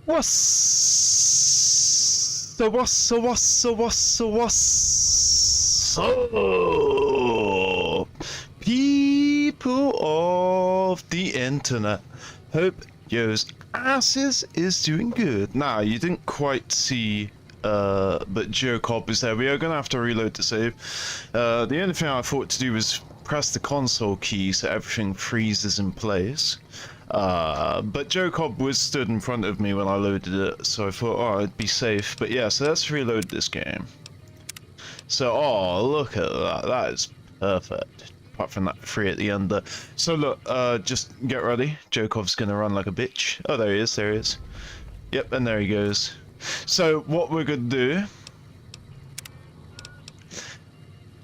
So, people of the internet, hope yours asses is doing good. Now, you didn't quite see, but Joe Cobb is there. We are going to have to reload the save. The only thing I thought to do was press the console key so everything freezes in place. But Joe Cobb was stood in front of me when I loaded it, so I thought, oh, it'd be safe. But yeah, so let's reload this game. So, oh, look at that. That is perfect. Apart from that free at the end there. So look, just get ready. Joe Cobb's gonna run like a bitch. Oh, there he is, there he is. Yep, and there he goes. So, what we're gonna do...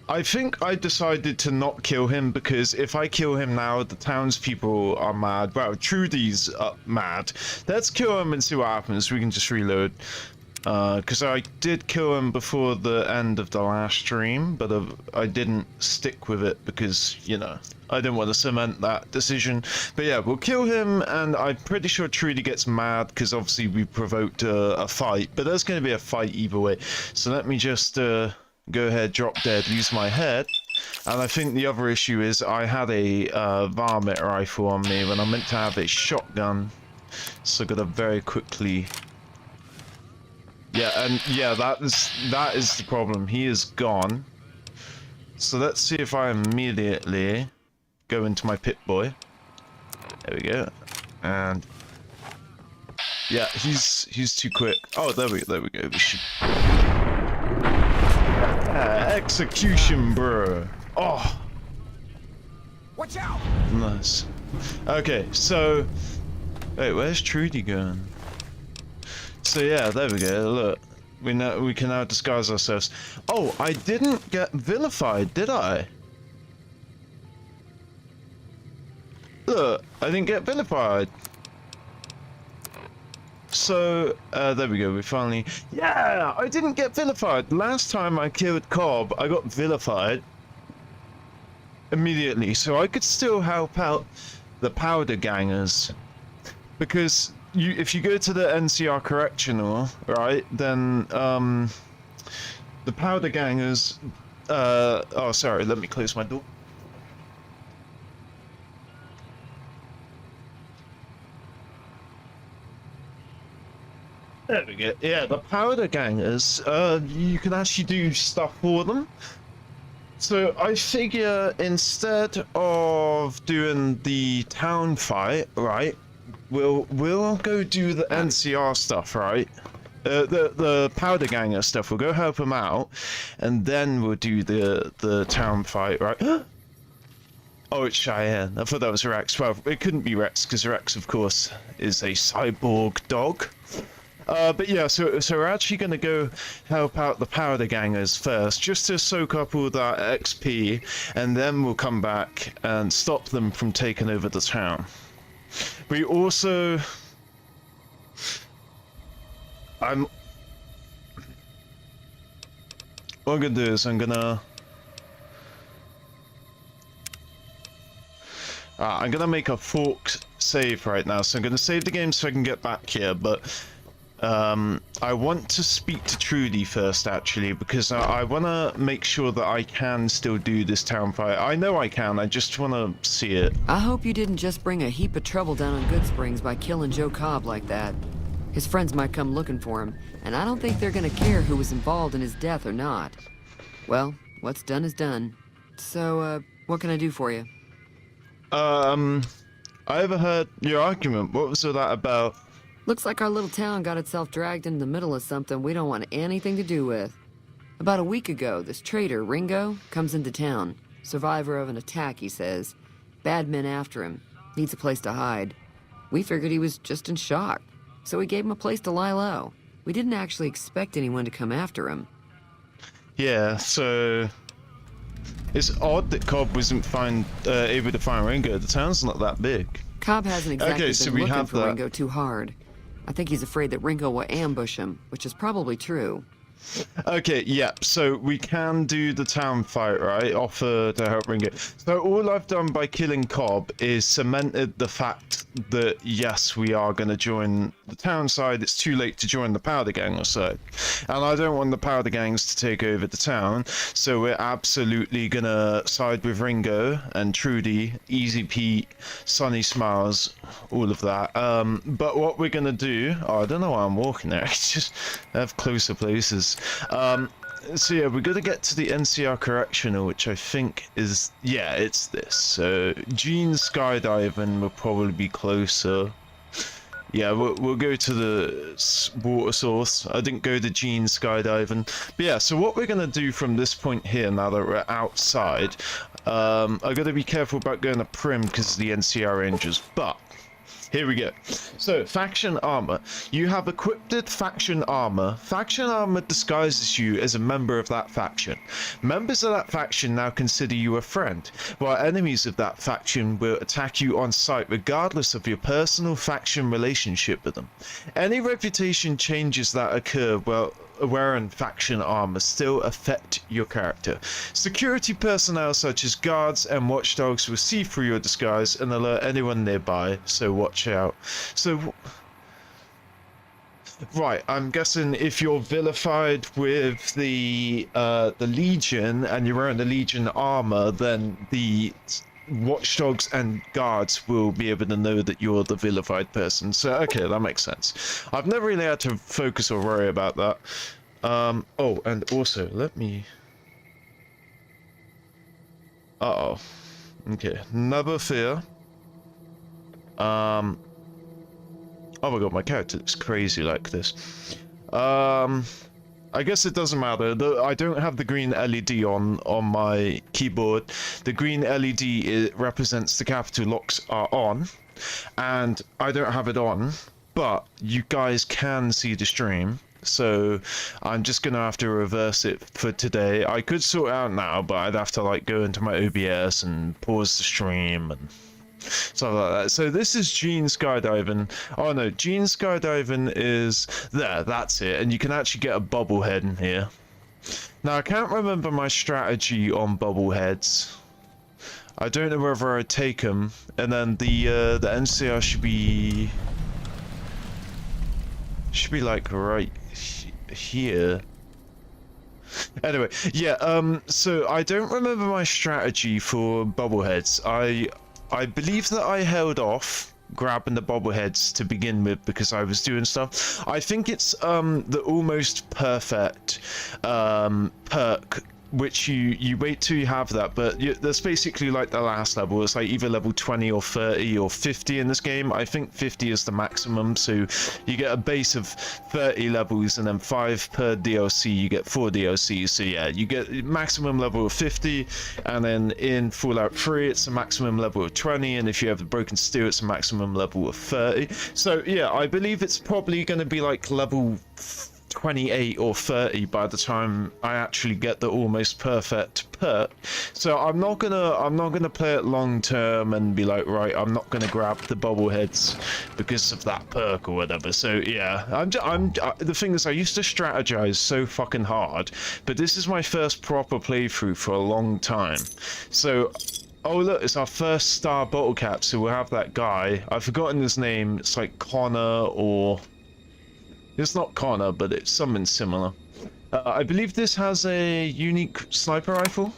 I think I decided to not kill him because if I kill him now, the townspeople are mad. Well, Trudy's mad. Let's kill him and see what happens. We can just reload. Because I did kill him before the end of the last stream, but I didn't stick with it because, you know, I didn't want to cement that decision. But yeah, we'll kill him, and I'm pretty sure Trudy gets mad because obviously we provoked a fight. But there's going to be a fight either way. So let me just go ahead, drop dead, use my head. And I think the other issue is I had a varmint rifle on me when I meant to have a shotgun. So I gotta very quickly... Yeah, and yeah, that is the problem. He is gone. So let's see if I immediately go into my Pip-Boy. There we go. And yeah, he's too quick. Oh, there we go. We should execution, bro. Oh, watch out! Nice. Okay, so wait, where's Trudy going? So yeah, there we go. Look, we can now disguise ourselves. Oh, I didn't get vilified, did I? Look, I didn't get vilified. So there we go. We finally, yeah, I didn't get vilified. Last time I killed Cobb, I got vilified immediately. So I could still help out the powder gangers because. If you go to the NCR Correctional, right, then the powder gangers. Oh, sorry. Let me close my door. There we go. Yeah, the powder gangers. You can actually do stuff for them. So I figure instead of doing the town fight, right? We'll go do the NCR stuff, right? The powder ganger stuff. We'll go help them out, and then we'll do the town fight, right? Oh, it's Cheyenne. I thought that was Rex. Well, it couldn't be Rex because Rex, of course, is a cyborg dog. But yeah, so we're actually gonna go help out the powder gangers first, just to soak up all that XP, and then we'll come back and stop them from taking over the town. We also... What I'm gonna do is I'm gonna make a forked save right now, so I'm gonna save the game so I can get back here, but I want to speak to Trudy first, actually, because I want to make sure that I can still do this town fight. I know I can, I just want to see it. I hope you didn't just bring a heap of trouble down on Goodsprings by killing Joe Cobb like that. His friends might come looking for him, and I don't think they're gonna care who was involved in his death or not. Well, what's done is done. So, what can I do for you? I overheard your argument. What was all that about? Looks like our little town got itself dragged into the middle of something we don't want anything to do with. About a week ago, this traitor, Ringo, comes into town. Survivor of an attack, he says. Bad men after him. Needs a place to hide. We figured he was just in shock, so we gave him a place to lie low. We didn't actually expect anyone to come after him. Yeah, so... It's odd that Cobb wasn't able to find Ringo. The town's not that big. Cobb hasn't exactly been looking for that. Ringo too hard. I think he's afraid that Ringo will ambush him, which is probably true. Okay, yeah, so we can do the town fight, right? Offer to help Ringo. So all I've done by killing Cobb is cemented the fact that yes, we are going to join the town side. It's too late to join the powder gang side, and I don't want the powder gangs to take over the town, so we're absolutely gonna side with Ringo and Trudy, Easy Pete, Sunny Smiles, all of that. But what we're gonna do, oh, I don't know why I'm walking there. It's just I have closer places. So yeah, we're gonna get to the NCR Correctional, which I think is, yeah, it's this. So Gene skydiving will probably be closer. Yeah, we'll go to the water source. I didn't go to Gene skydiving. But yeah, so what we're gonna do from this point here, now that we're outside, I gotta be careful about going to Primm because of the NCR Rangers, but here we go. So, faction armor. You have equipped faction armor. Faction armor disguises you as a member of that faction. Members of that faction now consider you a friend, while enemies of that faction will attack you on sight regardless of your personal faction relationship with them. Any reputation changes that occur wearing faction armor still affect your character. Security personnel such as guards and watchdogs will see through your disguise and alert anyone nearby, so watch out. So, right, I'm guessing if you're vilified with the Legion and you're wearing the Legion armor, then the watchdogs and guards will be able to know that you're the vilified person. So okay, that makes sense. I've never really had to focus or worry about that. Oh, and also let me okay, never fear. Oh my god, my character looks crazy like this. I guess it doesn't matter. I don't have the green LED on my keyboard. The green LED represents the capital locks are on, and I don't have it on, but you guys can see the stream. So I'm just gonna have to reverse it for today. I could sort it out now, but I'd have to like go into my OBS and pause the stream and stuff like that. So this is Gene skydiving. Oh no, Gene skydiving is there, that's it, and you can actually get a bobblehead in here. Now I can't remember my strategy on bobbleheads. I don't know whether I take them, and then the NCR should be like right here. Anyway, yeah, so I don't remember my strategy for bobbleheads. I believe that I held off grabbing the bobbleheads to begin with because I was doing stuff. I think it's the almost perfect perk, which you wait till you have that, but that's basically like the last level. It's like either level 20 or 30 or 50 in this game. I think 50 is the maximum, so you get a base of 30 levels and then 5 per DLC. You get 4 DLCs, so yeah, you get maximum level of 50, and then in Fallout 3 it's a maximum level of 20, and if you have the broken steel it's a maximum level of 30. So yeah, I believe it's probably going to be like level 28 or 30 by the time I actually get the almost perfect perk. So I'm not gonna play it long term and be like, right, I'm not gonna grab the bobbleheads because of that perk or whatever. So yeah, the thing is, I used to strategize so fucking hard, but this is my first proper playthrough for a long time. So oh look, it's our first star bottle cap, so we'll have that guy. I've forgotten his name. It's like Connor, or it's not Connor, but it's something similar. I believe this has a unique sniper rifle.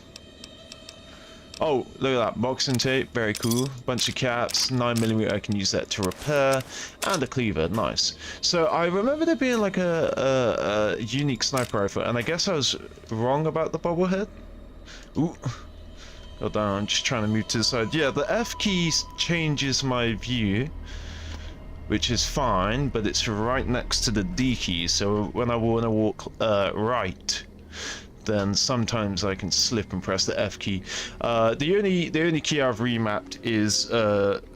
Oh, look at that, boxing tape, very cool. Bunch of caps, 9mm, I can use that to repair, and a cleaver, nice. So I remember there being like a unique sniper rifle, and I guess I was wrong about the bobblehead. Ooh, hold on, I'm just trying to move to the side. Yeah, the F key changes my view, which is fine, but it's right next to the D key, so when I want to walk right, then sometimes I can slip and press the F key. The only key I've remapped is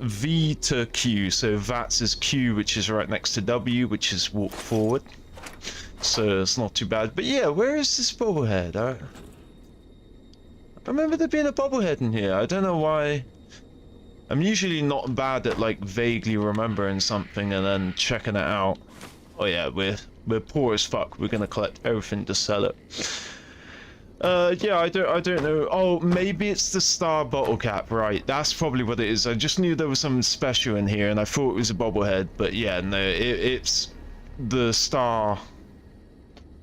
V to Q, so VATS is Q, which is right next to W, which is walk forward. So it's not too bad. But yeah, where is this bobblehead? I remember there being a bobblehead in here. I don't know why. I'm usually not bad at like vaguely remembering something and then checking it out. Oh yeah, we're poor as fuck. We're gonna collect everything to sell it. Yeah, I don't know. Oh, maybe it's the star bottle cap, right? That's probably what it is. I just knew there was something special in here, and I thought it was a bobblehead, but yeah, no, it's the star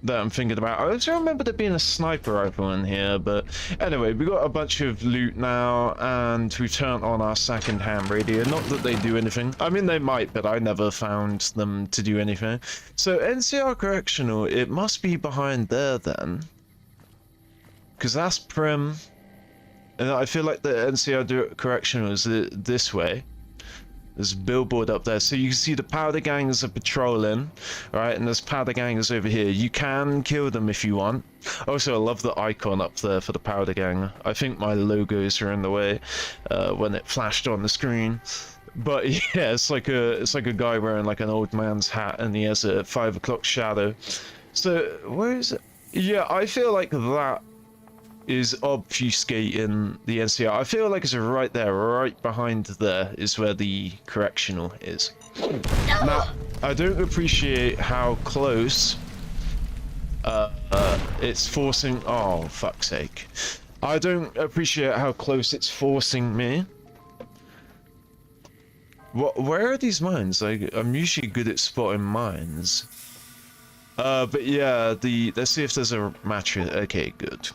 that I'm thinking about. I also remember there being a sniper rifle in here, but anyway, we got a bunch of loot now, and we've turned on our second-hand radio. Not that they do anything. I mean, they might, but I never found them to do anything. So NCR Correctional, it must be behind there then. Because that's Primm, and I feel like the NCR Correctional is this way. There's a billboard up there, so you can see the powder gangs are patrolling, right? And there's powder gangs over here. You can kill them if you want. Also, I love the icon up there for the powder gang. I think my logos are in the way when it flashed on the screen. But yeah, it's like a guy wearing like an old man's hat, and he has a 5 o'clock shadow. So where is it? Yeah, I feel like that is obfuscating the NCR. I feel like it's right there, right behind there is where the correctional is. Now, I don't appreciate how close it's forcing... Oh, fuck's sake. I don't appreciate how close it's forcing me. Where are these mines? I'm usually good at spotting mines. But yeah, let's see if there's a mattress. Okay, good.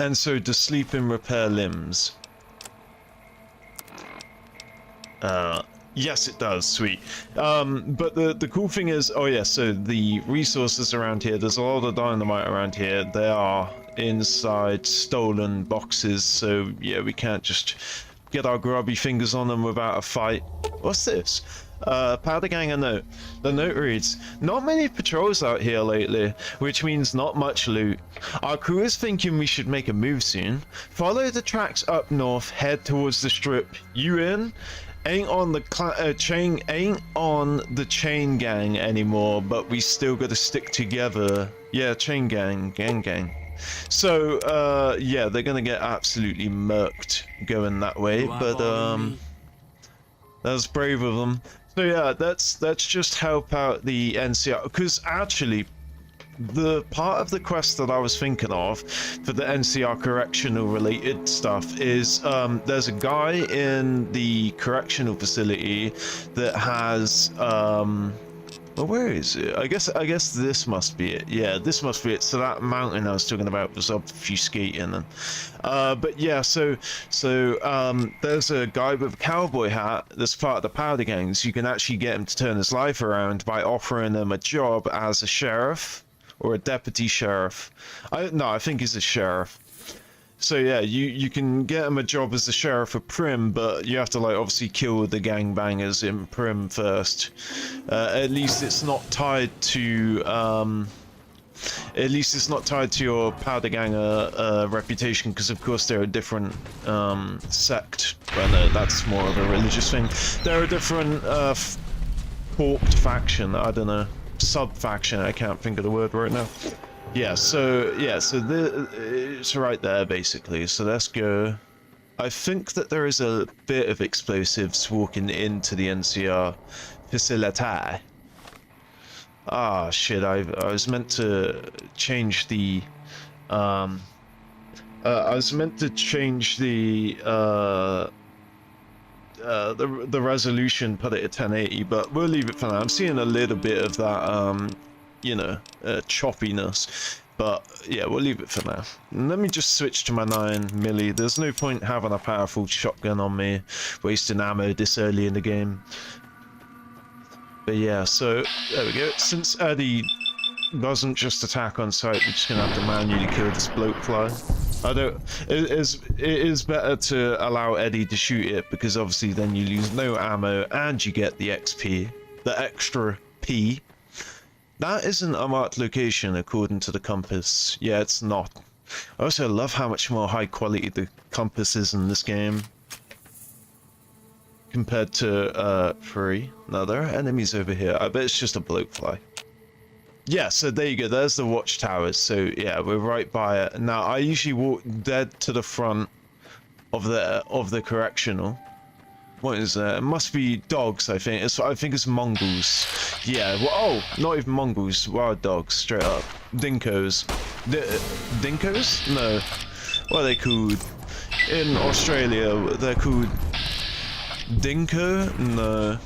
And so, to sleep and repair limbs. Yes, it does. Sweet. But the cool thing is, oh yeah, so the resources around here, there's a lot of dynamite around here. They are inside stolen boxes, so yeah, we can't just get our grubby fingers on them without a fight. What's this? Powder gang a note. The note reads, "Not many patrols out here lately, which means not much loot. Our crew is thinking we should make a move soon. Follow the tracks up north, head towards the strip. You in? Ain't on the chain gang anymore, but we still gotta stick together. Yeah, chain gang, gang. So, yeah, they're gonna get absolutely murked going that way, but, that's brave of them. So yeah, let's just help out the NCR, because actually, the part of the quest that I was thinking of for the NCR correctional related stuff is there's a guy in the correctional facility that has well, where is it? I guess this must be it. Yeah, this must be it. So that mountain I was talking about was obfuscating. And, but yeah, so there's a guy with a cowboy hat that's part of the powder gangs. You can actually get him to turn his life around by offering him a job as a sheriff or a deputy sheriff. I think he's a sheriff. So yeah, you can get him a job as the sheriff of Primm, but you have to like obviously kill the gangbangers in Primm first. At least it's not tied to your powder ganger reputation, because of course they're a different sect. Well, no, that's more of a religious thing. They're a different forked faction. I don't know, sub faction. I can't think of the word right now. Yeah, so it's right there basically. So let's go. I think that there is a bit of explosives walking into the NCR facility. Ah, shit! I was meant to change the the resolution, put it at 1080, but we'll leave it for now. I'm seeing a little bit of that you know, choppiness, but yeah, we'll leave it for now. And let me just switch to my 9mm. There's no point having a powerful shotgun on me, wasting ammo this early in the game. But yeah, so there we go. Since Eddie doesn't just attack on sight, we're just gonna have to manually kill this bloke fly. It is better to allow Eddie to shoot it, because obviously then you lose no ammo and you get the XP, the extra P. That isn't a marked location according to the compass. Yeah, it's not. I also love how much more high quality the compass is in this game compared to 3. No, there are enemies over here. I bet it's just a bloke fly. Yeah, so there you go. There's the watchtowers. So yeah, we're right by it. Now I usually walk dead to the front of the correctional. What is that? It must be dogs, I think. I think it's Mongols. Yeah, well, oh, not even Mongols. Wild dogs, straight up. Dinkos. The Dinkos? No. What are they called? In Australia, they're called Dinko? No.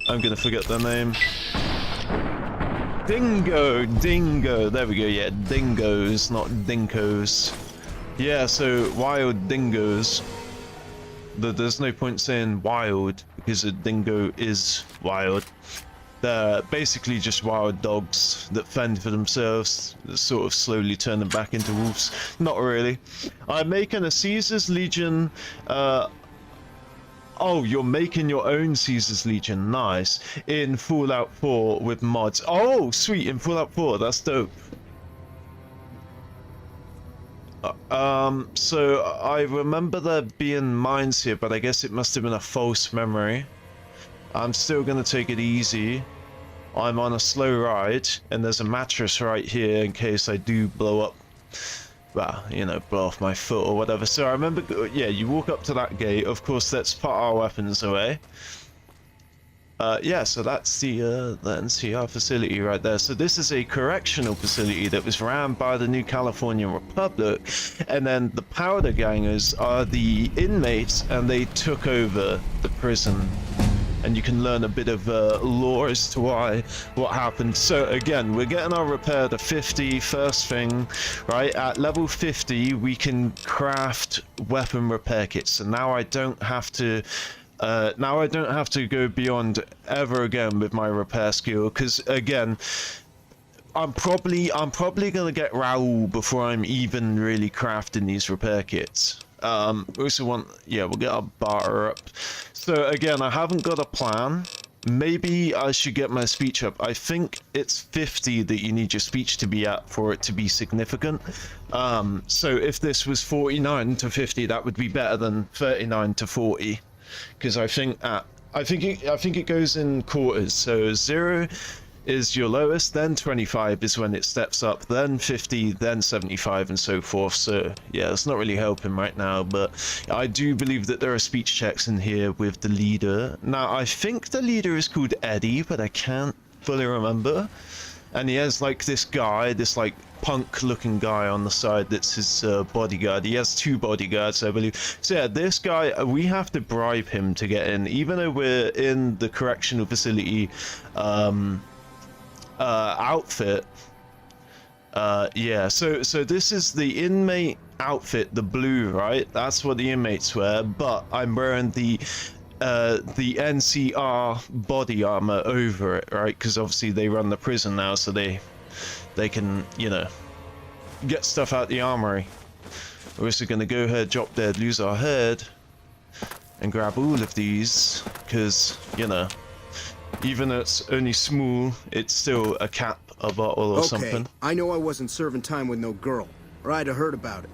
I'm gonna forget their name. Dingo! There we go, yeah, dingoes, not dinkos. Yeah, so wild dingoes. There's no point saying wild, because a dingo is wild. They're basically just wild dogs that fend for themselves, that sort of slowly turn them back into wolves. Not really. I'm making a Caesar's Legion. Oh, you're making your own Caesar's Legion. Nice. In Fallout 4 with mods. Oh, sweet. In Fallout 4. That's dope. So I remember there being mines here, but I guess it must have been a false memory. I'm still gonna take it easy. I'm on a slow ride, and there's a mattress right here in case I do blow up, well, you know, blow off my foot or whatever. So I remember, yeah, you walk up to that gate. Of course, let's put our weapons away. Yeah, so that's the NCR facility right there. So this is a correctional facility that was ran by the New Californian Republic, and then the powder gangers are the inmates, and they took over the prison. And you can learn a bit of lore as to what happened. So again, we're getting our repair to 50 first thing, right? At level 50, we can craft weapon repair kits. So now I don't have to go beyond ever again with my repair skill, because again, I'm probably gonna get Raul before I'm even really crafting these repair kits. We also want, yeah, we'll get our bar up. So again, I haven't got a plan. Maybe I should get my speech up. I think it's 50 that you need your speech to be at for it to be significant. So if this was 49 to 50, that would be better than 39 to 40, because I think it goes in quarters. So 0 is your lowest, then 25 is when it steps up, then 50, then 75, and so forth. So yeah, it's not really helping right now, but I do believe that there are speech checks in here with the leader. Now I think the leader is called Eddie, but I can't fully remember. And he has like this guy, this like punk looking guy on the side that's his bodyguard. He has 2 bodyguards, I believe. So yeah, this guy, we have to bribe him to get in, even though we're in the correctional facility outfit. Yeah, so this is the inmate outfit, the blue, right? That's what the inmates wear, but I'm wearing the NCR body armor over it, right? Because obviously they run the prison now, so they can, you know, get stuff out the armory. We're also gonna go ahead, drop dead, lose our head, and grab all of these, because, you know, even though it's only small, it's still a cap, a bottle, or something. Okay, I know I wasn't serving time with no girl, or I'd have heard about it.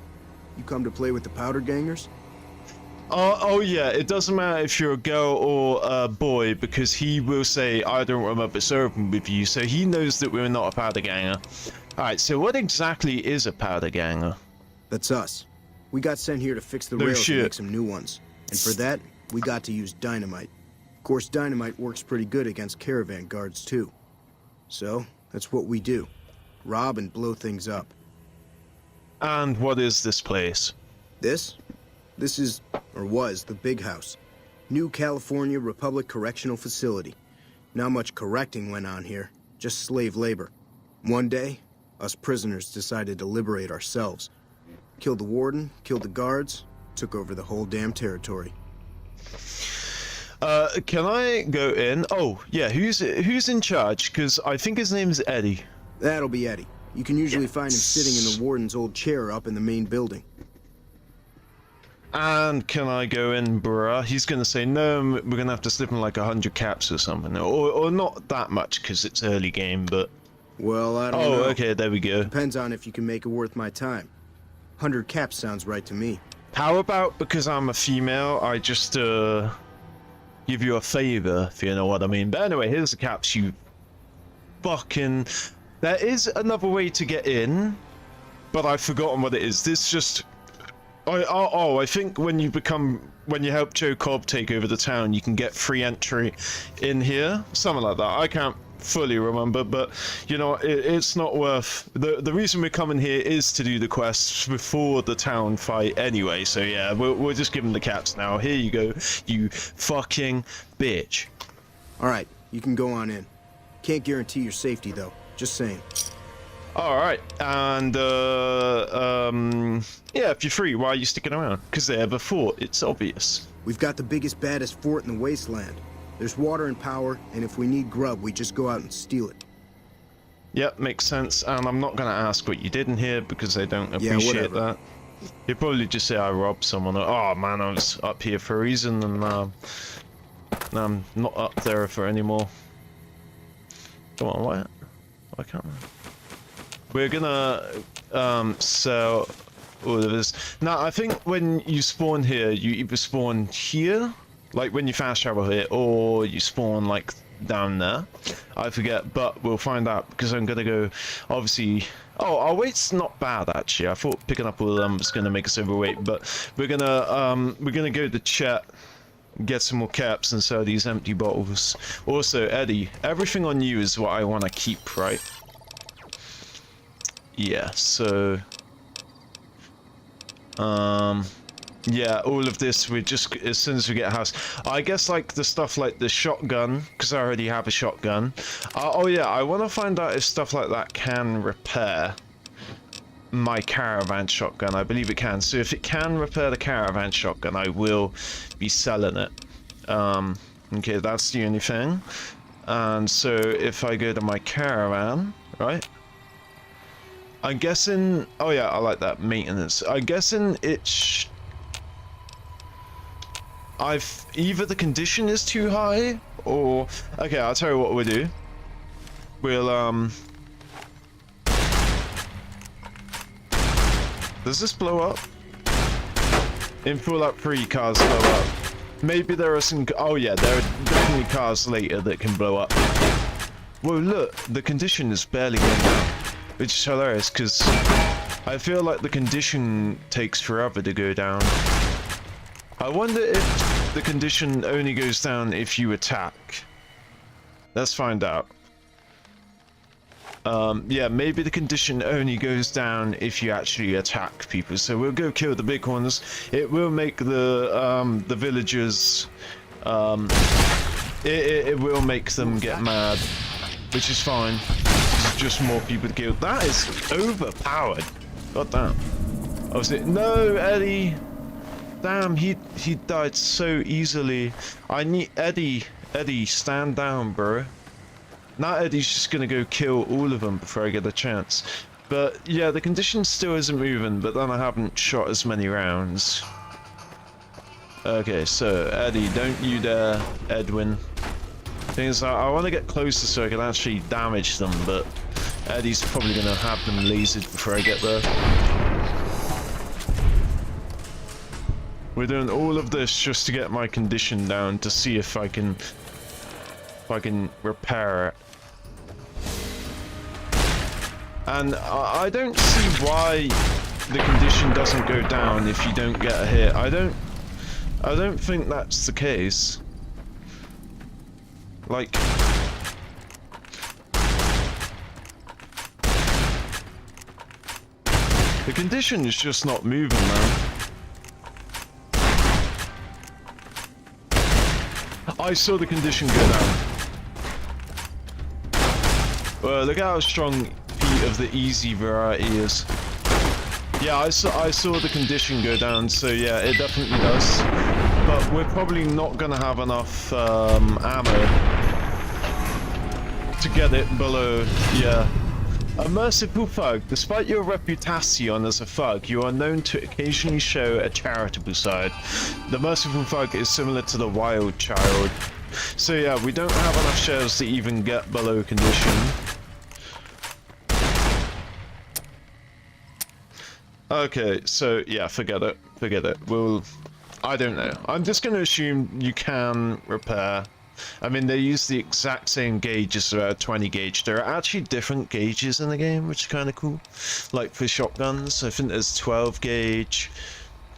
You come to play with the powder gangers? Oh yeah, it doesn't matter if you're a girl or a boy, because he will say, I don't remember serving with you, so he knows that we're not a powder ganger. Alright, so what exactly is a powder ganger? That's us. We got sent here to fix the rails and make some new ones. And for that, we got to use dynamite. Of course, dynamite works pretty good against caravan guards, too. So, that's what we do. Rob and blow things up. And what is this place? This? This is, or was, the Big House. New California Republic Correctional Facility. Not much correcting went on here, just slave labor. One day, us prisoners decided to liberate ourselves. Killed the warden, killed the guards, took over the whole damn territory. Can I go in? Oh, yeah, who's in charge? Because I think his name's Eddie. That'll be Eddie. You can usually find him sitting in the warden's old chair up in the main building. And can I go in, bruh? He's gonna say, no, we're gonna have to slip him like 100 caps or something. Or not that much, because it's early game, but... Well, I don't know. Oh, okay, there we go. Depends on if you can make it worth my time. 100 caps sounds right to me. How about, because I'm a female, I just, give you a favor, if you know what I mean. But anyway, here's the caps, you fucking... There is another way to get in, but I've forgotten what it is. This just... I think when you help Joe Cobb take over the town, you can get free entry in here. Something like that. I can't fully remember, but you know, it's not worth the reason we're coming here is to do the quests before the town fight anyway. So yeah, we'll just give him the caps now. Here you go, you fucking bitch. All right, you can go on in. Can't guarantee your safety though. Just saying. All right, and yeah, if you're free, why are you sticking around? Because they have a fort. It's obvious. We've got the biggest, baddest fort in the wasteland. There's water and power, and if we need grub, we just go out and steal it. Yep, makes sense. And I'm not gonna ask what you did in here because I don't appreciate that. You'd probably just say I robbed someone. Oh man, I was up here for a reason, and now I'm not up there for anymore. Come on, why can't I? We're gonna sell all of this. Now, I think when you spawn here, you either spawn here, like when you fast travel here, or you spawn like down there. I forget, but we'll find out because I'm gonna go, obviously. Oh, our weight's not bad actually. I thought picking up all of them was gonna make us overweight, but we're gonna go to Chet, get some more caps and sell these empty bottles. Also, Eddie, everything on you is what I want to keep, right? Yeah, so yeah, all of this we just, as soon as we get a house, I guess, like the stuff like the shotgun, because I already have a shotgun. Oh yeah, I want to find out if stuff like that can repair my caravan shotgun. I believe it can. So if it can repair the caravan shotgun, I will be selling it. Okay, that's the only thing. And so if I go to my caravan, right? I'm guessing, oh yeah, I like that, maintenance. I'm guessing it's, either the condition is too high, or, okay, I'll tell you what we'll do. We'll, does this blow up? In Fallout 3, cars blow up. Maybe there are some, oh yeah, there are definitely cars later that can blow up. Whoa, look, the condition is barely going down. Which is hilarious, because I feel like the condition takes forever to go down. I wonder if the condition only goes down if you attack. Let's find out. Yeah, maybe the condition only goes down if you actually attack people. So we'll go kill the big ones. It will make the villagers, it will make them get mad, which is fine. Just more people to kill. That is overpowered. God damn. Oh, no, Eddie. Damn, he died so easily. I need Eddie, stand down, bro. Now Eddie's just gonna go kill all of them before I get a chance. But yeah, the condition still isn't moving, but then I haven't shot as many rounds. Okay, so Eddie, don't you dare, Edwin. Thing is, I want to get closer so I can actually damage them, but Eddie's probably going to have them lasered before I get there. We're doing all of this just to get my condition down to see if I can repair it. And I don't see why the condition doesn't go down if you don't get a hit. I don't think that's the case. Like, the condition is just not moving, man. I saw the condition go down. Well, look how strong Pete of the easy variety is. Yeah, I saw the condition go down, so yeah, it definitely does. But we're probably not gonna have enough ammo to get it below, yeah. A merciful thug. Despite your reputation as a thug, you are known to occasionally show a charitable side. The merciful thug is similar to the wild child. So yeah, we don't have enough shells to even get below condition. Okay, so yeah, forget it. I don't know. I'm just going to assume you can repair. I mean, they use the exact same gauge as a 20 gauge. There are actually different gauges in the game, which is kind of cool. Like for shotguns, I think there's 12 gauge,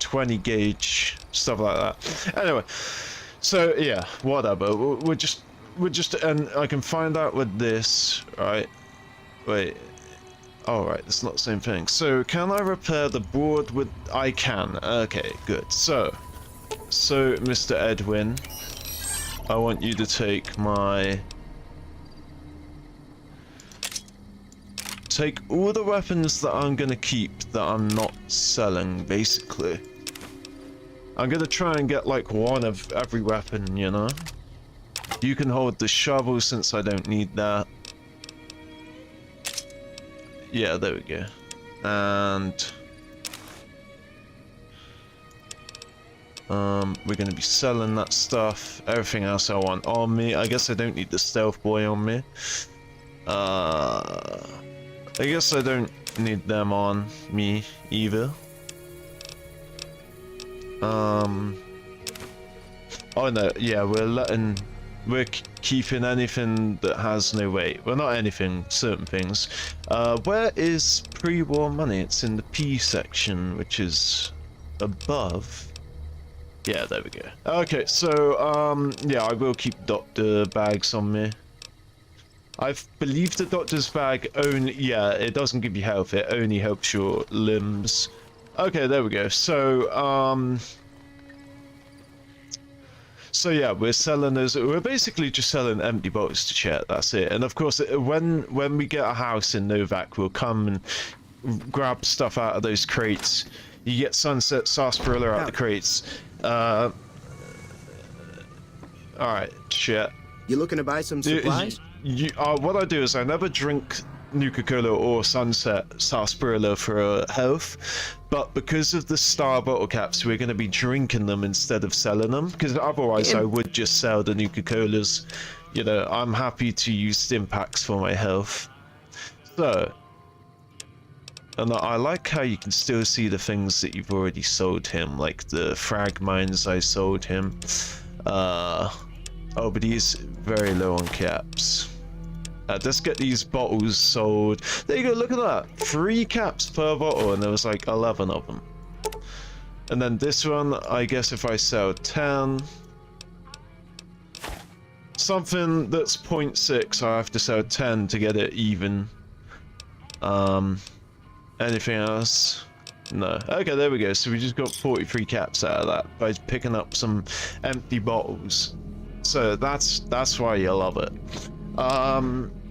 20 gauge, stuff like that. Anyway, so yeah, whatever. We'll just we're just, and I can find out with this, right? Wait. Oh, right, it's not the same thing. So, can I repair the board with... I can. Okay, good. So, Mr. Edwin, I want you to take my... Take all the weapons that I'm gonna keep that I'm not selling, basically. I'm gonna try and get, like, one of every weapon, you know? You can hold the shovel since I don't need that. Yeah, there we go. And... we're gonna be selling that stuff. Everything else I want on me. I guess I don't need the stealth boy on me. I guess I don't need them on me either. Oh no, yeah, we're keeping anything that has no weight. Well, not anything, certain things. Where is pre-war money? It's in the P section, which is above. Yeah, there we go. Okay, so, yeah, I will keep doctor bags on me. I believe the doctor's bag only, yeah, it doesn't give you health, it only helps your limbs. Okay, there we go. So, so yeah, we're selling those, we're basically just selling empty bottles to Chet, that's it. And of course, when we get a house in Novac, we'll come and grab stuff out of those crates. You get Sunset Sarsaparilla out of the crates. Alright, Chet. You looking to buy some supplies? What I do is I never drink Nuka-Cola or Sunset Sarsaparilla for health, but because of the star bottle caps, we're going to be drinking them instead of selling them, because otherwise I would just sell the Nuka-Colas. You know, I'm happy to use stim packs for my health. So, and I like how you can still see the things that you've already sold him, like the frag mines I sold him. Oh, but he's very low on caps. Let's get these bottles sold. There you go, look at that. 3 caps per bottle, and there was like 11 of them. And then this one, I guess if I sell 10... Something that's 0.6, I have to sell 10 to get it even. Anything else? No. Okay, there we go. So we just got 43 caps out of that by picking up some empty bottles. So that's why you love it.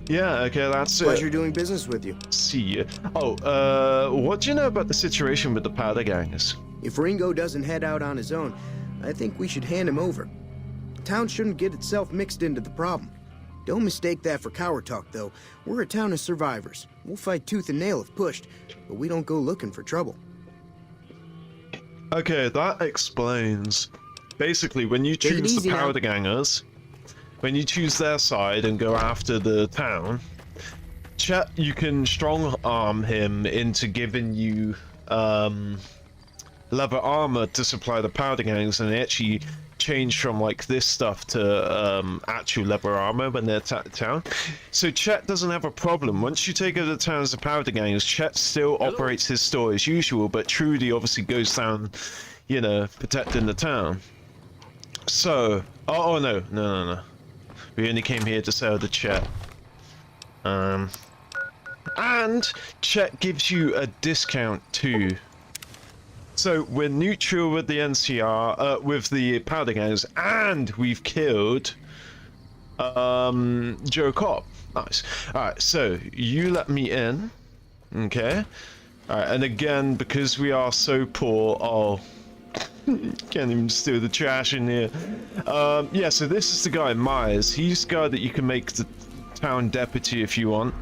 Yeah, okay, that's it. Pleasure doing business with you. See you. Oh, what do you know about the situation with the powder gangs? If Ringo doesn't head out on his own, I think we should hand him over. The town shouldn't get itself mixed into the problem. Don't mistake that for coward talk, though. We're a town of survivors. We'll fight tooth and nail if pushed, but we don't go looking for trouble. Okay, that explains. Basically, when you choose the powder gangers, when you choose their side and go after the town, Chet, you can strong arm him into giving you leather armor to supply the powder gangs, and they actually change from like this stuff to actual leather armor when they're attack the town. So Chet doesn't have a problem. Once you take over the town as the powder gangs, Chet still operates his store as usual, but Trudy obviously goes down, you know, protecting the town. So, oh no. We only came here to sell the Chet. And Chet gives you a discount too. So we're neutral with the NCR, with the powder gangs, and we've killed Joe Cobb. Nice. Alright, so you let me in. Okay. Alright, and again, because we are so poor, can't even steal the trash in here. Yeah, so this is the guy, Myers. He's the guy that you can make the town deputy if you want.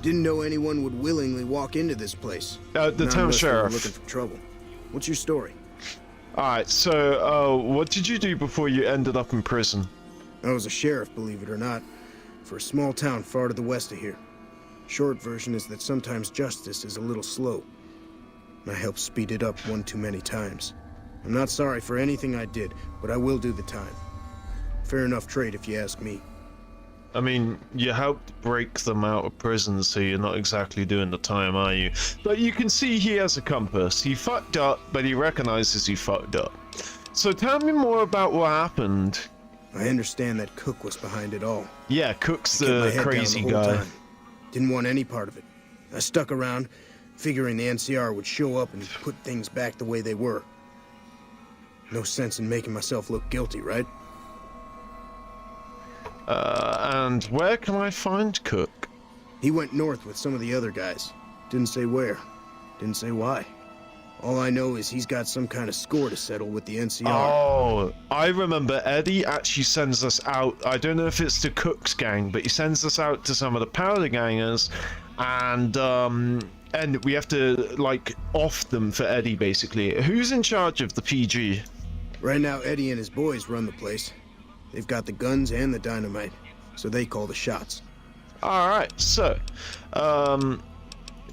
Didn't know anyone would willingly walk into this place. The town sheriff. Looking for trouble. What's your story? Alright, so, what did you do before you ended up in prison? I was a sheriff, believe it or not, for a small town far to the west of here. Short version is that sometimes justice is a little slow. I helped speed it up one too many times. I'm not sorry for anything I did, but I will do the time. Fair enough trade if you ask me. I mean, you helped break them out of prison, so you're not exactly doing the time, are you? But you can see he has a compass. He fucked up, but he recognizes he fucked up. So tell me more about what happened. I understand that Cook was behind it all. Yeah, Cook's I kept my the head down crazy the whole guy. time. Didn't want any part of it. I stuck around, figuring the NCR would show up and put things back the way they were. No sense in making myself look guilty, right? And where can I find Cook? He went north with some of the other guys. Didn't say where. Didn't say why. All I know is he's got some kind of score to settle with the NCR. Oh, I remember Eddie actually sends us out. I don't know if it's to Cook's gang, but he sends us out to some of the powder gangers, and we have to like off them for Eddie basically. Who's in charge of the PG? Right now, Eddie and his boys run the place. They've got the guns and the dynamite, so they call the shots. All right, so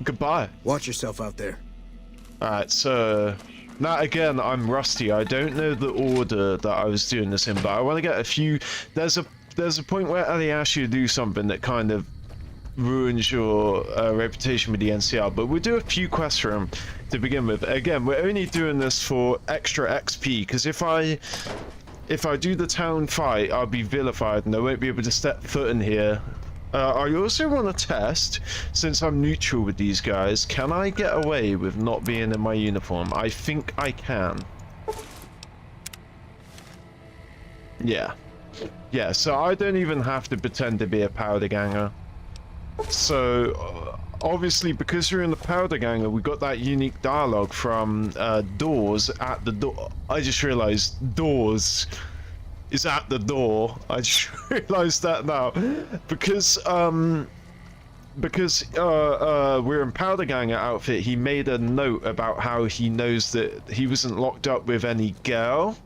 goodbye. Watch yourself out there. Alright, so now again I'm rusty. I don't know the order that I was doing this in, but I want to get a few. There's a point where Ellie asks you to do something that kind of ruins your reputation with the NCR, but we'll do a few quests for him to begin with. Again, we're only doing this for extra XP, because if I do the town fight, I'll be vilified and I won't be able to step foot in here. I also want to test, since I'm neutral with these guys, can I get away with not being in my uniform? I think I can. Yeah. Yeah, so I don't even have to pretend to be a powder ganger. So, obviously, because we're in the powder ganger, we got that unique dialogue from Doors at the door. I just realized Doors is at the door. I just realized that now, because we're in powder ganger outfit. He made a note about how he knows that he wasn't locked up with any girl,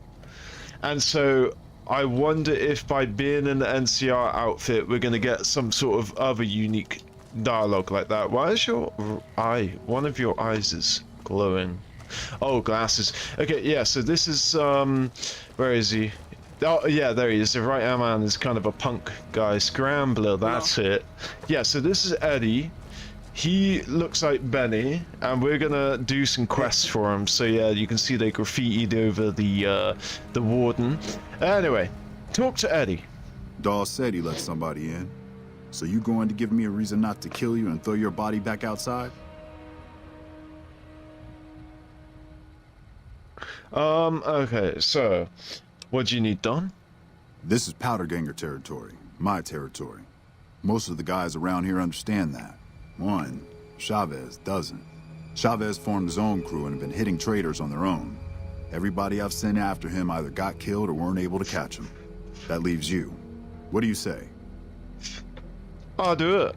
and so I wonder if by being in the NCR outfit we're gonna get some sort of other unique dialogue like that. Why is your eye, one of your eyes is glowing? Oh, glasses. Okay, yeah, so this is where is he? Oh, yeah, there he is. The right-hand man is kind of a punk guy. Scrambler, that's it. Yeah, so this is Eddie. He looks like Benny, and we're gonna do some quests for him. So yeah, you can see they graffitied over the warden. Anyway, talk to Eddie. Dawes said he let somebody in. So you going to give me a reason not to kill you and throw your body back outside? Okay, so what do you need done? This is powder ganger territory, my territory. Most of the guys around here understand that. One, Chavez doesn't. Chavez formed his own crew and have been hitting traitors on their own. Everybody I've sent after him either got killed or weren't able to catch him. That leaves you. What do you say? I'll do it.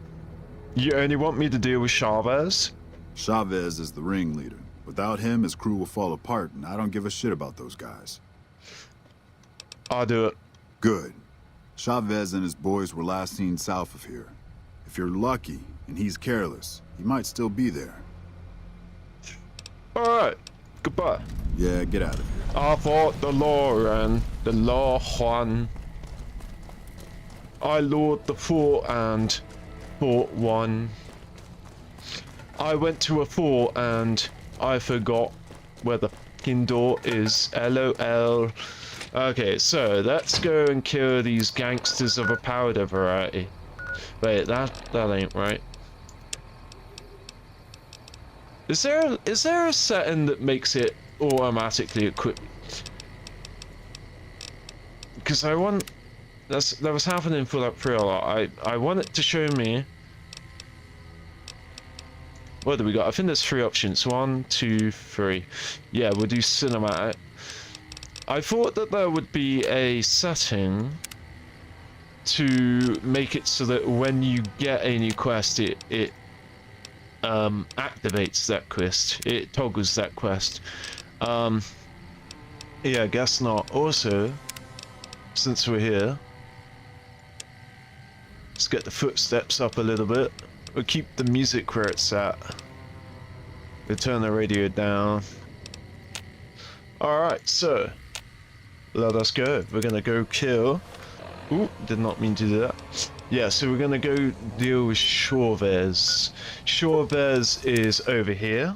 You only want me to deal with Chavez? Chavez is the ringleader. Without him, his crew will fall apart, and I don't give a shit about those guys. I'll do it. Good. Chavez and his boys were last seen south of here. If you're lucky, and he's careless, he might still be there. Alright, goodbye. Yeah, get out of here. I fought the law and the law won. I lured the fort and fort won. I went to a fort and I forgot where the fucking door is. LOL. Okay, so let's go and kill these gangsters of a powder variety. Wait, that ain't right. Is there a setting that makes it automatically equip? Because I want that was happening for like free a lot. I want it to show me. What do we got? I think there's 3 options. 1, 2, 3. Yeah, we'll do cinematic. I thought that there would be a setting to make it so that when you get a new quest, it activates that quest. It toggles that quest. Yeah, I guess not. Also, since we're here, let's get the footsteps up a little bit. We'll keep the music where it's at. We'll turn the radio down. Alright, so let us go. We're gonna go kill. Ooh, did not mean to do that. Yeah, so we're gonna go deal with Chavez. Chavez is over here.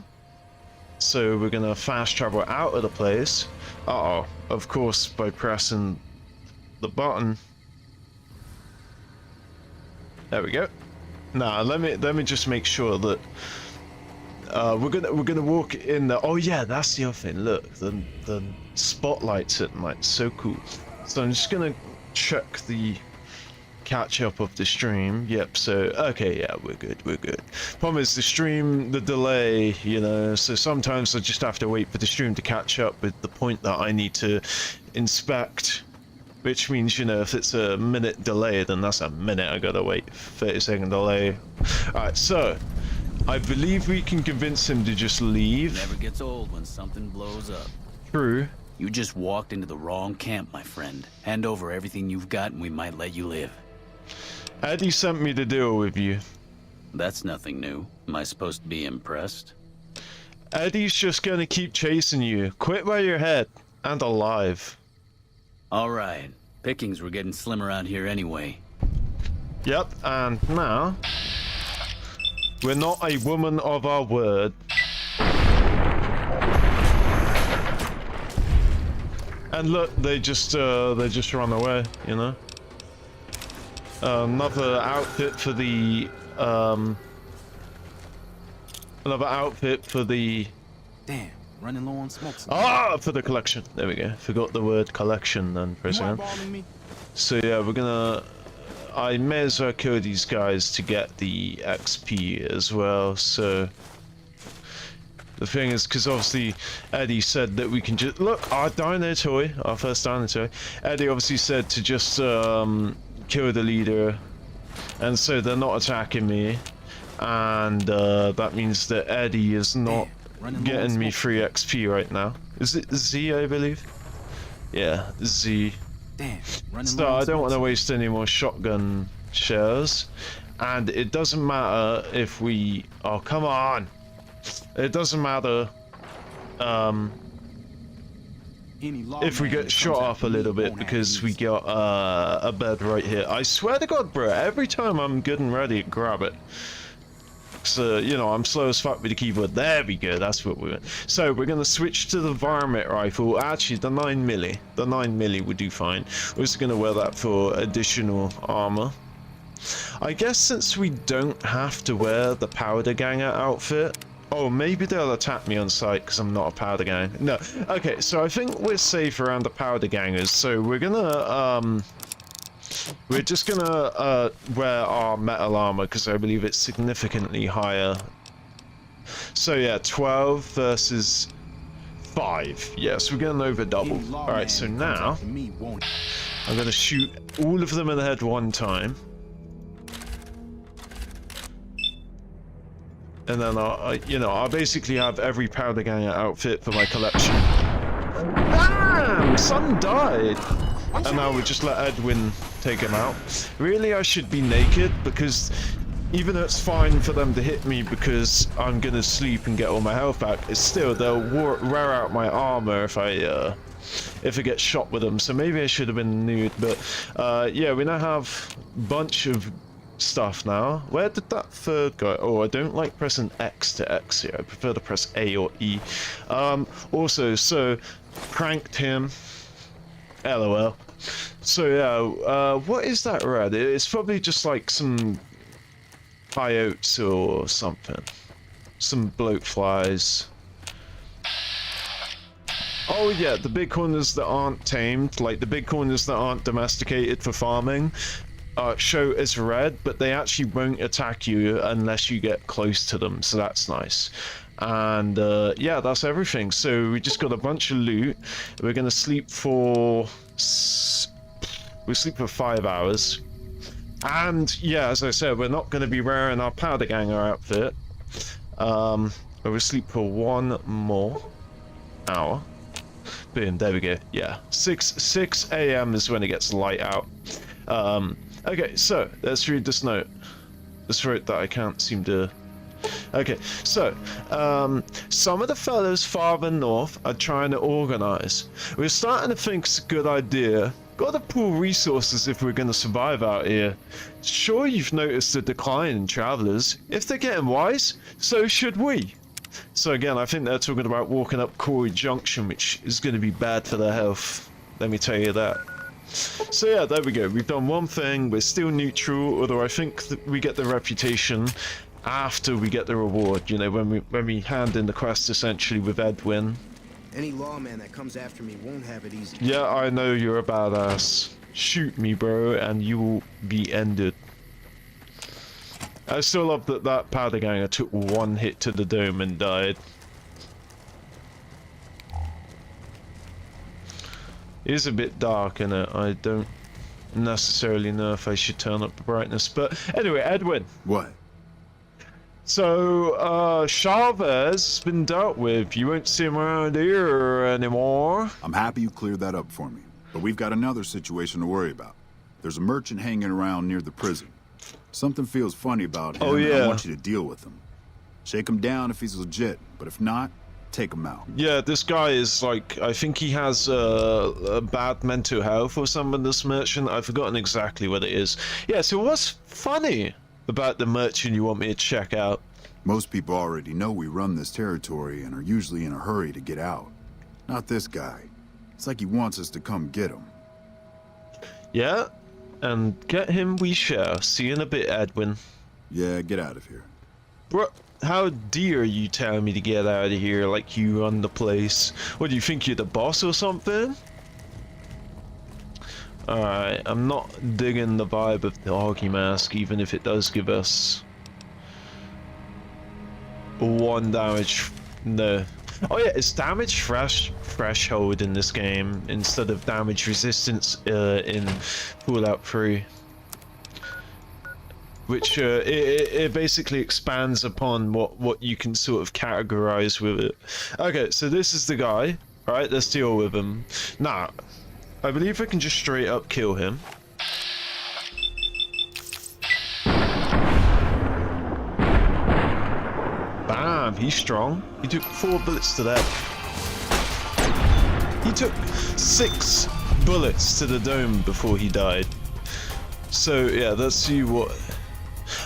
So we're gonna fast travel out of the place. Uh-oh. Of course, by pressing the button. There we go. Now let me just make sure that we're gonna walk in the. Oh yeah, that's the other thing. Look, the spotlights at night, so cool. So I'm just gonna check the catch up of the stream. Yep. So okay, yeah, we're good. Problem is the stream, the delay, you know. So sometimes I just have to wait for the stream to catch up with the point that I need to inspect. Which means, you know, if it's a minute delay, then that's a minute I gotta wait. 30-second delay. Alright, so I believe we can convince him to just leave. Never gets old when something blows up. True. You just walked into the wrong camp, my friend. Hand over everything you've got and we might let you live. Eddie sent me to deal with you. That's nothing new. Am I supposed to be impressed? Eddie's just gonna keep chasing you. Quit while you're ahead. And alive. Alright. Pickings were getting slim around here anyway. Yep, and now we're not a woman of our word. And look, they just run away, you know. Another outfit for the Damn, running low on smoke. for the collection. There we go. Forgot the word collection then for a second. So yeah, we're gonna. I may as well kill these guys to get the XP as well. So the thing is, because obviously Eddie said that we can just look our dino toy, our first dino toy. Eddie obviously said to just kill the leader, and so they're not attacking me, and that means that Eddie is not getting me free XP right now. Is it Z, I believe? Yeah, Z. Damn, So I don't want to waste any more shotgun shells, and it doesn't matter if we. Oh come on! It doesn't matter. If we get shot up a little bit because we got a bed right here. I swear to God, bro, every time I'm good and ready, grab it. So, you know, I'm slow as fuck with the keyboard. There we go, that's what we want. So, we're going to switch to the varmint rifle. Actually, the 9mm. The 9mm would do fine. We're just going to wear that for additional armor. I guess since we don't have to wear the powder ganger outfit. Oh, maybe they'll attack me on sight because I'm not a powder gang. No. Okay, so I think we're safe around the powder gangers. So we're gonna, we're just gonna, wear our metal armor because I believe it's significantly higher. So yeah, 12 versus 5. Yes, we're getting over double. Alright, so now, I'm gonna shoot all of them in the head one time. And then I'll basically have every powder ganger outfit for my collection. Damn! Son died! And now we just let Edwin take him out. Really, I should be naked because even though it's fine for them to hit me because I'm gonna sleep and get all my health back, it's still they'll wear out my armor if I get shot with them. So maybe I should have been nude. But yeah, we now have a bunch of stuff now. Where did that third go? Oh, I don't like pressing X to X here. I prefer to press A or E. Also, so pranked him. LOL. So yeah, what is that red? It's probably just like some coyotes or something. Some bloat flies. Oh yeah, the big corners that aren't tamed, like the big corners that aren't domesticated for farming. Show as red, but they actually won't attack you unless you get close to them, so that's nice. And yeah, that's everything. So we just got a bunch of loot. We're gonna sleep for 5 hours. And yeah, as I said, we're not gonna be wearing our powder ganger outfit. We'll sleep for 1 more hour. Boom, there we go. Yeah, 6 a.m. is when it gets light out. Okay, so let's read this note. This note that I can't seem to. Okay, so some of the fellows farther north are trying to organize. We're starting to think it's a good idea. Got to pool resources if we're going to survive out here. Sure, you've noticed a decline in travelers. If they're getting wise, so should we. So again, I think they're talking about walking up Quarry Junction, which is going to be bad for their health. Let me tell you that. So yeah, there we go. We've done one thing. We're still neutral, although I think that we get the reputation after we get the reward. You know, when we hand in the quest essentially with Edwin. Any lawman that comes after me won't have it easy. Yeah, I know you're a badass. Shoot me, bro, and you will be ended. I still love that that powder ganger took one hit to the dome and died. It is a bit dark in it. I don't necessarily know if I should turn up the brightness, but anyway, Edwin. What? So, Chavez has been dealt with. You won't see him around here anymore. I'm happy you cleared that up for me, but we've got another situation to worry about. There's a merchant hanging around near the prison. Something feels funny about him. Oh, yeah. And I want you to deal with him. Shake him down if he's legit, but if not, take him out. Yeah, this guy is like, I think he has a bad mental health or something, this merchant. I've forgotten exactly what it is. Yeah, so what's funny about the merchant you want me to check out? Most people already know we run this territory and are usually in a hurry to get out. Not this guy. It's like he wants us to come get him. Yeah, and get him we shall. See you in a bit, Edwin. Yeah, get out of here. Bro, how dare you tell me to get out of here like you run the place? What, do you think you're the boss or something? Alright, I'm not digging the vibe of the hockey mask, even if it does give us 1 damage. No. Oh yeah, it's damage threshold in this game instead of damage resistance in Fallout 3. Which it basically expands upon what you can sort of categorize with it. Okay, so this is the guy. Alright, let's deal with him. Now, I believe I can just straight up kill him. Bam, he's strong. He took 4 bullets to that. He took 6 bullets to the dome before he died. So yeah, let's see what...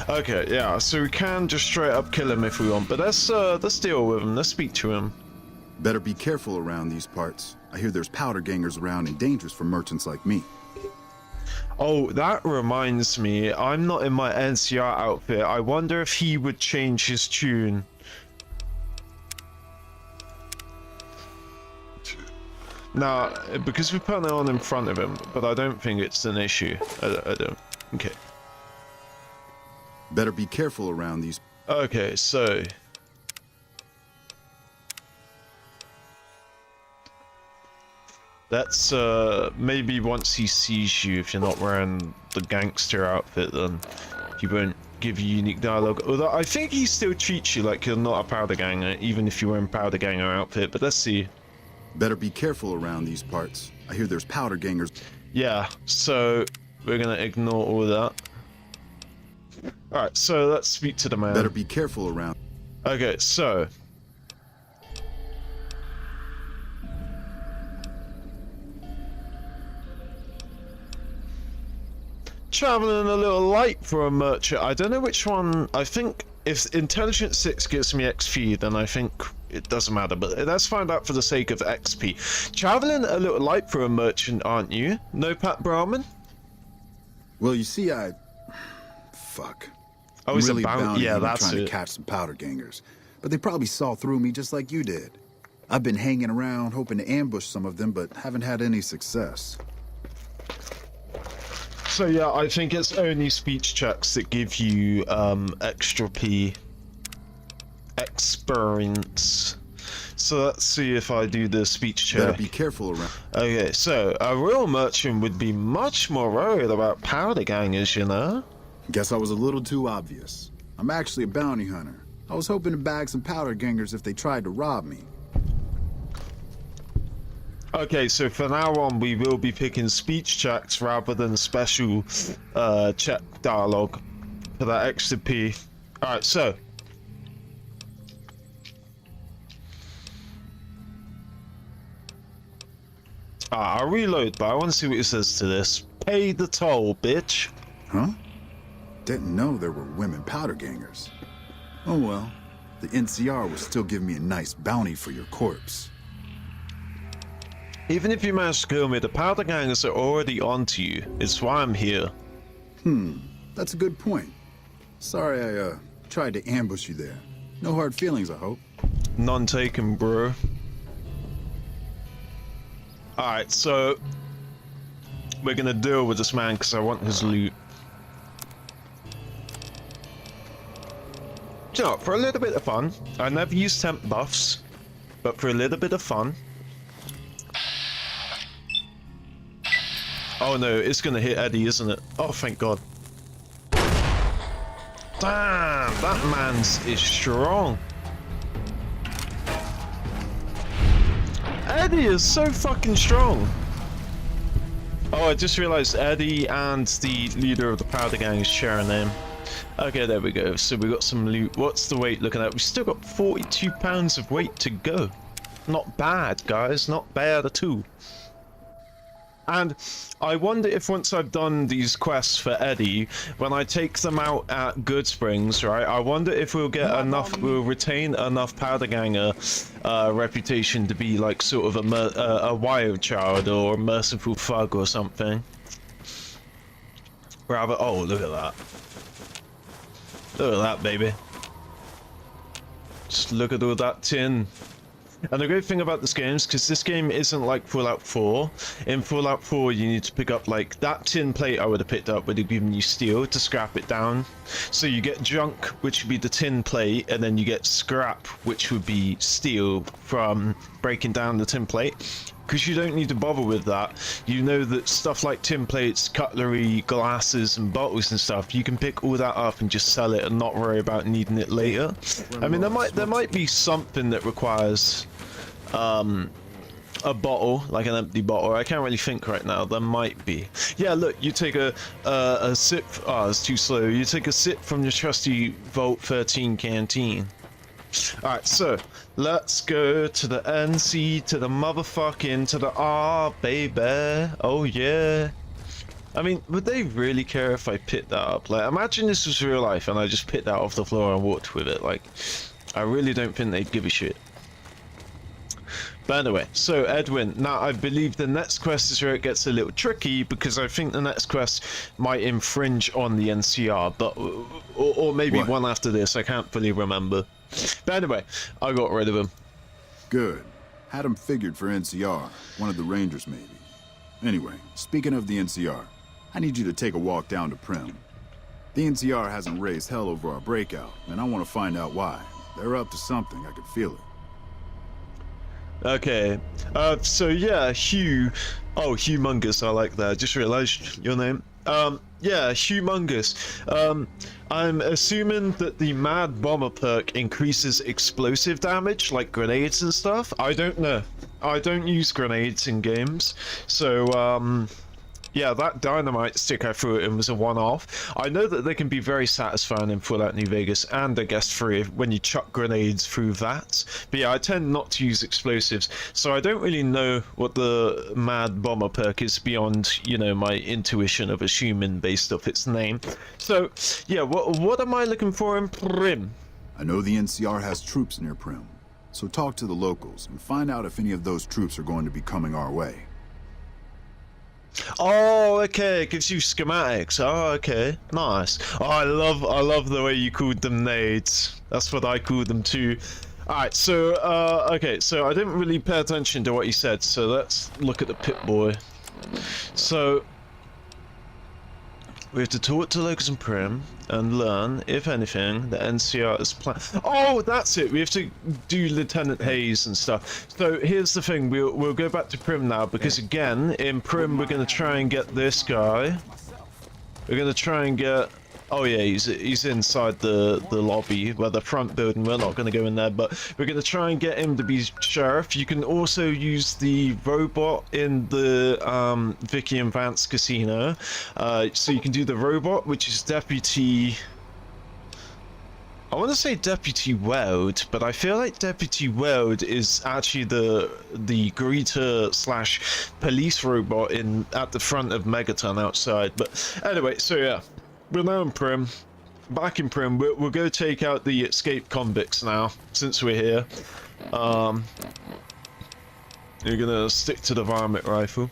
Okay, yeah, so we can just straight up kill him if we want, but let's deal with him, let's speak to him. Better be careful around these parts. I hear there's powder gangers around and dangerous for merchants like me. Oh, that reminds me, I'm not in my NCR outfit. I wonder if he would change his tune. Now, because we put it on in front of him, but I don't think it's an issue. I don't. Okay. Better be careful around these... Okay, so... That's, maybe once he sees you, if you're not wearing the gangster outfit, then he won't give you unique dialogue. Although, I think he still treats you like you're not a powder ganger, even if you're wearing powder ganger outfit, but let's see. Better be careful around these parts. I hear there's powder gangers... Yeah, so we're gonna ignore all that. Alright, so let's speak to the man. Better be careful around... Okay, so... Traveling a little light for a merchant. I don't know which one. I think if Intelligence 6 gives me XP, then I think it doesn't matter. But let's find out for the sake of XP. Traveling a little light for a merchant, aren't you? No, Pat Brahman? Well, you see, Fuck. Oh, I'm he's really a bounty. Yeah, that's trying it. to catch some powder gangers. But they probably saw through me just like you did. I've been hanging around hoping to ambush some of them, but haven't had any success. So yeah, I think it's only speech checks that give you extra P experience. So let's see if I do the speech check. Better be careful around. Okay, so a real merchant would be much more worried about powder gangers, you know? Guess I was a little too obvious. I'm actually a bounty hunter. I was hoping to bag some powder gangers if they tried to rob me. Okay, so from now on we will be picking speech checks rather than special check dialogue for that extra P. Alright, so I'll reload, but I want to see what it says to this. Pay the toll, bitch. Huh? Didn't know there were women powder gangers. Oh well, the NCR will still give me a nice bounty for your corpse. Even if you manage to kill me, the powder gangers are already onto you. It's why I'm here. That's a good point. Sorry I tried to ambush you there. No hard feelings, I hope. None taken, bro. Alright, so we're gonna deal with this man because I want his loot. You know, for a little bit of fun, I never use temp buffs, but for a little bit of fun. Oh no, it's gonna hit Eddie, isn't it? Oh, thank God. Damn, that man's is strong. Eddie is so fucking strong. Oh, I just realized Eddie and the leader of the powder gang share a name. Okay, there we go. So we got some loot. What's the weight looking at? We still got 42 pounds of weight to go. Not bad, guys. Not bad at all. And I wonder if once I've done these quests for Eddie, when I take them out at Goodsprings, right, I wonder if we'll get enough, we'll retain enough powder ganger reputation to be like sort of a wild child or a merciful thug or something. Rather, oh, look at that. Look at that, baby. Just look at all that tin. And the great thing about this game is because this game isn't like Fallout 4. In Fallout 4, you need to pick up like that tin plate I would have picked up would have given you steel to scrap it down. So you get junk, which would be the tin plate, and then you get scrap, which would be steel from breaking down the tin plate. Because you don't need to bother with that. You know that stuff like tin plates, cutlery, glasses, and bottles and stuff, you can pick all that up and just sell it and not worry about needing it later. I mean, there might be something that requires a bottle, like an empty bottle. I can't really think right now. There might be. Yeah, look, you take a sip. Oh, it's too slow. You take a sip from your trusty Vault 13 canteen. Alright, so let's go to the NC, to the motherfucking, to the R, baby. Oh yeah. I mean, would they really care if I picked that up? Like, imagine this was real life and I just picked that off the floor and walked with it. Like, I really don't think they'd give a shit. But anyway, so Edwin, now I believe the next quest is where it gets a little tricky because I think the next quest might infringe on the NCR, but or maybe What? one after this, I can't fully remember. But anyway, I got rid of him. Good. Had him figured for NCR, one of the Rangers maybe. Anyway, speaking of the NCR, I need you to take a walk down to Primm. The NCR hasn't raised hell over our breakout, and I want to find out why. They're up to something, I can feel it. Okay, so yeah, Hugh. Oh, Humongous, I like that. Just realized your name. Yeah, Humongous. I'm assuming that the Mad Bomber perk increases explosive damage, like grenades and stuff. I don't know. I don't use grenades in games, so yeah, that dynamite stick I threw at him was a one-off. I know that they can be very satisfying in Fallout New Vegas and I guess free when you chuck grenades through that. But yeah, I tend not to use explosives, so I don't really know what the Mad Bomber perk is beyond, you know, my intuition of assuming based off its name. So yeah, what am I looking for in Primm? I know the NCR has troops near Primm, so talk to the locals and find out if any of those troops are going to be coming our way. Oh, okay, it gives you schematics. Oh, okay, nice. Oh, I love the way you called them nades. That's what I called them too. Alright, so, okay, so I didn't really pay attention to what you said, so let's look at the Pip-Boy. So, we have to talk to locals in Primm and learn, if anything, the NCR is planned. Oh, that's it. We have to do Lieutenant Hayes and stuff. So here's the thing. We'll go back to Primm now because again, in Primm, we're gonna try and get this guy. We're gonna try and get. Oh yeah, he's inside the lobby, well, the front building. We're not gonna go in there, but we're gonna try and get him to be sheriff. You can also use the robot in the Vicky and Vance casino. So you can do the robot, which is Deputy. I want to say Deputy Weld, but I feel like Deputy Weld is actually the greeter / police robot at the front of Megaton outside. But anyway, so yeah. We're now in Primm. Back in Primm. We'll go take out the escaped convicts now, since we're here. You're gonna stick to the varmint rifle.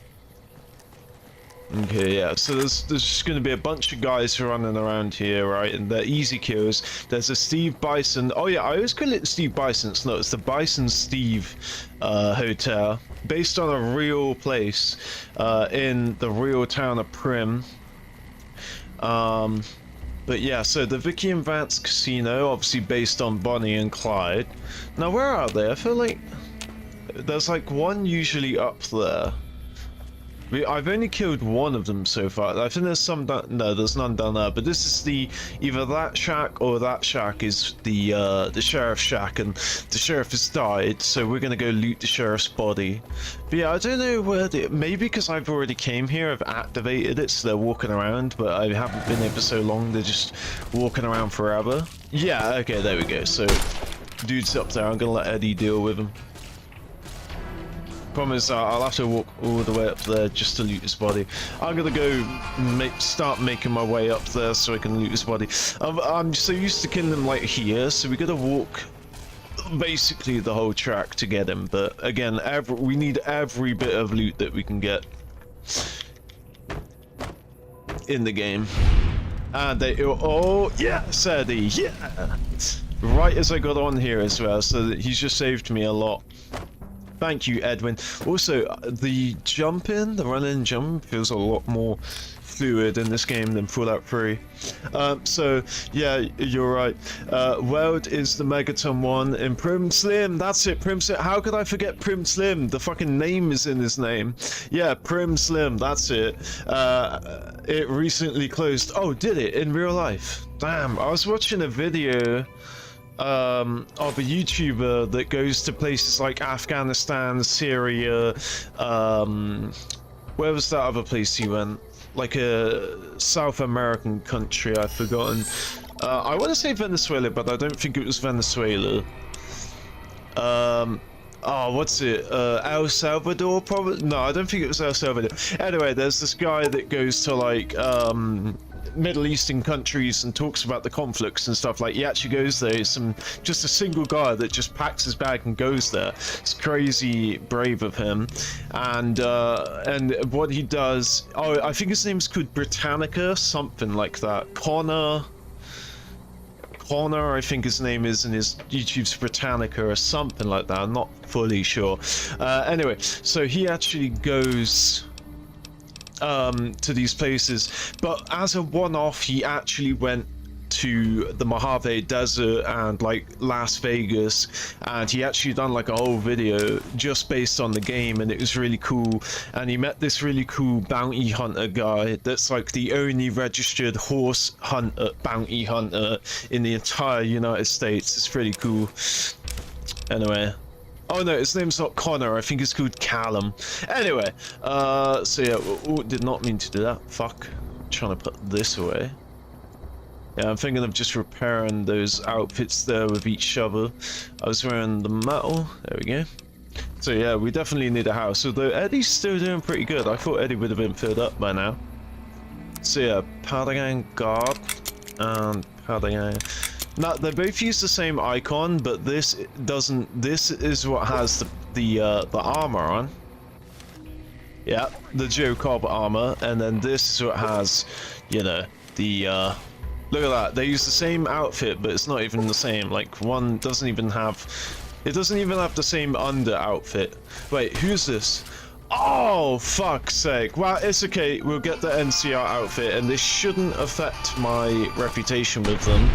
Okay, yeah, so there's just gonna be a bunch of guys running around here, right? And they're easy kills. There's a Steve Bison. Oh yeah, I always call it Steve Bison. It's not, it's the Bison Steve hotel. Based on a real place in the real town of Primm. But yeah, so the Vicky and Vance Casino, obviously based on Bonnie and Clyde. Now where are they? I feel like there's like one usually up there. I've only killed one of them so far. I think there's some down, no, there's none down there. But this is the either that shack or that shack is the sheriff's shack, and the sheriff has died. So we're gonna go loot the sheriff's body. But yeah, I don't know where they, maybe because I've already came here, I've activated it, so they're walking around. But I haven't been here for so long, they're just walking around forever. Yeah, okay, there we go. So dude's up there. I'm gonna let Eddie deal with him. Problem is, I'll have to walk all the way up there just to loot his body. I'm gonna go start making my way up there so I can loot his body. I'm so used to killing him like here, so we gotta walk basically the whole track to get him. But again, we need every bit of loot that we can get in the game. And they, oh yeah, Sadie, yeah. Right as I got on here as well, so that he's just saved me a lot. Thank you, Edwin. Also, the jump-in, the run-in jump feels a lot more fluid in this game than Fallout 3. So, yeah, you're right. Weld is the Megaton one in Primm Slim. That's it, Primm Slim. How could I forget Primm Slim? The fucking name is in his name. Yeah, Primm Slim, that's it. It recently closed. Oh, did it? In real life? Damn, I was watching a video of a YouTuber that goes to places like Afghanistan, Syria, where was that other place he went? Like a South American country, I've forgotten. I want to say Venezuela, but I don't think it was Venezuela. Oh, what's it? El Salvador, probably? No, I don't think it was El Salvador. Anyway, there's this guy that goes to like, Middle Eastern countries and talks about the conflicts and stuff. Like, he actually goes there. He's just a single guy that just packs his bag and goes there. It's crazy brave of him. And what he does, oh, I think his name's called Britannica, something like that. Connor, I think his name is, and his YouTube's Britannica or something like that. I'm not fully sure. Anyway, so he actually goes to these places, but as a one-off, he actually went to the Mojave Desert and like Las Vegas, and he actually done like a whole video just based on the game, and it was really cool. And he met this really cool bounty hunter guy that's like the only registered horse hunter, bounty hunter in the entire United States. It's pretty cool. Anyway. Oh no, his name's not Connor, I think it's called Callum. Anyway, so yeah, oh, did not mean to do that. Fuck. I'm trying to put this away. Yeah, I'm thinking of just repairing those outfits there with each shovel. I was wearing the metal. There we go. So yeah, we definitely need a house. Although Eddie's still doing pretty good. I thought Eddie would have been filled up by now. So yeah, powder gang guard and powder gang. Now, they both use the same icon, but this doesn't. This is what has the armor on. Yeah, the Joe Cobb armor, and then this is what has, you know, the. Look at that. They use the same outfit, but it's not even the same. Like, one doesn't even have. It doesn't even have the same under outfit. Wait, who's this? Oh, fuck's sake. Well, it's okay. We'll get the NCR outfit, and this shouldn't affect my reputation with them.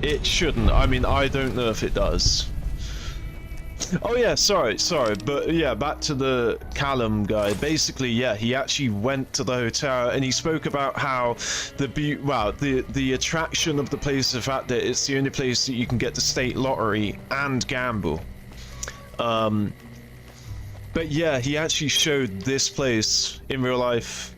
It shouldn't. I mean, I don't know if it does. Oh yeah, sorry, but yeah, back to the Callum guy. Basically, yeah, he actually went to the hotel and he spoke about how the attraction of the place is the fact that it's the only place that you can get the state lottery and gamble. But yeah, he actually showed this place in real life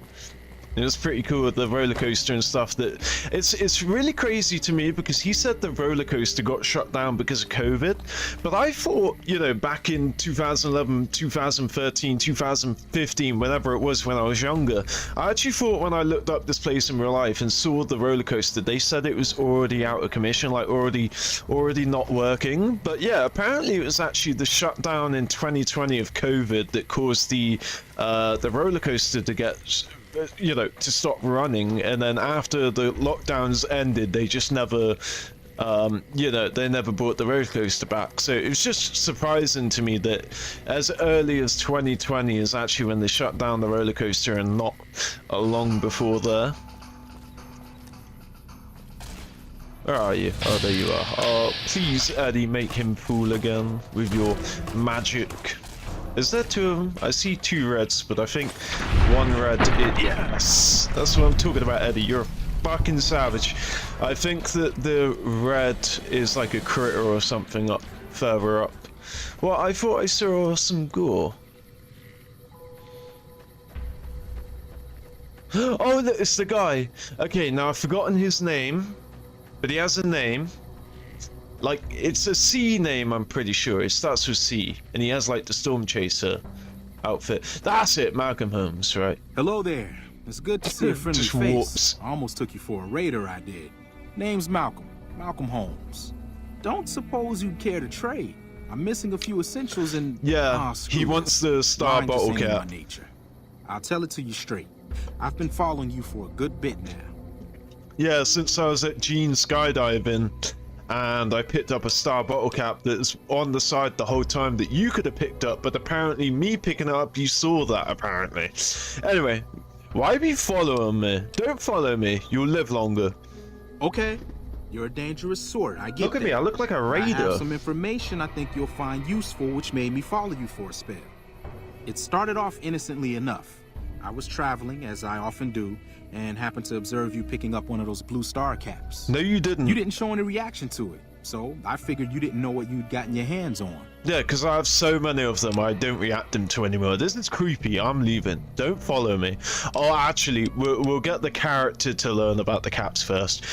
It was pretty cool with the roller coaster and stuff. That it's really crazy to me because he said the roller coaster got shut down because of COVID, but I thought, you know, back in 2011, 2013, 2015, whenever it was when I was younger, I actually thought when I looked up this place in real life and saw the roller coaster, they said it was already out of commission, like already not working. But yeah, apparently it was actually the shutdown in 2020 of COVID that caused the roller coaster to get, you know, to stop running, and then after the lockdowns ended, they just never, you know, they never brought the roller coaster back. So it was just surprising to me that as early as 2020 is actually when they shut down the roller coaster, and not long before there. Where are you? Oh, there you are. Oh, please, Eddie, make him fool again with your magic. Is there two of them? I see two reds, but I think one red is... Yes! That's what I'm talking about, Eddie. You're a fucking savage. I think that the red is like a critter or something up further up. Well, I thought I saw some gore. Oh, it's the guy. Okay, now I've forgotten his name, but he has a name. Like, it's a C name, I'm pretty sure. It starts with C, and he has like the Storm Chaser outfit. That's it, Malcolm Holmes, right? Hello there. It's good to see a friendly Just face. whoops. I almost took you for a raider, I did. Name's Malcolm. Malcolm Holmes. Don't suppose you'd care to trade. I'm missing a few essentials and... Yeah, he wants the star Mine just bottle ain't in my cap. nature. I'll tell it to you straight. I've been following you for a good bit now. Yeah, since I was at Gene skydiving, and I picked up a star bottle cap that's on the side the whole time that you could have picked up, but apparently me picking it up, you saw that apparently. Anyway, why be following me? Don't follow me, you'll live longer. Okay, you're a dangerous sort, I get Look at that. me, I look like a I have raider. some information I think you'll find useful, which made me follow you for a spell. It started off innocently enough. I was traveling, as I often do, and happened to observe you picking up one of those blue star caps. No, you didn't. You didn't show any reaction to it, so I figured you didn't know what you'd gotten your hands on. Yeah, because I have so many of them, I don't react them to anymore. This is creepy, I'm leaving. Don't follow me. Oh, actually, we'll get the character to learn about the caps first.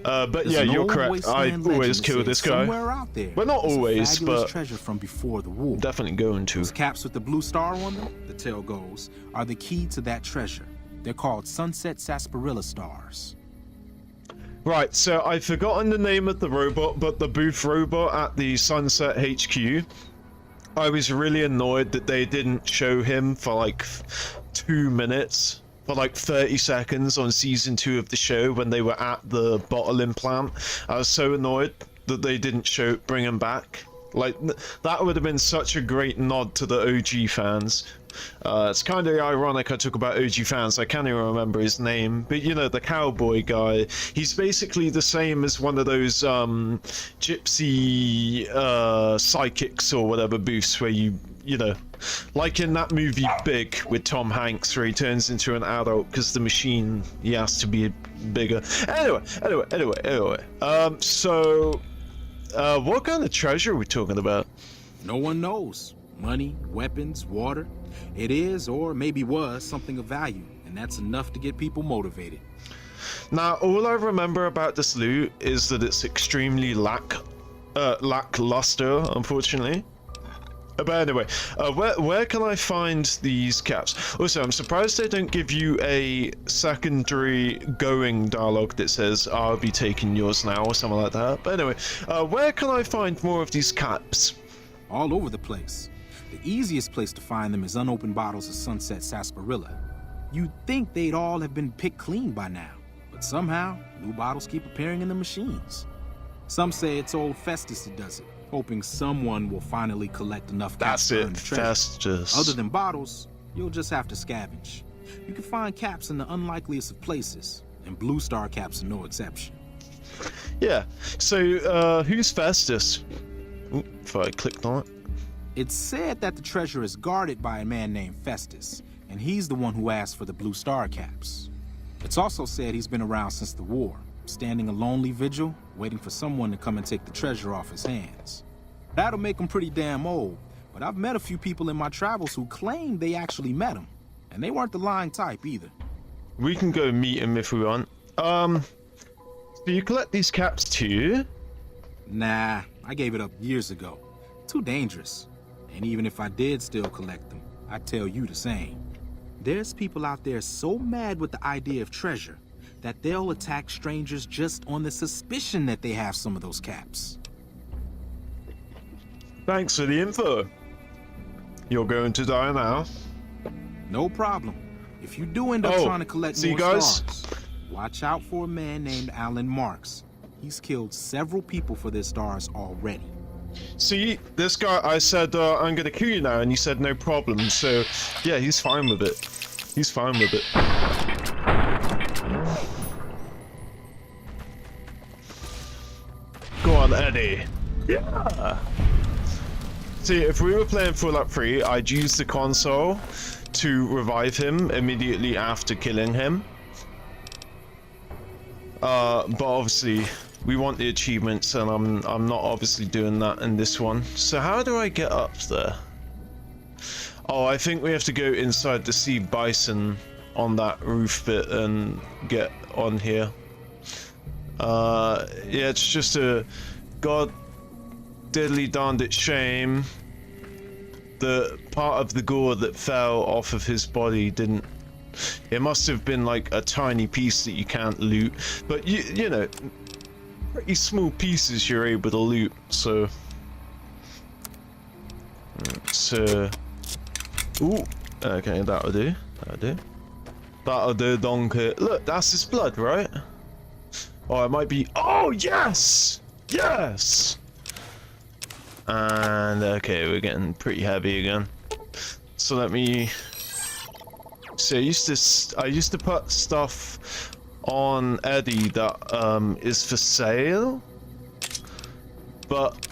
But There's yeah, an you're old correct. I wasteland always legend kill that this says guy. somewhere out there, Well, not there's a always, fabulous but treasure from before the war. definitely going to. Those caps with the blue star on them, the tale goes, are the key to that treasure. They're called sunset sarsaparilla stars. Right, so I've forgotten the name of the robot, but the booth robot at the Sunset HQ, I was really annoyed that they didn't show him for like 2 minutes, for like 30 seconds on season 2 of the show when they were at the bottling plant. I was so annoyed that they didn't bring him back. Like, that would have been such a great nod to the OG fans. It's kind of ironic I talk about OG fans, I can't even remember his name, but you know, the cowboy guy, he's basically the same as one of those gypsy psychics or whatever booths where you know, like in that movie Big with Tom Hanks where he turns into an adult because the machine, he has to be bigger. Anyway, so what kind of treasure are we talking about? No one knows. Money, weapons, water. It is, or maybe was, something of value, and that's enough to get people motivated. Now, all I remember about this loot is that it's extremely lackluster, unfortunately. But anyway, where can I find these caps? Also, I'm surprised they don't give you a secondary going dialogue that says, I'll be taking yours now, or something like that. But anyway, where can I find more of these caps? All over the place. The easiest place to find them is unopened bottles of sunset sarsaparilla. You'd think they'd all have been picked clean by now, but somehow, new bottles keep appearing in the machines. Some say it's old Festus that does it, hoping someone will finally collect enough caps to earn the treasure. Festus. Other than bottles, you'll just have to scavenge. You can find caps in the unlikeliest of places, and blue star caps are no exception. Yeah, so who's Festus? Ooh, if I clicked on it. It's said that the treasure is guarded by a man named Festus, and he's the one who asked for the blue star caps. It's also said he's been around since the war, standing a lonely vigil, waiting for someone to come and take the treasure off his hands. That'll make him pretty damn old, but I've met a few people in my travels who claim they actually met him, and they weren't the lying type either. We can go meet him if we want. So you collect these caps too? Nah, I gave it up years ago. Too dangerous. And even if I did still collect them, I'd tell you the same. There's people out there so mad with the idea of treasure that they'll attack strangers just on the suspicion that they have some of those caps. Thanks for the info. You're going to die now. No problem. If you do end up trying to collect see more you guys. stars, watch out for a man named Alan Marks. He's killed several people for their stars already. See, this guy, I said, I'm gonna kill you now, and he said no problem, so, yeah, he's fine with it. He's fine with it. Go on, Eddie. Yeah! See, if we were playing Fallout 3, I'd use the console to revive him immediately after killing him. But obviously, we want the achievements, and I'm not obviously doing that in this one. So how do I get up there? Oh, I think we have to go inside the sea bison on that roof bit and get on here. Yeah, it's just a god diddly darned it shame. The part of the gore that fell off of his body didn't. It must have been like a tiny piece that you can't loot, but you know, pretty small pieces you're able to loot. So, ooh, okay, that'll do. That'll do, donkey. Look, that's his blood, right? Oh, it might be. Oh, yes, yes. And okay, we're getting pretty heavy again. So let me. So I used to put stuff on Eddie that is for sale, but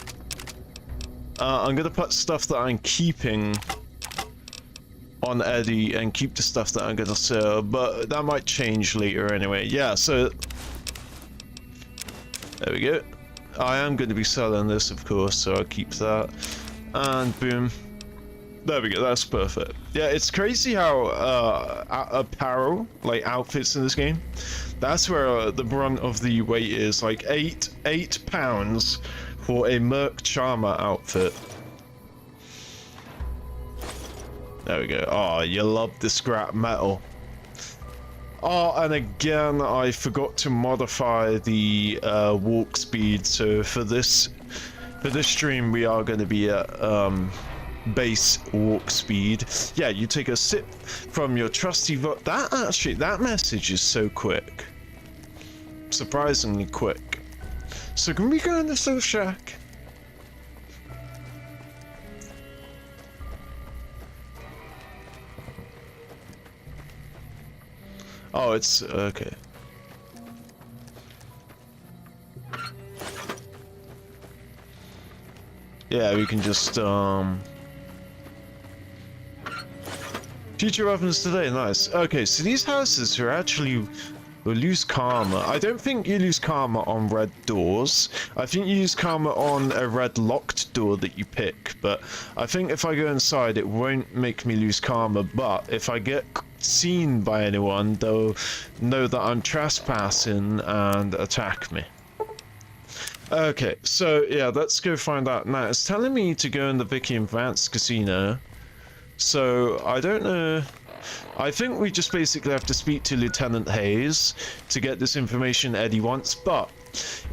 I'm gonna put stuff that I'm keeping on Eddie and keep the stuff that I'm gonna sell, but that might change later anyway. Yeah, so there we go. I am going to be selling this, of course, so I'll keep that. And boom. There we go, that's perfect. Yeah, it's crazy how apparel, like outfits in this game, that's where the brunt of the weight is. Like eight pounds for a Merc Charmer outfit. There we go. Oh, you love the scrap metal. Oh, and again, I forgot to modify the walk speed. So for this stream, we are going to be at base walk speed. Yeah, you take a sip from your trusty that message is so quick, surprisingly quick. So can we go in this little shack? Oh, it's okay. Yeah, we can just future weapons today, nice. Okay, so these houses are actually will lose karma. I don't think you lose karma on red doors. I think you use karma on a red locked door that you pick, but I think if I go inside it won't make me lose karma, but if I get seen by anyone, they'll know that I'm trespassing and attack me. Okay, so yeah, let's go find out now. It's telling me to go in the Vicky and Vance casino, so I don't know. I think we just basically have to speak to Lieutenant Hayes to get this information Eddie wants, but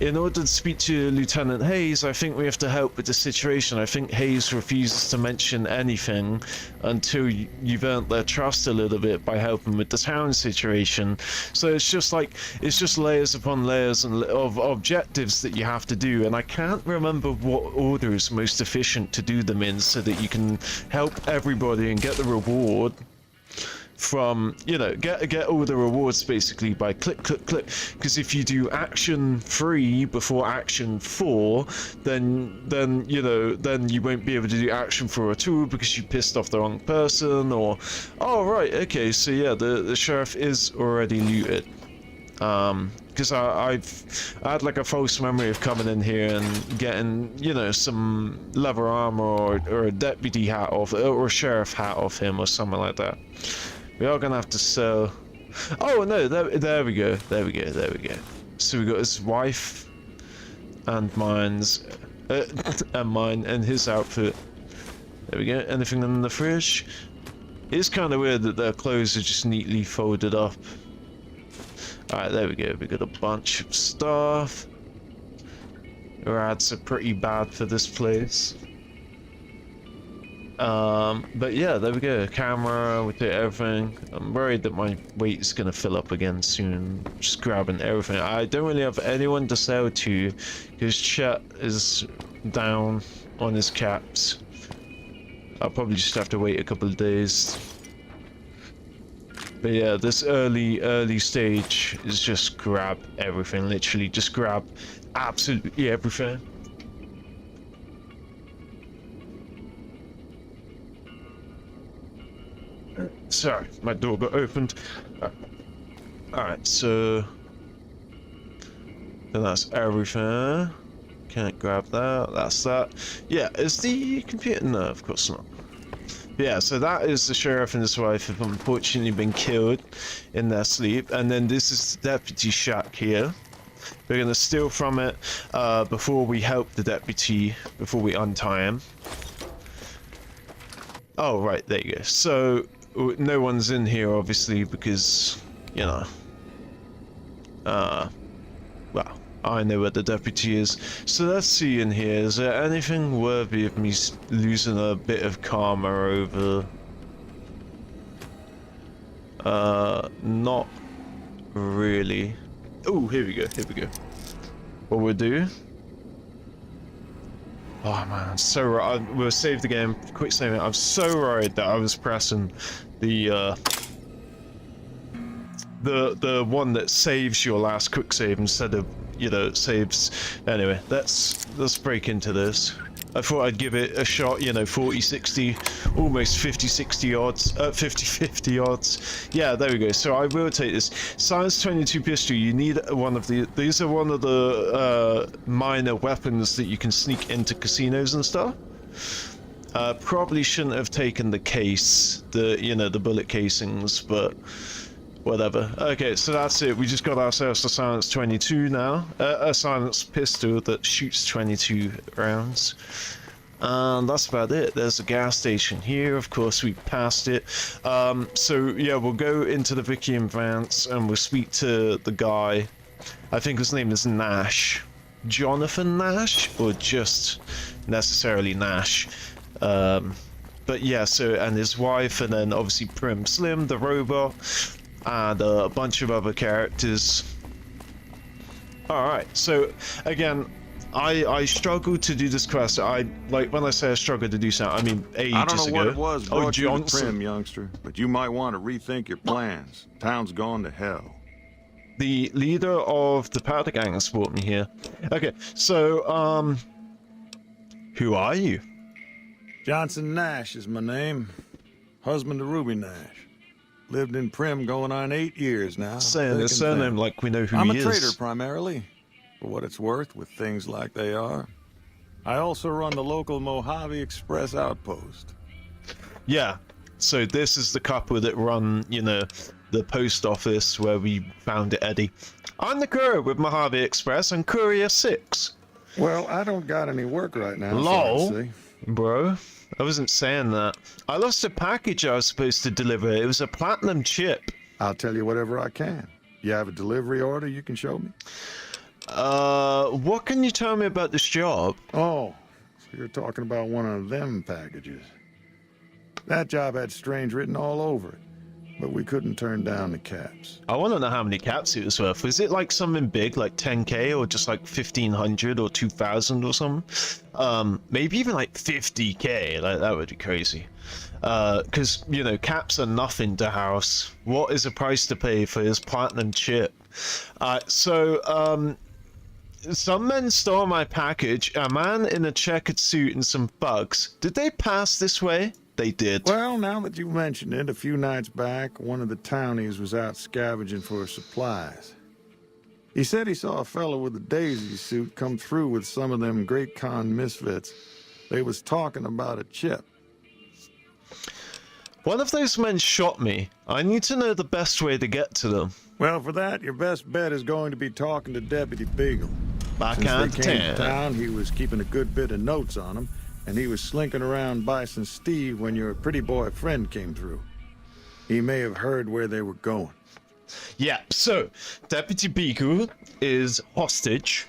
in order to speak to Lieutenant Hayes, I think we have to help with the situation. I think Hayes refuses to mention anything until you've earned their trust a little bit by helping with the town situation. So it's just like, it's just layers upon layers of objectives that you have to do, and I can't remember what order is most efficient to do them in so that you can help everybody and get the reward from, you know, get all the rewards basically by click, because if you do action 3 before action 4, then you know, then you won't be able to do action 4 or 2 because you pissed off the wrong person, or oh right, okay, so yeah, the sheriff is already looted. Because I had like a false memory of coming in here and getting, you know, some leather armor or a deputy hat off, or a sheriff hat off him or something like that. We are gonna have to sell Oh no, there we go. There we go. There we go. So we got his wife and mine's and mine and his outfit. There we go. Anything in the fridge? It's kind of weird that their clothes are just neatly folded up. Alright, there we go. We got a bunch of stuff. Rads are pretty bad for this place. But yeah, there we go. Camera, we do everything. I'm worried that my weight is gonna fill up again soon. Just grabbing everything. I don't really have anyone to sell to because Chet is down on his caps. I'll probably just have to wait a couple of days. But yeah, this early stage is just grab everything. Literally, just grab absolutely everything. Sorry, my door got opened. Alright, so that's everything. Can't grab that. That's that. Yeah, is the computer? No, of course not. Yeah, so that is the sheriff and his wife have unfortunately been killed in their sleep. And then this is the deputy shack here. We're going to steal from it before we help the deputy, before we untie him. Oh, right, there you go. So, no one's in here, obviously, because, you know, well, I know where the deputy is. So let's see in here, is there anything worthy of me losing a bit of karma over? Not really. Oh, here we go, here we go. What we'll do? Oh man, I'm so right. We'll save the game. Quick statement. I'm so worried that I was pressing the one that saves your last quick save instead of, you know, saves. Anyway, let's break into this. I thought I'd give it a shot, you know, 40-60, almost 50-60 odds, 50-50 odds. Yeah, there we go. So I will take this. Science 22 pistol, you need one of the, these are one of the minor weapons that you can sneak into casinos and stuff. Probably shouldn't have taken the case, you know, the bullet casings, but whatever. Okay, so that's it. We just got ourselves a Silence 22 now. A Silence pistol that shoots 22 rounds. And that's about it. There's a gas station here. Of course, we passed it. So, yeah, we'll go into the Vicky and Vance and we'll speak to the guy. I think his name is Nash. Jonathan Nash? Or just necessarily Nash? But yeah, so, and his wife, and then obviously Primm Slim, the robot. And a bunch of other characters. Alright, so again, I struggled to do this quest. Like when I say I struggled to do something, I mean ages ago. I don't know what it was brought you to Johnson. Primm, youngster, but you might want to rethink your plans. Town's gone to hell. The leader of the powder gang has brought me here. Okay, so who are you? Johnson Nash is my name. Husband to Ruby Nash. Lived in Primm going on 8 years now. Saying his surname like we know who I'm he is. a trader primarily, for what it's worth with things like they are. I also run the local Mojave Express outpost. Yeah, so this is the couple that run, you know, the post office where we found Eddie. I'm the courier with Mojave Express and Courier 6. Well, I don't got any work right now. Lol, so bro. I wasn't saying that. I lost a package I was supposed to deliver. It was a platinum chip. I'll tell you whatever I can. You have a delivery order you can show me? What can you tell me about this job? Oh, so you're talking about one of them packages. That job had strange written all over it, but we couldn't turn down the caps. I want to know how many caps it was worth. Was it like something big, like 10k, or just like 1500 or 2000 or something? Maybe even like 50k. Like that would be crazy. Because you know, caps are nothing to House. What is the price to pay for his platinum chip? Some men stole my package. A man in a checkered suit and some bugs. Did they pass this way? They did. Well, now that you mentioned it, a few nights back, one of the townies was out scavenging for supplies. He said he saw a fellow with a daisy suit come through with some of them Great Con misfits. They was talking about a chip. One of those men shot me. I need to know the best way to get to them. Well, for that, your best bet is going to be talking to Deputy Beagle. Back Since out they came to town. town, he was keeping a good bit of notes on him, and he was slinking around Bison Steve when your pretty boy friend came through. He may have heard where they were going. Yeah, so Deputy Beagle is hostage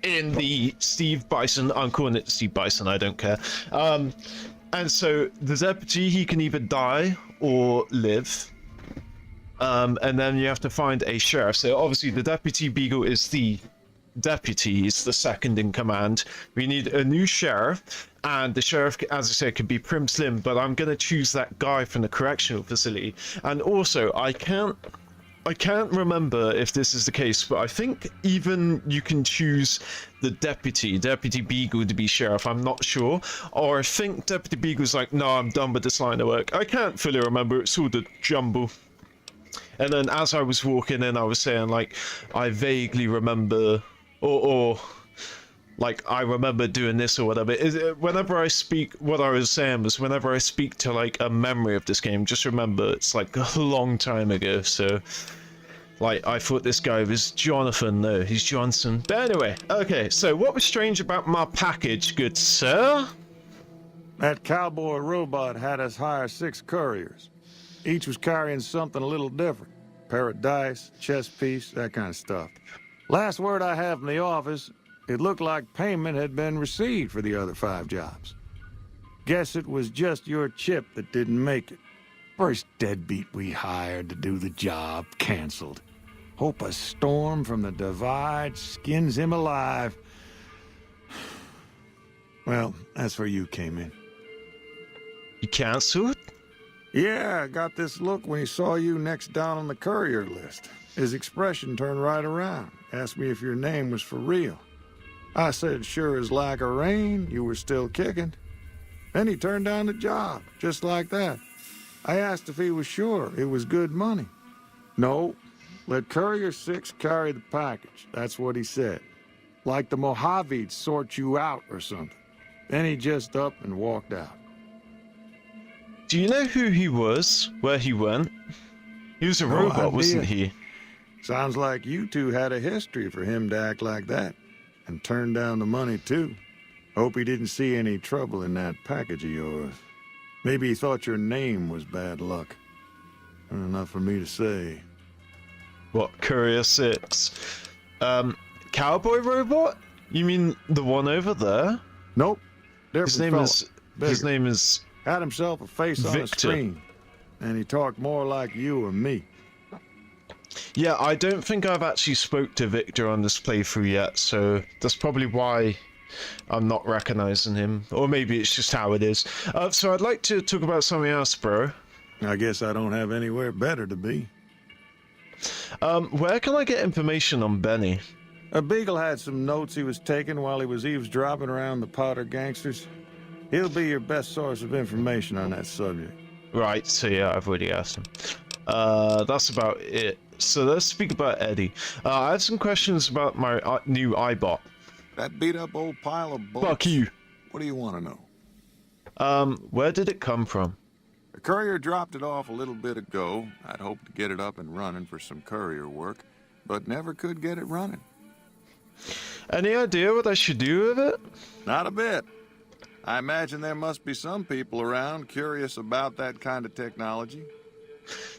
in the Steve Bison. I'm calling it Steve Bison, I don't care. And so the deputy, he can either die or live. And then you have to find a sheriff. So obviously the Deputy Beagle is the deputy, he's the second in command. We need a new sheriff, and the sheriff, as I said, could be Primm Slim, but I'm going to choose that guy from the correctional facility. And also, I can't remember if this is the case, but I think even you can choose the Deputy Beagle to be sheriff. I'm not sure. Or I think Deputy Beagle's like, no, I'm done with this line of work. I can't fully remember. It's all the jumble. And then as I was walking in, I was saying, like, I vaguely remember, or like, I remember doing this or whatever. Whenever I speak, what I was saying was, whenever I speak to, like, a memory of this game, just remember it's, like, a long time ago, so... Like, I thought this guy was Jonathan. No, he's Johnson. But anyway, okay, so what was strange about my package, good sir? That cowboy robot had us hire 6 couriers. Each was carrying something a little different. Pair of dice, chess piece, that kind of stuff. Last word I have from the office, it looked like payment had been received for the other 5 jobs. Guess it was just your chip that didn't make it. First deadbeat we hired to do the job canceled. Hope a storm from the divide skins him alive. Well, that's where you came in. You cancelled? Yeah, I got this look when he saw you next down on the courier list. His expression turned right around. Asked me if your name was for real. I said, sure as like a rain, you were still kicking. Then he turned down the job, just like that. I asked if he was sure it was good money. No, let Courier 6 carry the package. That's what he said. Like the Mojave'd sort you out or something. Then he just up and walked out. Do you know who he was? Where he went? He was a No robot, idea. wasn't he? Sounds like you two had a history for him to act like that. And turn down the money, too. Hope he didn't see any trouble in that package of yours. Maybe he thought your name was bad luck. Enough for me to say. What, Courier 6? Cowboy robot? You mean the one over there? Nope. Different His name fella. is... Bigger. His name is... Had himself a face on a Victor. screen. And he talked more like you or me. Yeah, I don't think I've actually spoke to Victor on this playthrough yet, so that's probably why I'm not recognizing him. Or maybe it's just how it is. So I'd like to talk about something else, bro. I guess I don't have anywhere better to be. Where can I get information on Benny? A Beagle had some notes he was taking while he was eavesdropping around the powder gangsters. He'll be your best source of information on that subject. Right, so yeah, I've already asked him. That's about it. So let's speak about Eddie. I have some questions about my new iBot. That beat-up old pile of bolts. Fuck you. What do you want to know? Where did it come from? The courier dropped it off a little bit ago. I'd hoped to get it up and running for some courier work, but never could get it running. Any idea what I should do with it? Not a bit. I imagine there must be some people around curious about that kind of technology.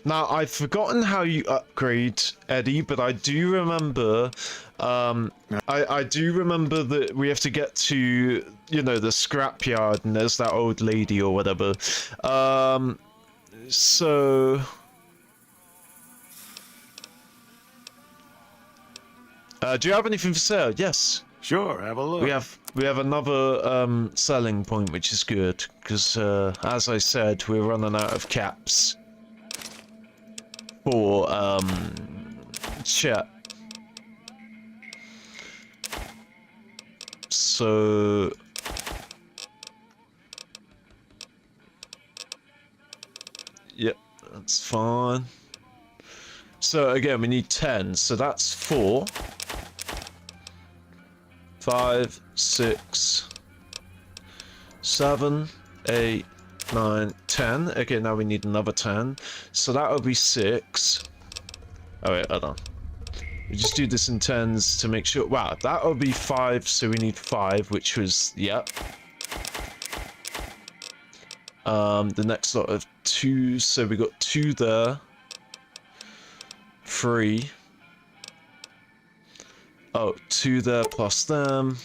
Now, I've forgotten how you upgrade Eddie, but I do remember, I do remember that we have to get to, you know, the scrapyard, and there's that old lady or whatever. So... do you have anything for sale? Yes. Sure, have a look. We have another selling point, which is good, because as I said, we're running out of caps for chat. So yep, that's fine. So again, we need 10, so that's 4, 5, 6, 7, 8, 9, 10. Okay, now we need another 10. So that would be 6. Oh wait, hold on. We just do this in 10s to make sure. Wow, that would be 5, so we need 5, which was, yep. The next lot of 2, so we got 2 there. 3. Oh, 2 there plus them.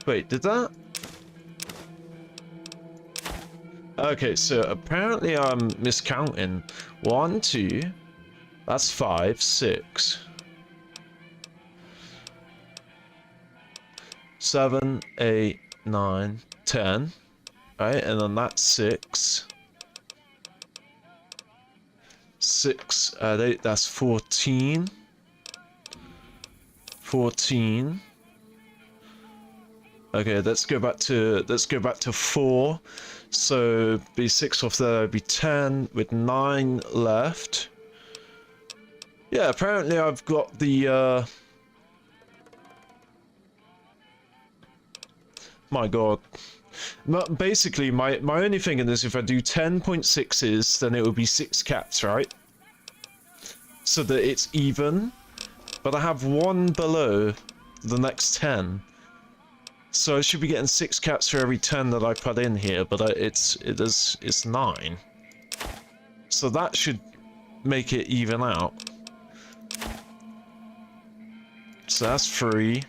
Wait, did that? Okay, so apparently I'm miscounting. 1, 2. That's 5, 6. 7, 8, 9, 10. Right, and then that's 6. 6, 8, that's 14. 14. Okay, let's go back to 4. So be 6 off there, be 10 with 9 left. Yeah, apparently I've got the my god. Basically, my only thinking is if I do 10.6s, then it will be 6 cats, right? So that it's even. But I have 1 below the next 10. So I should be getting 6 cats for every 10 that I put in here, but it's 9. So that should make it even out. So that's 3.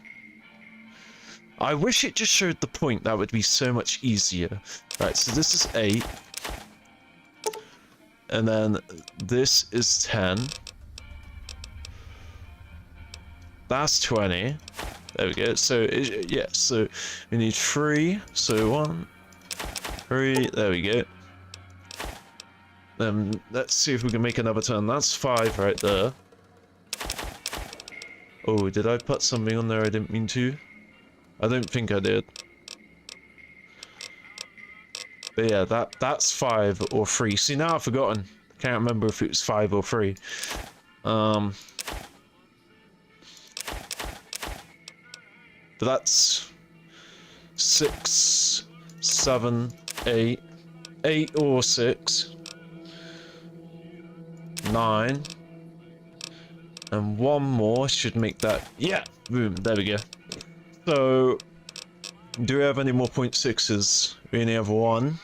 I wish it just showed the point, that would be so much easier. Right, so this is 8. And then this is 10. That's 20. There we go. So, yeah, so we need 3. So 1, 3, there we go. Then let's see if we can make another turn. That's 5 right there. Oh, did I put something on there I didn't mean to? I don't think I did. But yeah, that's 5 or 3. See, now I've forgotten. Can't remember if it was 5 or 3. But that's 6, 7, 8. 8 or 6. 9. And 1 more should make that. Yeah! Boom, there we go. So, do we have any more 0.6s? We only have 1.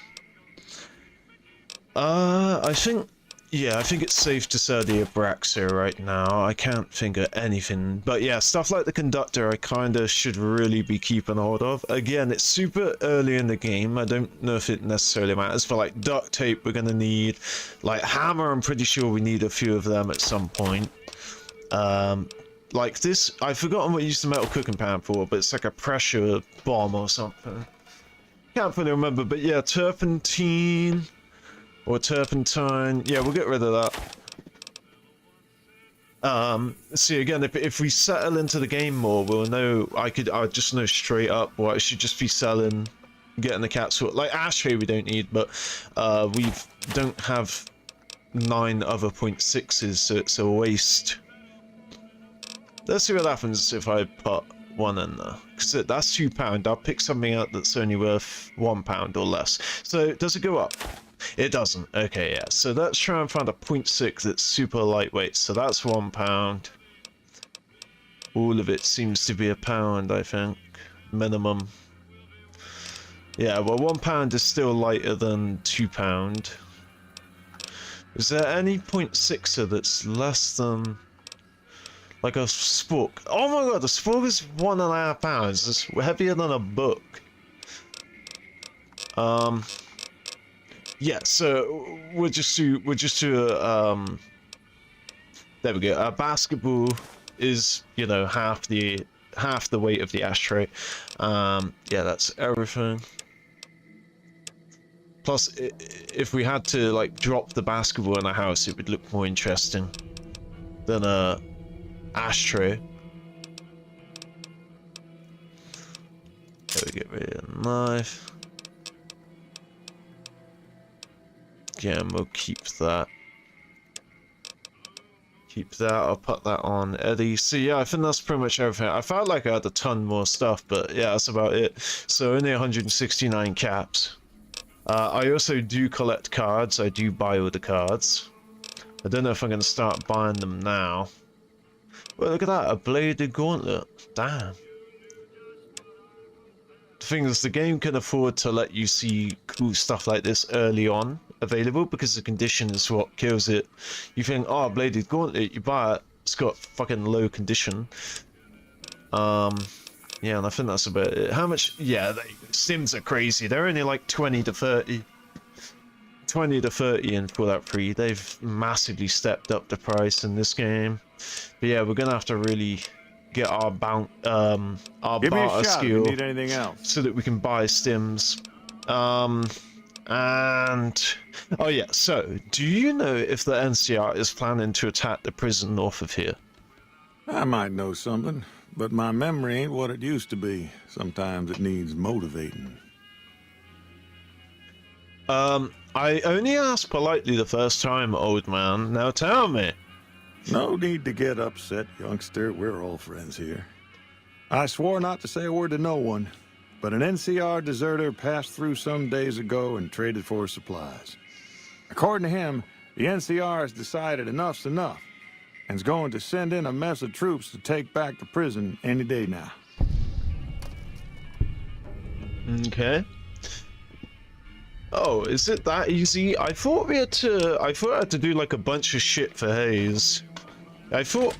I think it's safe to say the Abraxo right now. I can't think of anything. But yeah, stuff like the conductor I kinda should really be keeping hold of. Again, it's super early in the game. I don't know if it necessarily matters. For like duct tape we're gonna need. Like hammer, I'm pretty sure we need a few of them at some point. Like this, I've forgotten what you use the metal cooking pan for, but it's like a pressure bomb or something. Can't fully remember, but yeah, turpentine or turpentine. Yeah, we'll get rid of that. See again, if we settle into the game more, we'll know. I'll just know straight up what I should just be selling, getting the cats. Like ashtray we don't need, but we don't have 9 other 0.6s, so it's a waste. Let's see what happens if I put 1 in there. Because that's £2. I'll pick something out that's only worth £1 or less. So, does it go up? It doesn't. Okay, yeah. So let's try and find a 0.6 that's super lightweight. So that's £1. All of it seems to be £1, I think. Minimum. Yeah, well, £1 is still lighter than £2. Is there any 0.6er that's less than... like a spork? Oh my god, the spork is £1.5. It's heavier than a book. Yeah, so we'll just do there we go. A basketball is, you know, half the weight of the ashtray. Yeah, that's everything. Plus, if we had to like drop the basketball in a house, it would look more interesting than a ashtray. There we get rid of the knife. Again, we'll keep that. Keep that, I'll put that on Eddie. So yeah, I think that's pretty much everything. I felt like I had a ton more stuff, but yeah, that's about it. So only 169 caps. I also do collect cards, I do buy all the cards. I don't know if I'm going to start buying them now. Well, look at that, a bladed gauntlet. Damn. The thing is, the game can afford to let you see cool stuff like this early on available because the condition is what kills it. You think, oh, bladed gauntlet, you buy it, it's got fucking low condition. Yeah, and I think that's about it. How much? Yeah, Sims are crazy. They're only like 20 to 30. 20 to 30 in Fallout 3. They've massively stepped up the price in this game. But yeah, we're gonna have to really get our barter skill. If you need anything else. So that we can buy stims. And oh yeah, so do you know if the NCR is planning to attack the prison north of here? I might know something, but my memory ain't what it used to be. Sometimes it needs motivating. I only asked politely the first time, old man. Now tell me. No need to get upset, youngster. We're all friends here. I swore not to say a word to no one, but an NCR deserter passed through some days ago and traded for supplies. According to him, the NCR has decided enough's enough, and is going to send in a mess of troops to take back the prison any day now. Okay. Oh, is it that easy? I thought I had to do like a bunch of shit for Hayes. I thought,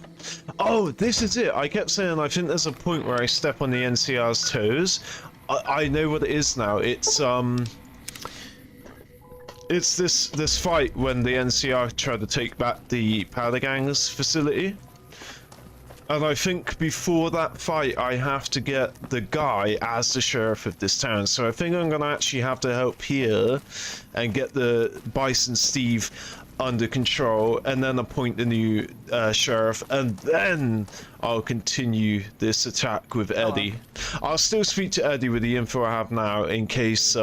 oh, this is it. I kept saying I think there's a point where I step on the NCR's toes. I know what it is now. It's this fight when the NCR tried to take back the Powder Gang's facility. And I think before that fight, I have to get the guy as the sheriff of this town. So I think I'm going to actually have to help here and get the Bison Steve under control and then appoint the new sheriff. And then I'll continue this attack with Eddie. I'll still speak to Eddie with the info I have now in case...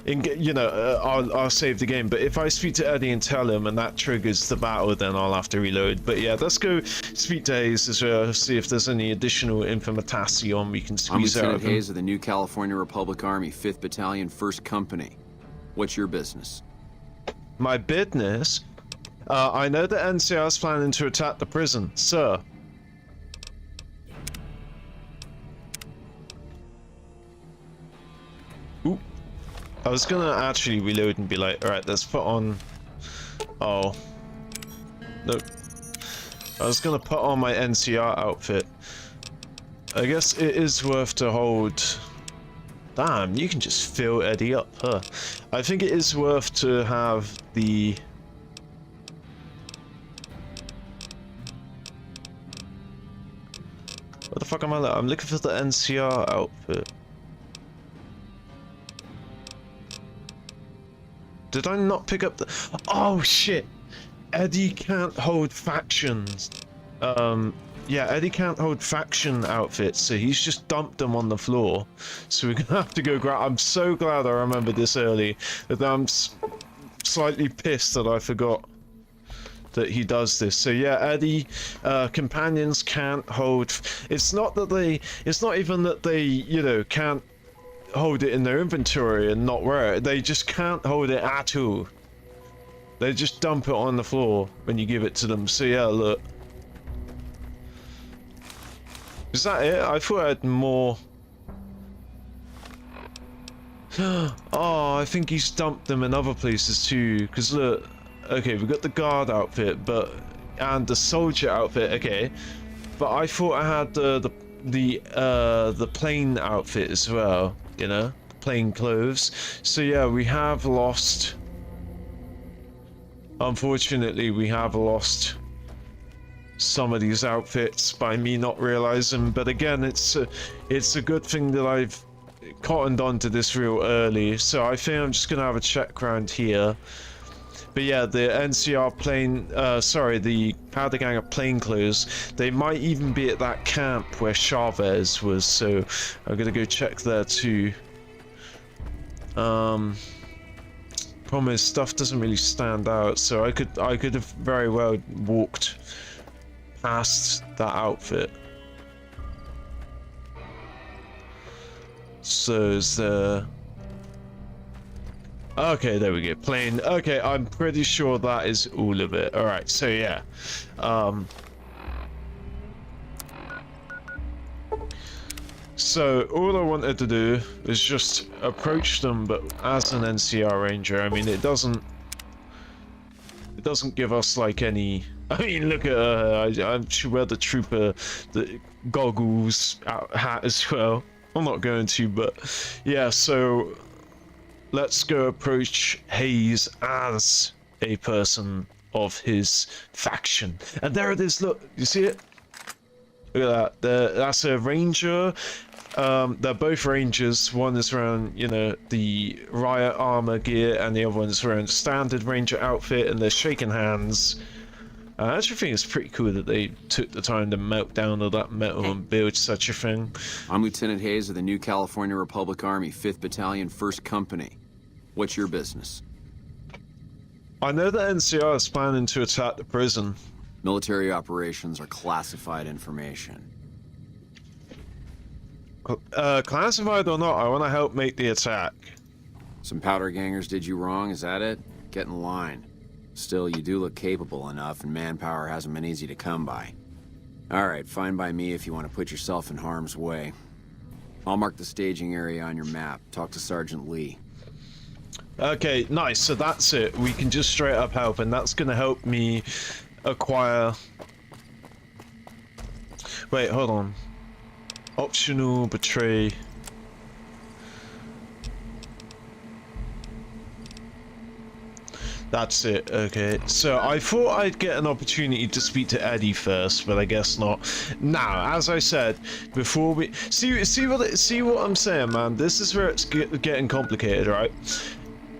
I'll save the game, but if I speak to Eddie and tell him and that triggers the battle, then I'll have to reload. But yeah, let's go speak to Hayes as well, see if there's any additional information we can squeeze out of him. I'm Lieutenant Hayes of the New California Republic Army, 5th Battalion, 1st Company. What's your business? My business? I know the NCR is planning to attack the prison, sir. Ooh. I was gonna actually reload and be like, alright, let's put on... Oh. Nope. I was gonna put on my NCR outfit. I guess it is worth to hold... Damn, you can just fill Eddie up, huh? I think it is worth to have the... What the fuck am I like? I'm looking for the NCR outfit. Did I not pick up the... Oh, shit! Eddie can't hold factions. Yeah, Eddie can't hold faction outfits, so he's just dumped them on the floor. So we're gonna have to go grab... I'm so glad I remembered this early. That I'm slightly pissed that I forgot that he does this. So yeah, Eddie, companions can't hold... It's not that they... It's not even that they, you know, can't hold it in their inventory and not wear it. They just can't hold it at all. They just dump it on the floor when you give it to them. So yeah, look. Is that it? I thought I had more. Oh, I think he's dumped them in other places too. Because look, okay, we've got the guard outfit, and the soldier outfit. Okay, but I thought I had the plain outfit as well. You know, plain clothes. So yeah, we have lost. Unfortunately, we have lost some of these outfits by me not realizing, but again, it's a good thing that I've cottoned onto this real early. So I think I'm just gonna have a check around here. But yeah, the NCR the Powder Gang of plainclothes, they might even be at that camp where Chavez was, so I'm gonna go check there too. problem is stuff doesn't really stand out, so I could have very well walked past that outfit. So is there... Okay, there we go. Plane. Okay, I'm pretty sure that is all of it. Alright, so yeah. So all I wanted to do was just approach them, but as an NCR ranger. I mean, it doesn't give us like any... I mean, look at her. I should wear the trooper, the goggles, hat as well. I'm not going to, but yeah, so let's go approach Hayes as a person of his faction. And there it is, look, you see it? Look at that, that's a ranger. They're both rangers. One is wearing, you know, the riot armor gear, and the other one's wearing standard ranger outfit, and they're shaking hands. I actually think it's pretty cool that they took the time to melt down all that metal and build such a thing. I'm Lieutenant Hayes of the New California Republic Army, 5th Battalion, 1st Company. What's your business? I know that NCR is planning to attack the prison. Military operations are classified information. Classified or not, I want to help make the attack. Some powder gangers did you wrong, is that it? Get in line. Still, you do look capable enough, and manpower hasn't been easy to come by. Alright, fine by me if you want to put yourself in harm's way. I'll mark the staging area on your map. Talk to Sergeant Lee. Okay, nice, so that's it. We can just straight up help, and that's gonna help me acquire... Wait, hold on. Optional, betray... That's it, okay. So I thought I'd get an opportunity to speak to Eddie first, but I guess not. Now, as I said, before we... See what I'm saying, man? This is where it's getting complicated, right?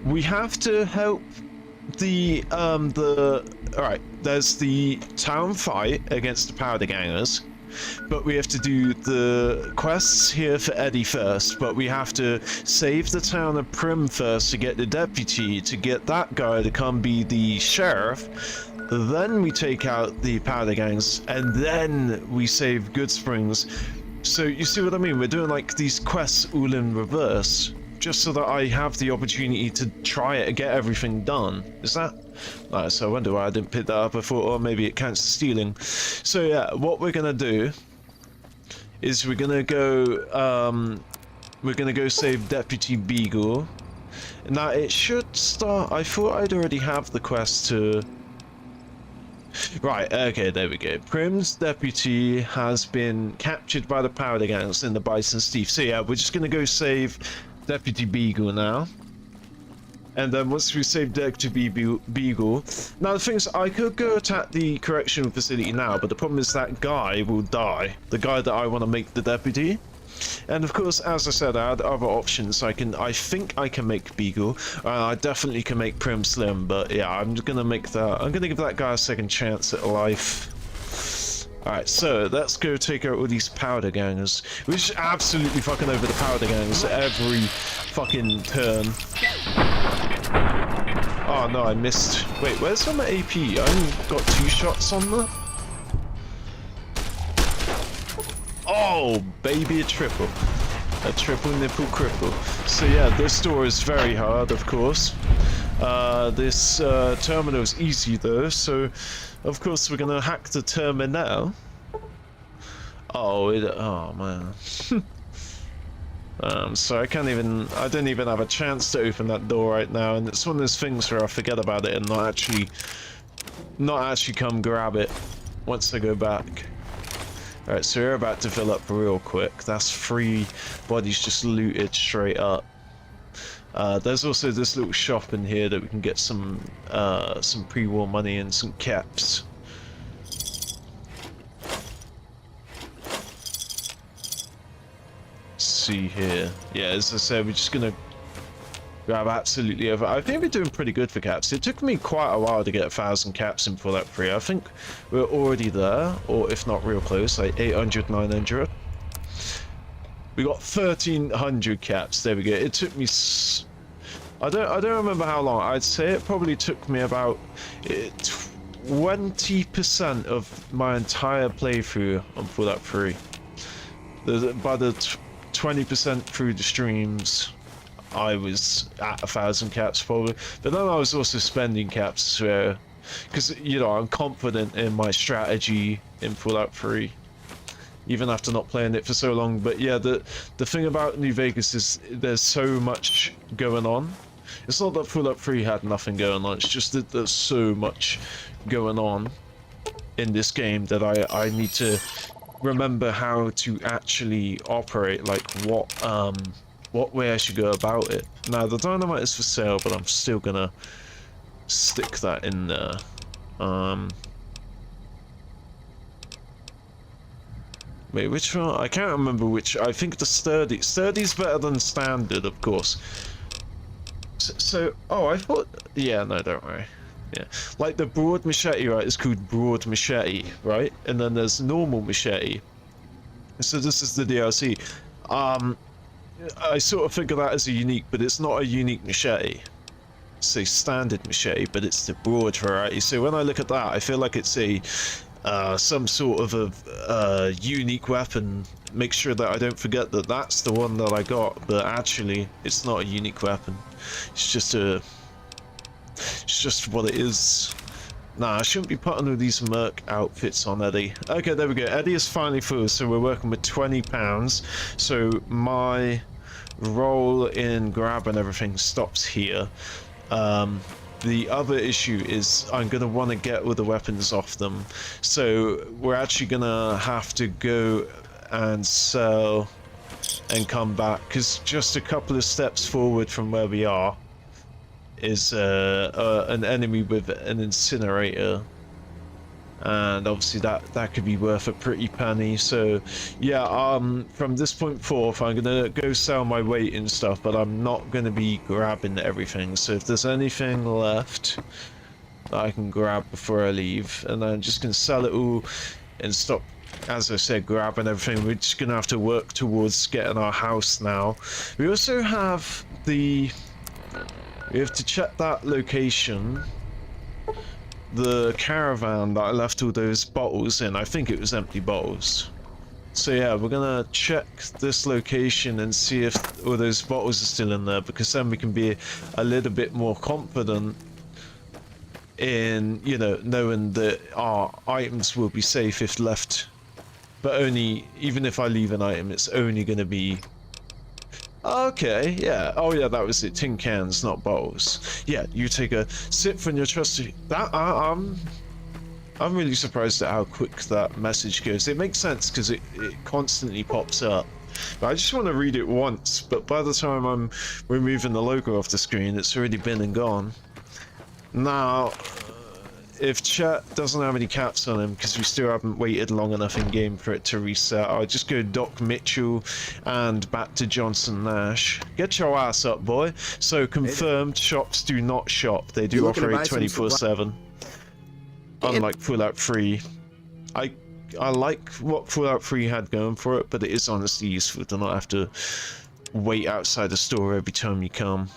We have to help the... Alright, there's the town fight against the powder gangers. But we have to do the quests here for Eddie first, but we have to save the town of Primm first to get the deputy, to get that guy to come be the sheriff. Then we take out the powder gangs, and then we save Goodsprings. So you see what I mean? We're doing like these quests all in reverse, just so that I have the opportunity to try it and get everything done. Is that... Nice, I wonder why I didn't pick that up. I thought, oh, maybe it counts as stealing. So yeah, what we're gonna do is we're gonna go save Deputy Beagle. Now it should start... I thought I'd already have the quest to... Right, okay, there we go. Primm's deputy has been captured by the powder gangs in the Bison Steve. So yeah, we're just gonna go save Deputy Beagle now. And then once we save Deputy Beagle... Now the thing is, I could go attack the correctional facility now, but the problem is that guy will die. The guy that I want to make the deputy. And of course, as I said, I had other options. I think I can make Beagle. I definitely can make Primm Slim, but yeah, I'm gonna make that... I'm gonna give that guy a second chance at life. Alright, so let's go take out all these powder gangers. We're just absolutely fucking over the powder gangers every fucking turn. Oh no, I missed. Wait, where's my AP? I only got 2 shots on that. Oh, baby, a triple. A triple nipple cripple. So yeah, this door is very hard, of course. This terminal is easy though, so of course we're gonna hack the terminal. Oh man. So I don't even have a chance to open that door right now, and it's one of those things where I forget about it and not actually come grab it once I go back. Alright, so we're about to fill up real quick. That's 3 bodies just looted straight up. There's also this little shop in here that we can get some pre-war money and some caps. See here. Yeah, as I said, we're just gonna grab absolutely over. I think we're doing pretty good for caps. It took me quite a while to get 1,000 caps in for that free. I think we're already there, or if not real close, like 800, 900. We got 1,300 caps. There we go. It took me I don't remember how long. I'd say it probably took me about 20% of my entire playthrough on Fallout 3. By the 20% through the streams, I was at 1,000 caps probably. But then I was also spending caps, so because you know I'm confident in my strategy in Fallout 3, even after not playing it for so long. But yeah, the thing about New Vegas is there's so much going on. It's not that Fallout 3 had nothing going on, it's just that there's so much going on in this game that I need to remember how to actually operate, like what way I should go about it. Now the dynamite is for sale, but I'm still gonna stick that in there. Wait, which one? I can't remember which. I think the sturdy. Sturdy's better than standard, of course. So, oh, I thought, yeah, no, don't worry. Yeah, like the broad machete, right, is called broad machete, right? And then there's normal machete. So this is the DLC. I sort of figure that as a unique, but it's not a unique machete. It's a standard machete, but it's the broad variety. So when I look at that, I feel like it's a some sort of a unique weapon. Make sure that I don't forget that that's the one that I got, but actually it's not a unique weapon. It's just what it is. Nah, I shouldn't be putting all these merc outfits on Eddie. Okay, there we go. Eddie is finally full, so we're working with £20. So my role in grab and everything stops here. The other issue is I'm going to want to get all the weapons off them. So we're actually going to have to go and sell and come back, because just a couple of steps forward from where we are is an enemy with an incinerator, and obviously that could be worth a pretty penny. So yeah, from this point forth I'm gonna go sell my weight and stuff, but I'm not gonna be grabbing everything. So if there's anything left that I can grab before I leave, and I'm just gonna sell it all and stop, as I said, grabbing everything. We're just gonna have to work towards getting our house now. We also have we have to check that location, the caravan that I left all those bottles in. I think it was empty bottles. So yeah, we're gonna check this location and see if all those bottles are still in there, because then we can be a little bit more confident in, you know, knowing that our items will be safe if left. But only, even if I leave an item, it's only gonna be... Okay, yeah. Oh yeah, that was it. Tin cans, not bottles. Yeah, you take a sip from your trusty... I'm really surprised at how quick that message goes. It makes sense because it constantly pops up. But I just want to read it once, but by the time I'm removing the logo off the screen, it's already been and gone. Now, if chat doesn't have any caps on him, because we still haven't waited long enough in game for it to reset, I'll just go Doc Mitchell and back to Johnson Nash. Get your ass up, boy. So confirmed, shops do not shop. They do operate 24/7. Unlike Fallout 3. I like what Fallout 3 had going for it, but it is honestly useful to not have to wait outside the store every time you come.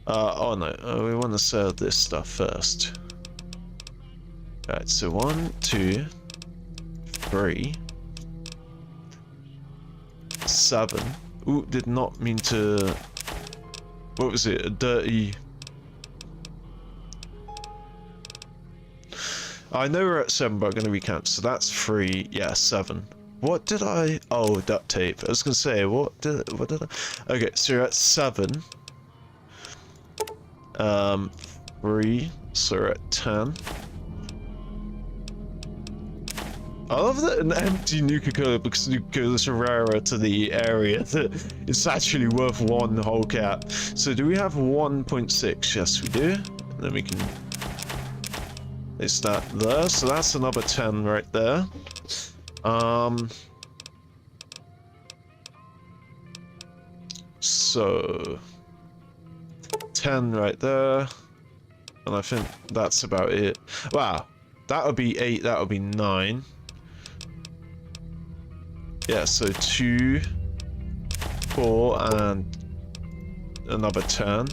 Oh no, we want to sell this stuff first. Right, so 1, 2, 3, 7. Ooh, did not mean to... What was it? A dirty... I know we're at 7, but I'm going to recount. So that's 3, yeah, 7. What did I... Oh, duct tape. I was going to say, what did I... Okay, so you're at 7. 3, so we're at 10. I love that an empty Nuka-Cola, because Nuka-Cola is rarer to the area, that it's actually worth 1 whole cap. So do we have 1.6? Yes, we do. And then we can... It's that there, so that's another 10 right there. So 10 right there, and I think that's about it. Wow, that would be 8, that would be 9. Yeah, so 2, 4, and another turn.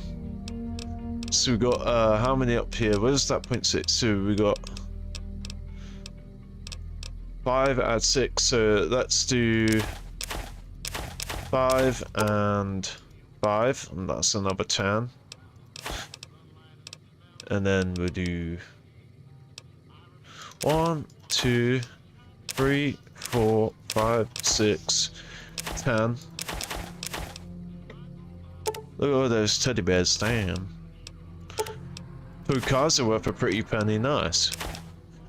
So we got how many up here? Where's that 0.6? So we got 5 add 6. So let's do 5 and 5, and that's another turn. And then we'll do 1, 2, 3, 4, 5, 6, 10. Look at all those teddy bears, damn. 2 cards are worth a pretty penny, nice.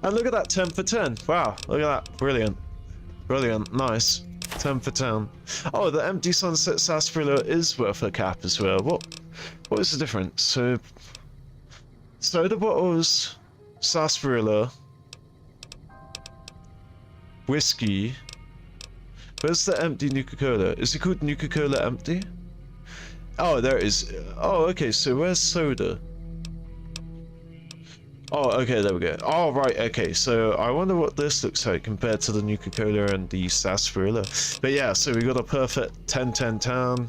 And look at that, 10 for 10. Wow, look at that, brilliant. Brilliant, nice. 10 for 10. Oh, the empty sunset sarsaparilla is worth a cap as well. What is the difference? So soda bottles, sarsaparilla, whiskey. Where's the empty Nuka-Cola? Is it called Nuka-Cola empty? Oh, there it is. Oh, okay, so where's soda? Oh, okay, there we go. Oh, right, okay, so I wonder what this looks like compared to the Nuka-Cola and the sarsaparilla. But yeah, so we got a perfect 10-10-10.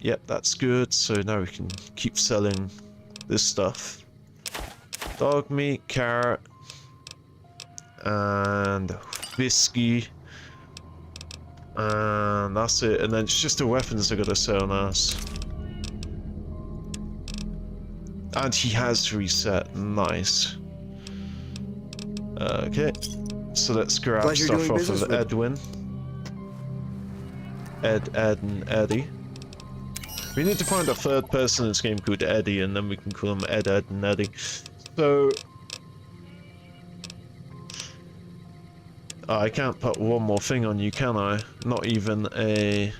Yep, that's good. So now we can keep selling this stuff. Dog meat, carrot, and whiskey. And that's it. And then it's just the weapons I gotta sell now. And he has reset. Nice. Okay. So let's grab stuff off of Edwin. Ed, and Eddie. We need to find a third person in this game called Eddie, and then we can call him Ed, and Eddie. So... I can't put one more thing on you, can I? Not even a...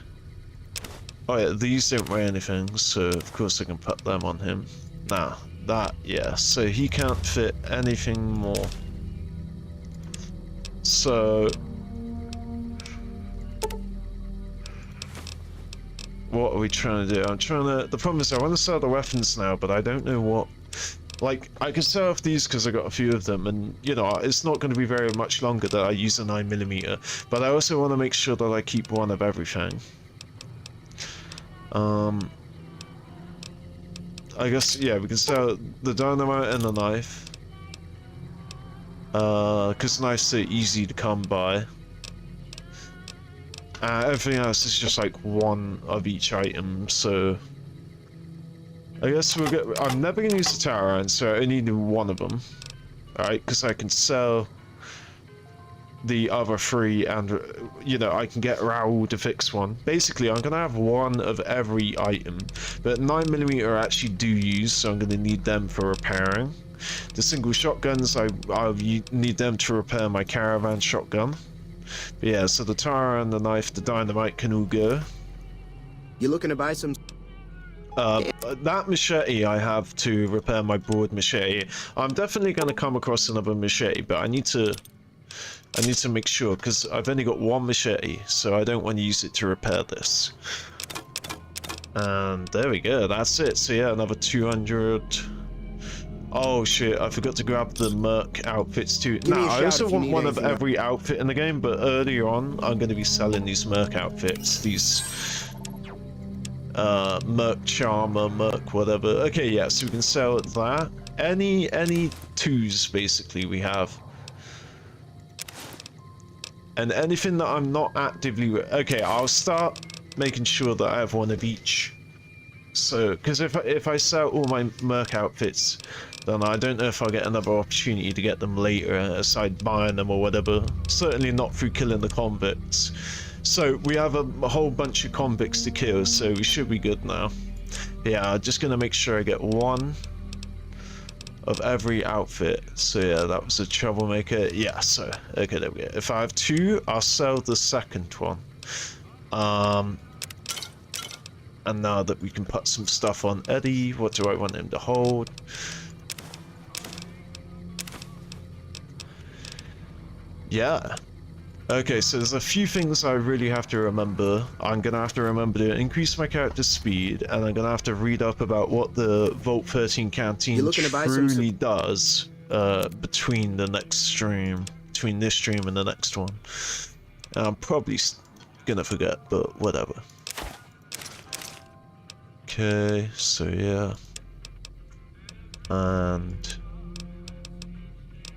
Oh yeah, these don't weigh anything, so of course I can put them on him. Nah, that, yeah, so he can't fit anything more. So... What are we trying to do? I'm trying to... The problem is I want to sell the weapons now, but I don't know what... Like, I can sell off these because I got a few of them, and, you know, it's not going to be very much longer that I use a 9mm, but I also want to make sure that I keep one of everything. I guess, yeah, we can sell the dynamite and the knife. Because knives are easy to come by. Everything else is just like one of each item, so... I guess we'll get... I'm never going to use the tower iron, so I only need one of them. Alright, because I can sell the other 3 and, you know, I can get Raul to fix one. Basically, I'm going to have one of every item, but 9mm I actually do use, so I'm going to need them for repairing. The single shotguns, I'll need them to repair my caravan shotgun. But yeah, so the tower and the knife, the dynamite can all go. You looking to buy some... That machete I have to repair my broad machete. I'm definitely going to come across another machete, but I need to make sure, because I've only got one machete, so I don't want to use it to repair this. And there we go, that's it. So yeah, another 200. Oh shit, I forgot to grab the merc outfits too. Now, I also want one of every outfit in the game, but earlier on, I'm going to be selling these merc outfits. These... merc charmer, merc whatever. Okay, yeah, so we can sell that. Any 2s basically we have. And anything that I'm not actively... Okay, I'll start making sure that I have one of each. So, because if I sell all my merc outfits, then I don't know if I'll get another opportunity to get them later, aside buying them or whatever. Certainly not through killing the convicts. So we have a whole bunch of convicts to kill, so we should be good now. Yeah, just gonna make sure I get one of every outfit. So yeah, that was a troublemaker. Yeah, so okay, there we go. If I have 2, I'll sell the second one. And now that we can put some stuff on Eddie, what do I want him to hold? Yeah. Okay, so there's a few things I really have to remember. I'm gonna have to remember to increase my character's speed, and I'm gonna have to read up about what the Vault 13 canteen truly does between the next stream, between this stream and the next one. And I'm probably gonna forget, but whatever. Okay, so yeah. And...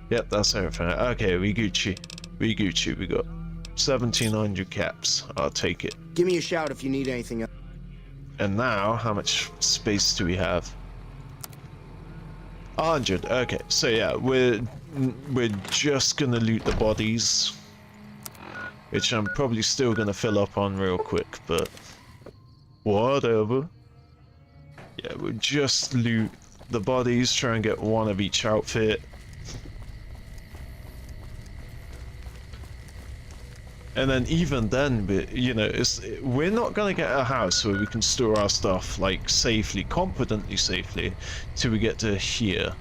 Yep, that's everything. Okay, we Gucci. We Gucci. We got 1,700 caps. I'll take it. Give me a shout if you need anything else. And now, how much space do we have? 100. Okay, so yeah, we're just gonna loot the bodies, which I'm probably still gonna fill up on real quick, but whatever. Yeah, we'll just loot the bodies, try and get one of each outfit. And then even then, you know, we're not gonna get a house where we can store our stuff like safely, competently safely, till we get to here.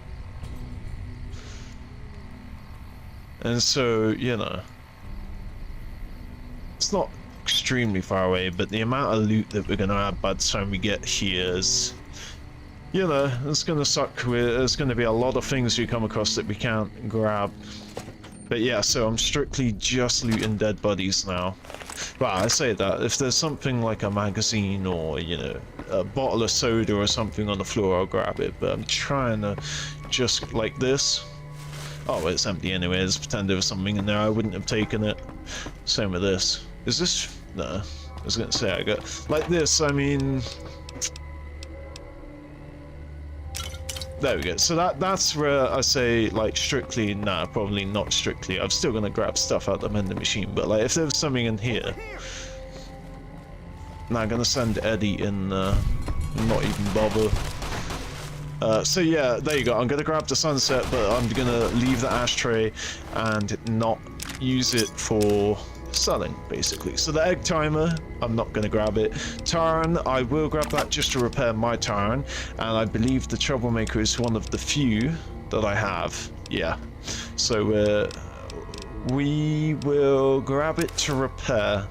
And so, you know, it's not extremely far away, but the amount of loot that we're gonna have by the time we get here is, you know, it's gonna suck. There's gonna be a lot of things we come across that we can't grab. But yeah, so I'm strictly just looting dead bodies now. Well, I say that, if there's something like a magazine or, you know, a bottle of soda or something on the floor, I'll grab it. But I'm trying to just, like this. Oh, well, it's empty anyway, let's pretend there was something in there, I wouldn't have taken it. Same with this. Is this... no. I was gonna say I got... like this, I mean... There we go. So that's where I say, like, strictly, nah, probably not strictly. I'm still gonna grab stuff out the vending machine, but like, if there was something in here, now I'm gonna send Eddie in, not even bother. So yeah, there you go. I'm gonna grab the sunset, but I'm gonna leave the ashtray and not use it for selling, basically. So the egg timer, I'm not gonna grab it. Taran, I will grab that just to repair my Taran, and I believe the troublemaker is one of the few that I have. Yeah. So we will grab it to repair.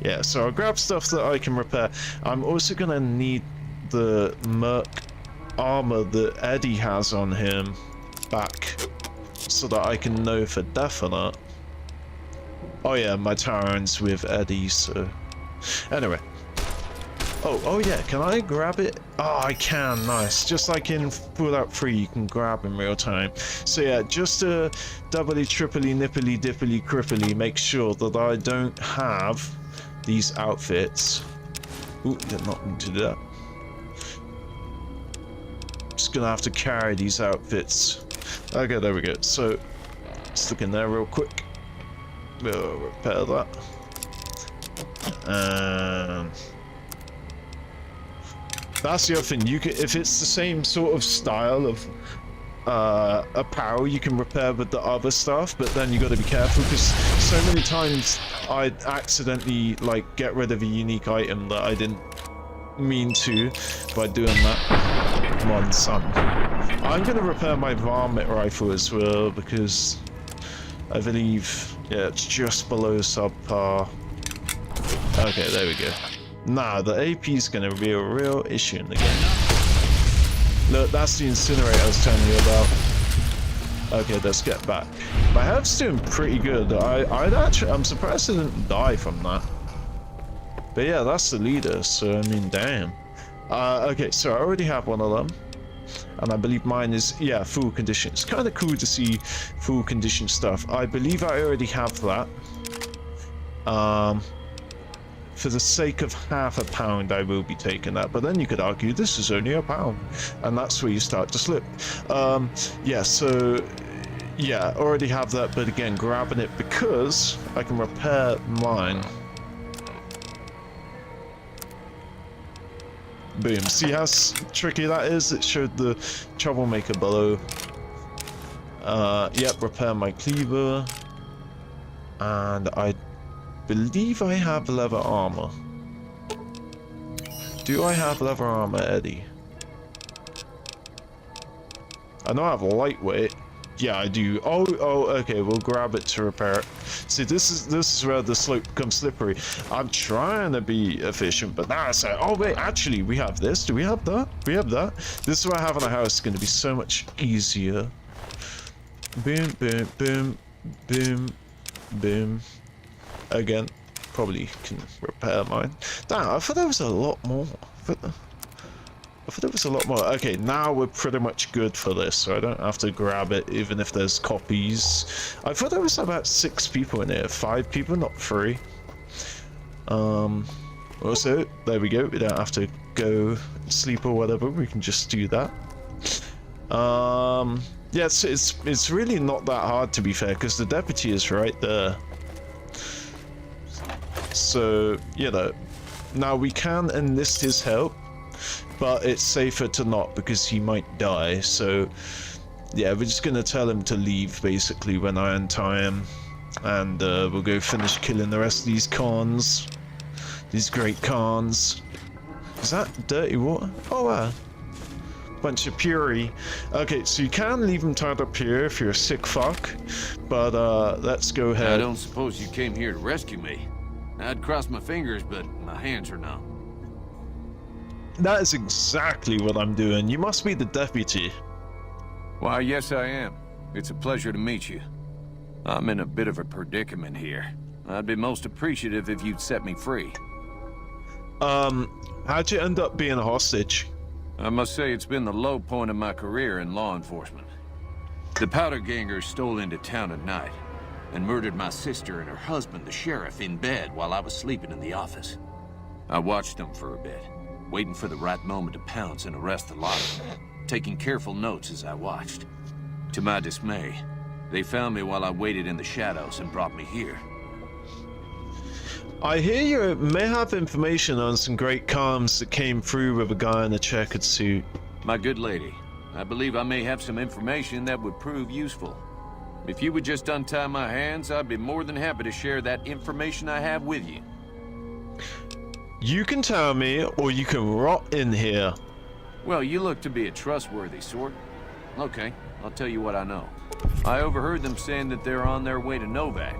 Yeah, so I'll grab stuff that I can repair. I'm also gonna need the Merc armor that Eddie has on him back, so that I can know for definite. Oh yeah, my Taran's with Eddie, so... Anyway. Oh yeah, can I grab it? Oh, I can, nice. Just like in Fallout 3, you can grab in real time. So yeah, just to doubly, triply, nipply, dipply, cripply, make sure that I don't have these outfits. Ooh, did not mean to do that. Just gonna have to carry these outfits. Okay, there we go. So, let's look in there real quick. We'll repair that. That's the other thing. You can, if it's the same sort of style of apparel, you can repair with the other stuff. But then you got to be careful, because so many times I accidentally like get rid of a unique item that I didn't mean to by doing that. Come on, son. I'm gonna repair my varmint rifle as well, because I believe, yeah, it's just below subpar. Okay, there we go. Nah, the AP is gonna be a real issue in the game. Look, that's the incinerator I was telling you about. Okay, let's get back. My health's doing pretty good. I'm surprised I didn't die from that. But yeah, that's the leader, so I mean, damn. Okay, so I already have one of them. And I believe mine is, yeah, full condition. It's kind of cool to see full condition stuff. I believe I already have that. For the sake of £0.5, I will be taking that. But then you could argue this is only £1. And that's where you start to slip. Yeah, so... yeah, already have that, but again, grabbing it because I can repair mine. Boom. See how tricky that is? It showed the troublemaker below. Yep, repair my cleaver. And I believe I have leather armor. Do I have leather armor, Eddie? I know I have lightweight. Yeah, I do. Oh, okay, we'll grab it to repair it. See, this is where the slope becomes slippery. I'm trying to be efficient, but now I say, oh wait, actually, we have this. Do we have that? We have that. This is what I have in a house. It's going to be so much easier. Boom, boom, boom, boom, boom. Again, probably can repair mine. Damn, I thought there was a lot more. I thought there was a lot more. Okay, now we're pretty much good for this, so I don't have to grab it even if there's copies. I thought there was about 6 people in here. 5 people, not 3. Also, there we go. We don't have to go sleep or whatever. We can just do that. Yeah, it's really not that hard, to be fair, because the deputy is right there. So, you know, now we can enlist his help, but it's safer to not because he might die. So, yeah, we're just gonna tell him to leave basically when I untie him, and we'll go finish killing the rest of these cons, these great cons. Is that dirty water? Oh, wow. Bunch of puri. Okay, so you can leave him tied up here if you're a sick fuck, but let's go ahead. I don't suppose you came here to rescue me. I'd cross my fingers, but my hands are numb. That is exactly what I'm doing. You must be the deputy. Why, yes I am. It's a pleasure to meet you. I'm in a bit of a predicament here. I'd be most appreciative if you'd set me free. How'd you end up being a hostage? I must say it's been the low point of my career in law enforcement. The powder gangers stole into town at night and murdered my sister and her husband, the sheriff, in bed while I was sleeping in the office. I watched them for a bit, waiting for the right moment to pounce and arrest the lot of them, taking careful notes as I watched. To my dismay, they found me while I waited in the shadows and brought me here. I hear you may have information on some great comms that came through with a guy in a checkered suit. My good lady, I believe I may have some information that would prove useful. If you would just untie my hands, I'd be more than happy to share that information I have with you. You can tell me, or you can rot in here. Well, you look to be a trustworthy sort. Okay, I'll tell you what I know. I overheard them saying that they're on their way to Novac.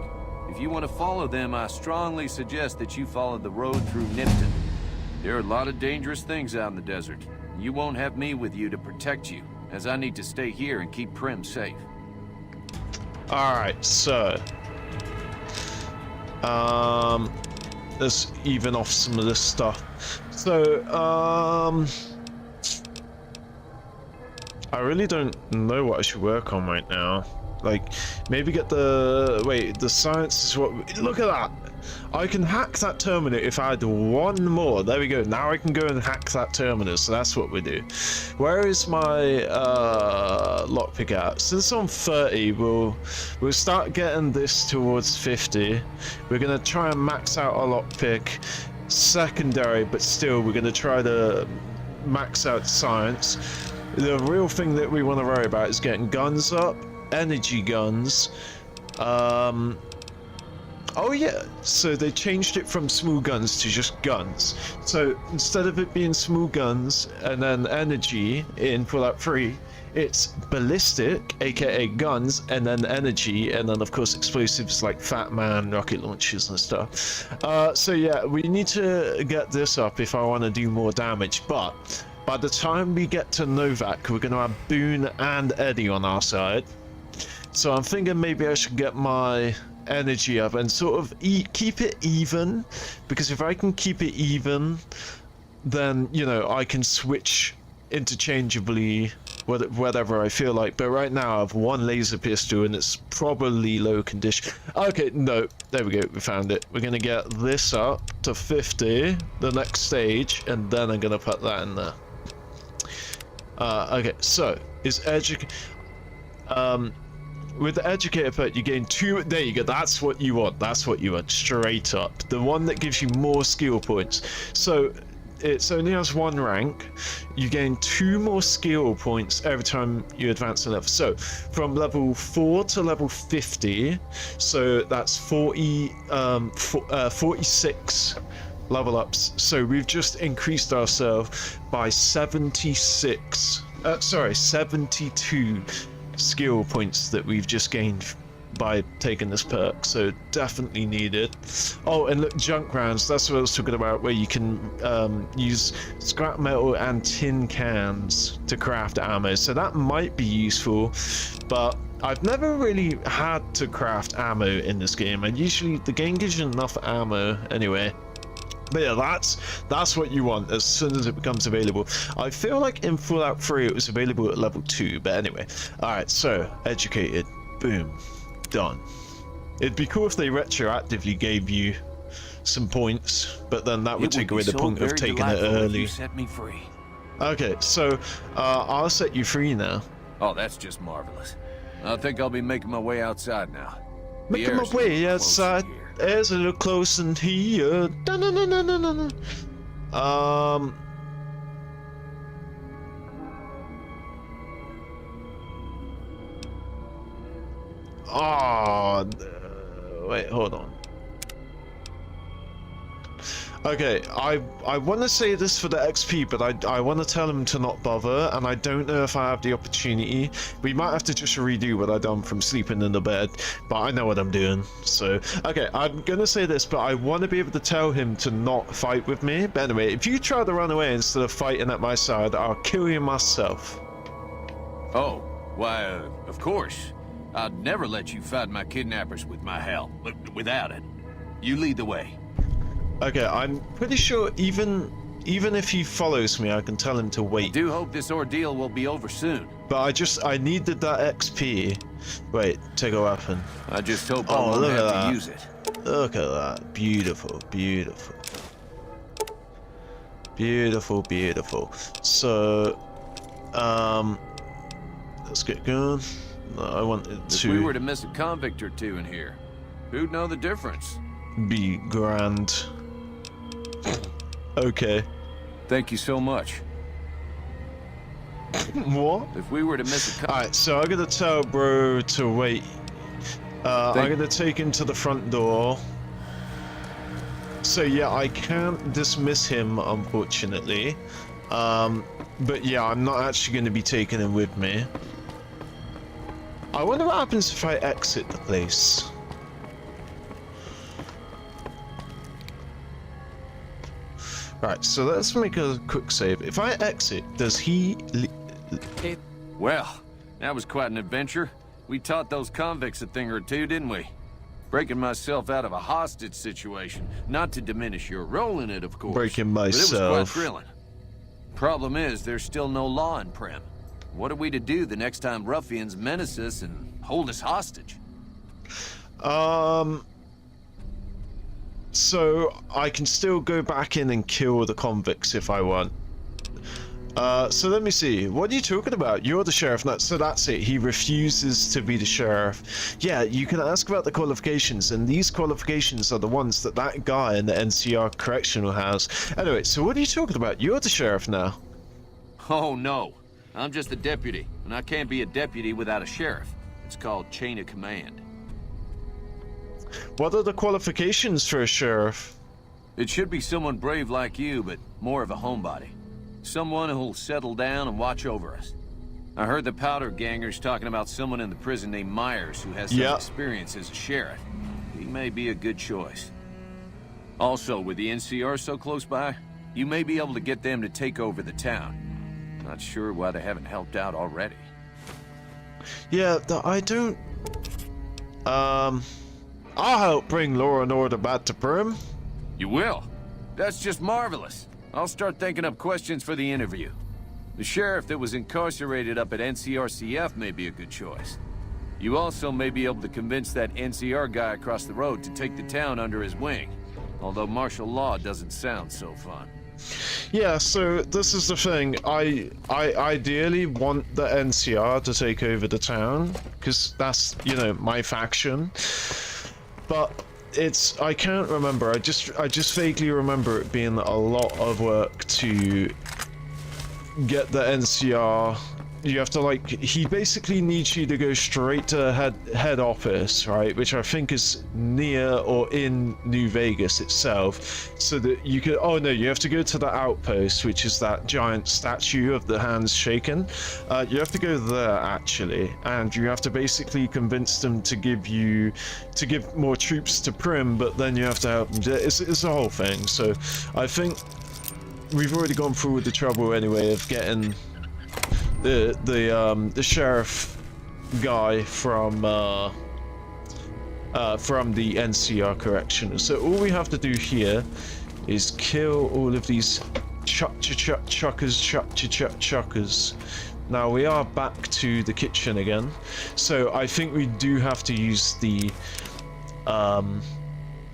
If you want to follow them, I strongly suggest that you follow the road through Nipton. There are a lot of dangerous things out in the desert. You won't have me with you to protect you, as I need to stay here and keep Primm safe. Alright, so... let's even off some of this stuff. So, I really don't know what I should work on right now. Like, maybe get the... Wait, the science is what... Look at that! I can hack that Terminator if I had one more. There we go. Now I can go and hack that Terminator, so that's what we do. Where is my lockpick at? Since I'm 30, we'll start getting this towards 50. We're going to try and max out our lockpick. Secondary, but still, we're going to try to max out science. The real thing that we want to worry about is getting guns up. Energy guns. Oh yeah, so they changed it from small guns to just guns. So instead of it being small guns and then energy in Fallout 3, it's ballistic, aka guns, and then energy, and then of course explosives like Fat Man, rocket launchers and stuff. So yeah, we need to get this up if I want to do more damage, but by the time we get to Novac, we're going to have Boone and Eddie on our side. So I'm thinking maybe I should get my energy up and sort of keep it even, because if I can keep it even, then, you know, I can switch interchangeably whatever I feel like. But right now I have one laser pistol and it's probably low condition. Okay, no, there we go, we found it. We're gonna get this up to 50, the next stage, and then I'm gonna put that in there. Okay, so is with the educator pet, you gain 2. There you go. That's what you want. That's what you want. Straight up. The one that gives you more skill points. So it only has 1 rank. You gain 2 more skill points every time you advance a level. So from level 4 to level 50. So that's 46 level ups. So we've just increased ourselves by 76. Sorry, 72. Skill points that we've just gained by taking this perk, so definitely needed. Oh, and look, junk rounds, that's what I was talking about, where you can use scrap metal and tin cans to craft ammo, so that might be useful, but I've never really had to craft ammo in this game, and usually the game gives you enough ammo anyway. But yeah, that's what you want as soon as it becomes available. I feel like in Fallout 3 it was available at level 2, but anyway. Alright, so, educated. Boom. Done. It'd be cool if they retroactively gave you some points, but then that would take away the point of taking it early. You set me free. Okay, so, I'll set you free now. Oh, that's just marvelous. I think I'll be making my way outside now. Making my way outside. It's a little close in here. Oh, wait, hold on. Okay, I want to say this for the XP, but I want to tell him to not bother, and I don't know if I have the opportunity. We might have to just redo what I done from sleeping in the bed, but I know what I'm doing. So, okay, I'm gonna say this, but I want to be able to tell him to not fight with me. But anyway, if you try to run away instead of fighting at my side, I'll kill you myself. Oh, why, of course. I'd never let you fight my kidnappers with my help, without it. You lead the way. Okay, I'm pretty sure even if he follows me, I can tell him to wait. I do hope this ordeal will be over soon. But I needed that XP. Wait, take a weapon. I just hope I won't have to use it. Look at that. Beautiful, beautiful. Beautiful, beautiful. So, let's get going. No, I wanted to... If we were to miss a convict or two in here, who'd know the difference? Be grand. Okay. Thank you so much. What? If we were to miss a Alright, so I'm gonna tell bro to wait. I'm gonna take him to the front door. So yeah, I can't dismiss him, unfortunately. But yeah, I'm not actually gonna be taking him with me. I wonder what happens if I exit the place. Right, so let's make a quick save. If I exit, does he... Well, that was quite an adventure. We taught those convicts a thing or two, didn't we? Breaking myself out of a hostage situation. Not to diminish your role in it, of course. Breaking myself. But it was quite thrilling. Problem is, there's still no law in Primm. What are we to do the next time ruffians menace us and hold us hostage? So I can still go back in and kill the convicts if I want. So let me see. What are you talking about? You're the sheriff. No, so that's it. He refuses to be the sheriff. Yeah, you can ask about the qualifications, and these qualifications are the ones that that guy in the NCR correctional has. Anyway, so what are you talking about? You're the sheriff now. Oh, no. I'm just a deputy, and I can't be a deputy without a sheriff. It's called chain of command. What are the qualifications for a sheriff? It should be someone brave like you, but more of a homebody. Someone who'll settle down and watch over us. I heard the powder gangers talking about someone in the prison named Myers who has some experience as a sheriff. He may be a good choice. Also, with the NCR so close by, you may be able to get them to take over the town. Not sure why they haven't helped out already. Yeah, I don't... I'll help bring law and order back to Primm. You will? That's just marvelous. I'll start thinking up questions for the interview. The sheriff that was incarcerated up at NCRCF may be a good choice. You also may be able to convince that NCR guy across the road to take the town under his wing. Although martial law doesn't sound so fun. Yeah, so this is the thing. I ideally want the NCR to take over the town, because that's, you know, my faction. But I can't remember. I just vaguely remember it being a lot of work to get the NCR. You have to, like, he basically needs you to go straight to head office, right? Which I think is near or in New Vegas itself, so that you could, oh no, you have to go to the outpost, which is that giant statue of the hands shaken. You have to go there, actually, and you have to basically convince them to give more troops to Primm, but then you have to help them. It's a whole thing, so I think we've already gone through with the trouble anyway of getting the sheriff guy from the NCR correction. So all we have to do here is kill all of these chuckers. Now we are back to the kitchen again, so I think we do have to use the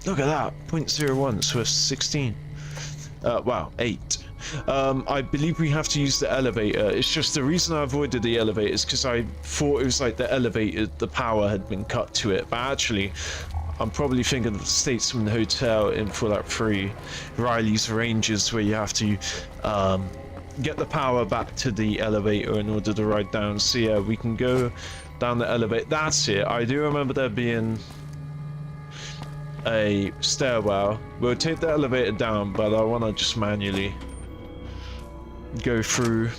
look at that, 0.01, so it's 16. Wow, 8. I believe we have to use the elevator. It's just the reason I avoided the elevator is because I thought it was like the elevator, the power had been cut to it, but actually I'm probably thinking of the Statesman Hotel in Fallout 3, Riley's Ranges, where you have to get the power back to the elevator in order to ride down. So yeah, we can go down the elevator. That's it. I do remember there being a stairwell. We'll take the elevator down, but I want to just manually go through.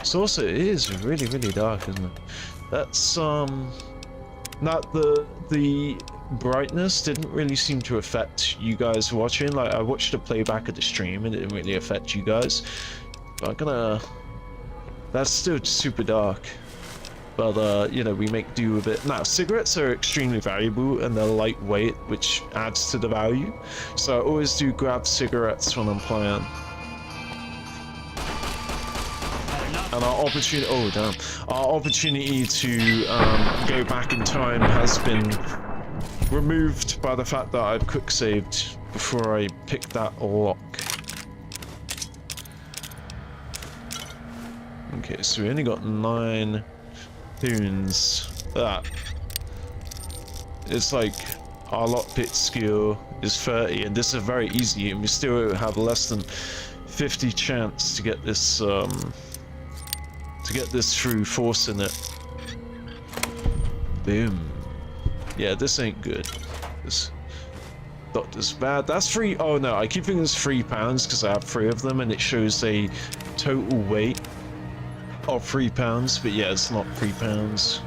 So also it is really dark, isn't it? That's not the brightness didn't really seem to affect you guys watching. Like, I watched a playback of the stream and it didn't really affect you guys, but that's still super dark. But you know, we make do with it. Now, cigarettes are extremely valuable and they're lightweight, which adds to the value, so I always do grab cigarettes when I'm playing. And our opportunity to go back in time has been removed by the fact that I've quick saved before I picked that lock. Okay, so we only got 9 tunes. That it's like our lockpick skill is 30, and this is very easy, and we still have less than 50 chance to get this through forcing it. Boom. Yeah, this ain't good. This doctor's bad. That's 3. Oh no, I keep thinking it's £3 because I have 3 of them, and it shows a total weight of £3. But yeah, it's not £3.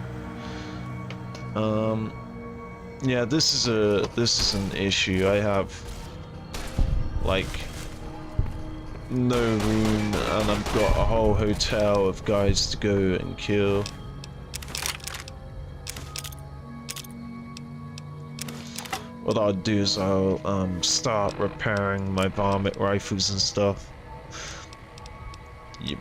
Yeah, this is an issue. I have like no room, and I've got a whole hotel of guys to go and kill. What I'll do is I'll start repairing my varmint rifles and stuff. You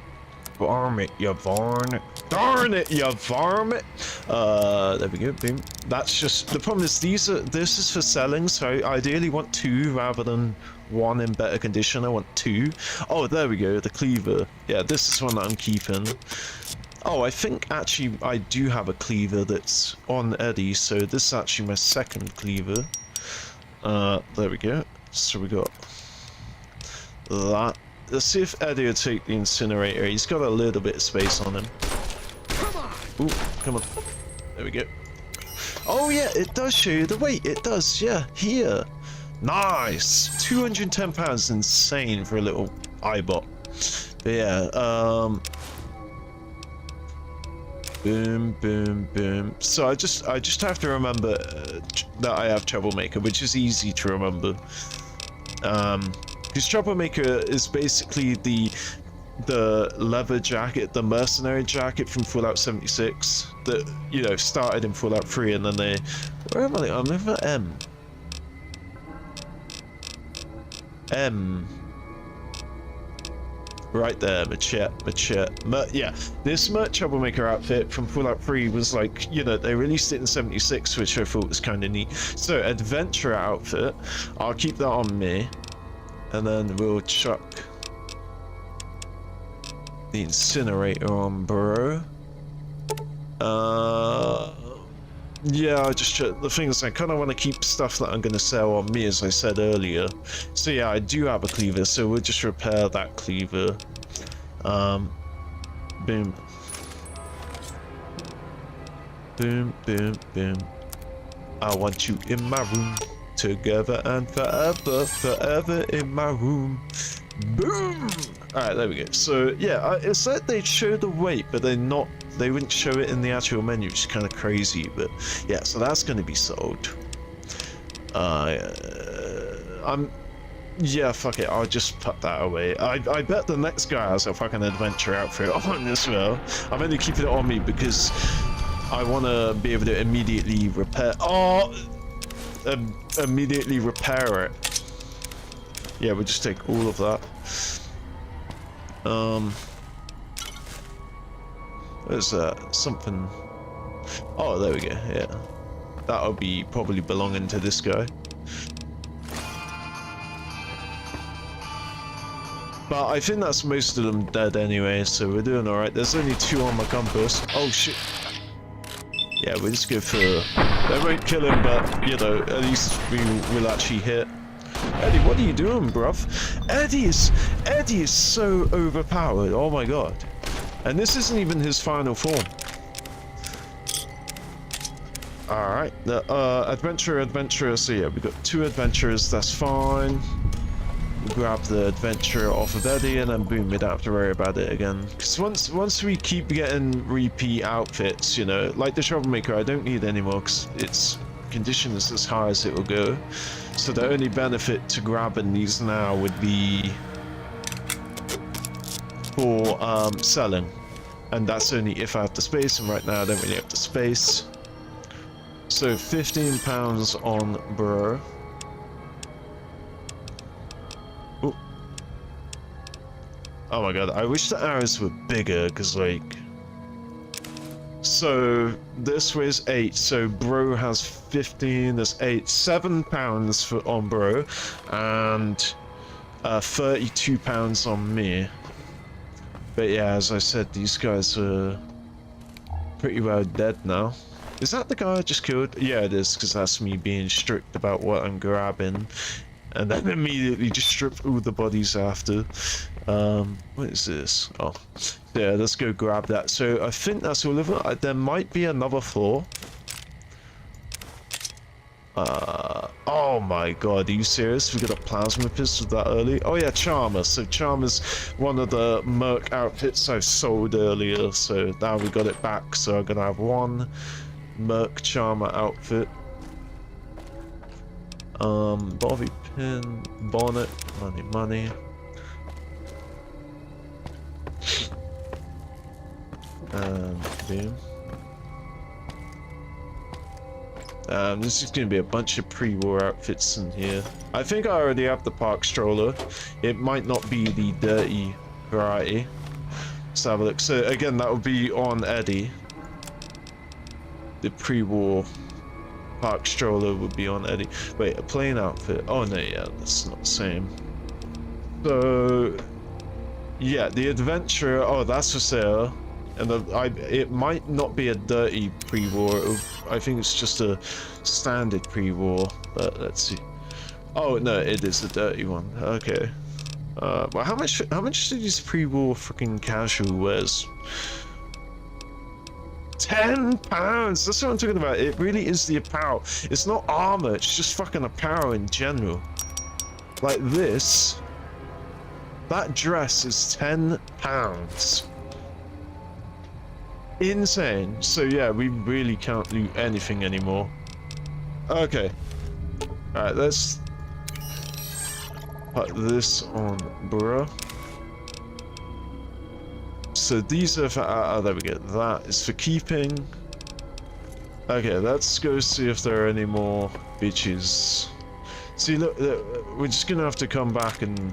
varmint, you varmint. Darn it, you varmint! There we go, boom. That's just, the problem is this is for selling, so I ideally want 2 rather than 1 in better condition. I want 2. Oh, there we go, the cleaver. Yeah, this is one that I'm keeping. Oh, I think actually I do have a cleaver that's on Eddie, so this is actually my second cleaver. There we go. So we got that. Let's see if Eddie will take the incinerator. He's got a little bit of space on him. Ooh, come on. There we go. Oh yeah, it does show you the weight. It does, yeah. Here. Nice. 210 pounds. Insane for a little eyebot. But yeah, boom, boom, boom. So I just have to remember that I have Troublemaker, which is easy to remember. Because Troublemaker is basically the leather jacket, the mercenary jacket from Fallout 76 that, you know, started in Fallout 3, and then they... Where am I? I'm over M. Right there, machete. Yeah, this Troublemaker outfit from Fallout 3 was like, you know, they released it in 76, which I thought was kind of neat. So, adventurer outfit, I'll keep that on me, and then we'll chuck the incinerator on, bro. Yeah, I just the thing is, I kind of want to keep stuff that I'm going to sell on me, as I said earlier. So yeah, I do have a cleaver, so we'll just repair that cleaver. Boom. Boom, boom, boom. I want you in my room, together and forever, forever in my room. Boom! Alright, there we go. So yeah, it's like they show the weight, but they wouldn't show it in the actual menu, which is kind of crazy. But yeah, so that's going to be sold. Yeah, fuck it, I'll just put that away. I bet the next guy has a fucking adventure outfit on as well. I'm only keeping it on me because I want to be able to immediately repair... immediately repair it. Yeah, we'll just take all of that. There's something. Oh, there we go. Yeah, that'll be probably belonging to this guy. But I think that's most of them dead anyway, so we're doing alright. There's only 2 on my compass. Oh shit. Yeah, we'll just go for... They won't kill him, but, you know, at least we will actually hit. Eddie, what are you doing, bruv? Eddie is so overpowered. Oh my god. And this isn't even his final form. Alright, the adventurer, so yeah, we've got 2 adventurers, that's fine. We'll grab the adventurer off of Eddie, and then boom, we don't have to worry about it again. Because once we keep getting repeat outfits, you know, like the troublemaker, I don't need anymore because its condition is as high as it will go. So the only benefit to grabbing these now would be for selling. And that's only if I have the space, and right now I don't really have the space. So £15 on bro. Ooh. Oh my god, I wish the arrows were bigger, because like... So this weighs 8, so bro has 15, there's 8, £7 for on bro, and £32 on me. But yeah, as I said, these guys are pretty well dead now. Is that the guy I just killed? Yeah, it is, because that's me being strict about what I'm grabbing. And then immediately just stripped all the bodies after. What is this? Oh, yeah, let's go grab that. So I think that's all of it. There might be another floor. Oh my god, are you serious? We got a plasma pistol that early? Oh yeah, Charmer. So Charmer's one of the merc outfits I sold earlier. So now we got it back. So I'm gonna have 1 merc Charmer outfit. Bobby pin, bonnet, money. And boom. This is going to be a bunch of pre-war outfits in here. I think I already have the park stroller. It might not be the dirty variety. Let's have a look. So again, that will be on Eddie. The pre-war park stroller would be on Eddie. Wait, a plain outfit. Oh no, yeah, that's not the same. So yeah, the adventurer. Oh, that's for sale. And it might not be a dirty pre-war. I think it's just a standard pre-war. But let's see. Oh no, it is a dirty one. Okay. Well, how much do these pre-war freaking casual wears? £10! That's what I'm talking about. It really is the apparel. It's not armor, it's just fucking apparel in general. Like this. That dress is £10. Insane. So yeah, we really can't do anything anymore. Okay. Alright, let's put this on bruh. So these are for, there we go, that is for keeping. Okay, let's go see if there are any more bitches. See, look, we're just gonna have to come back and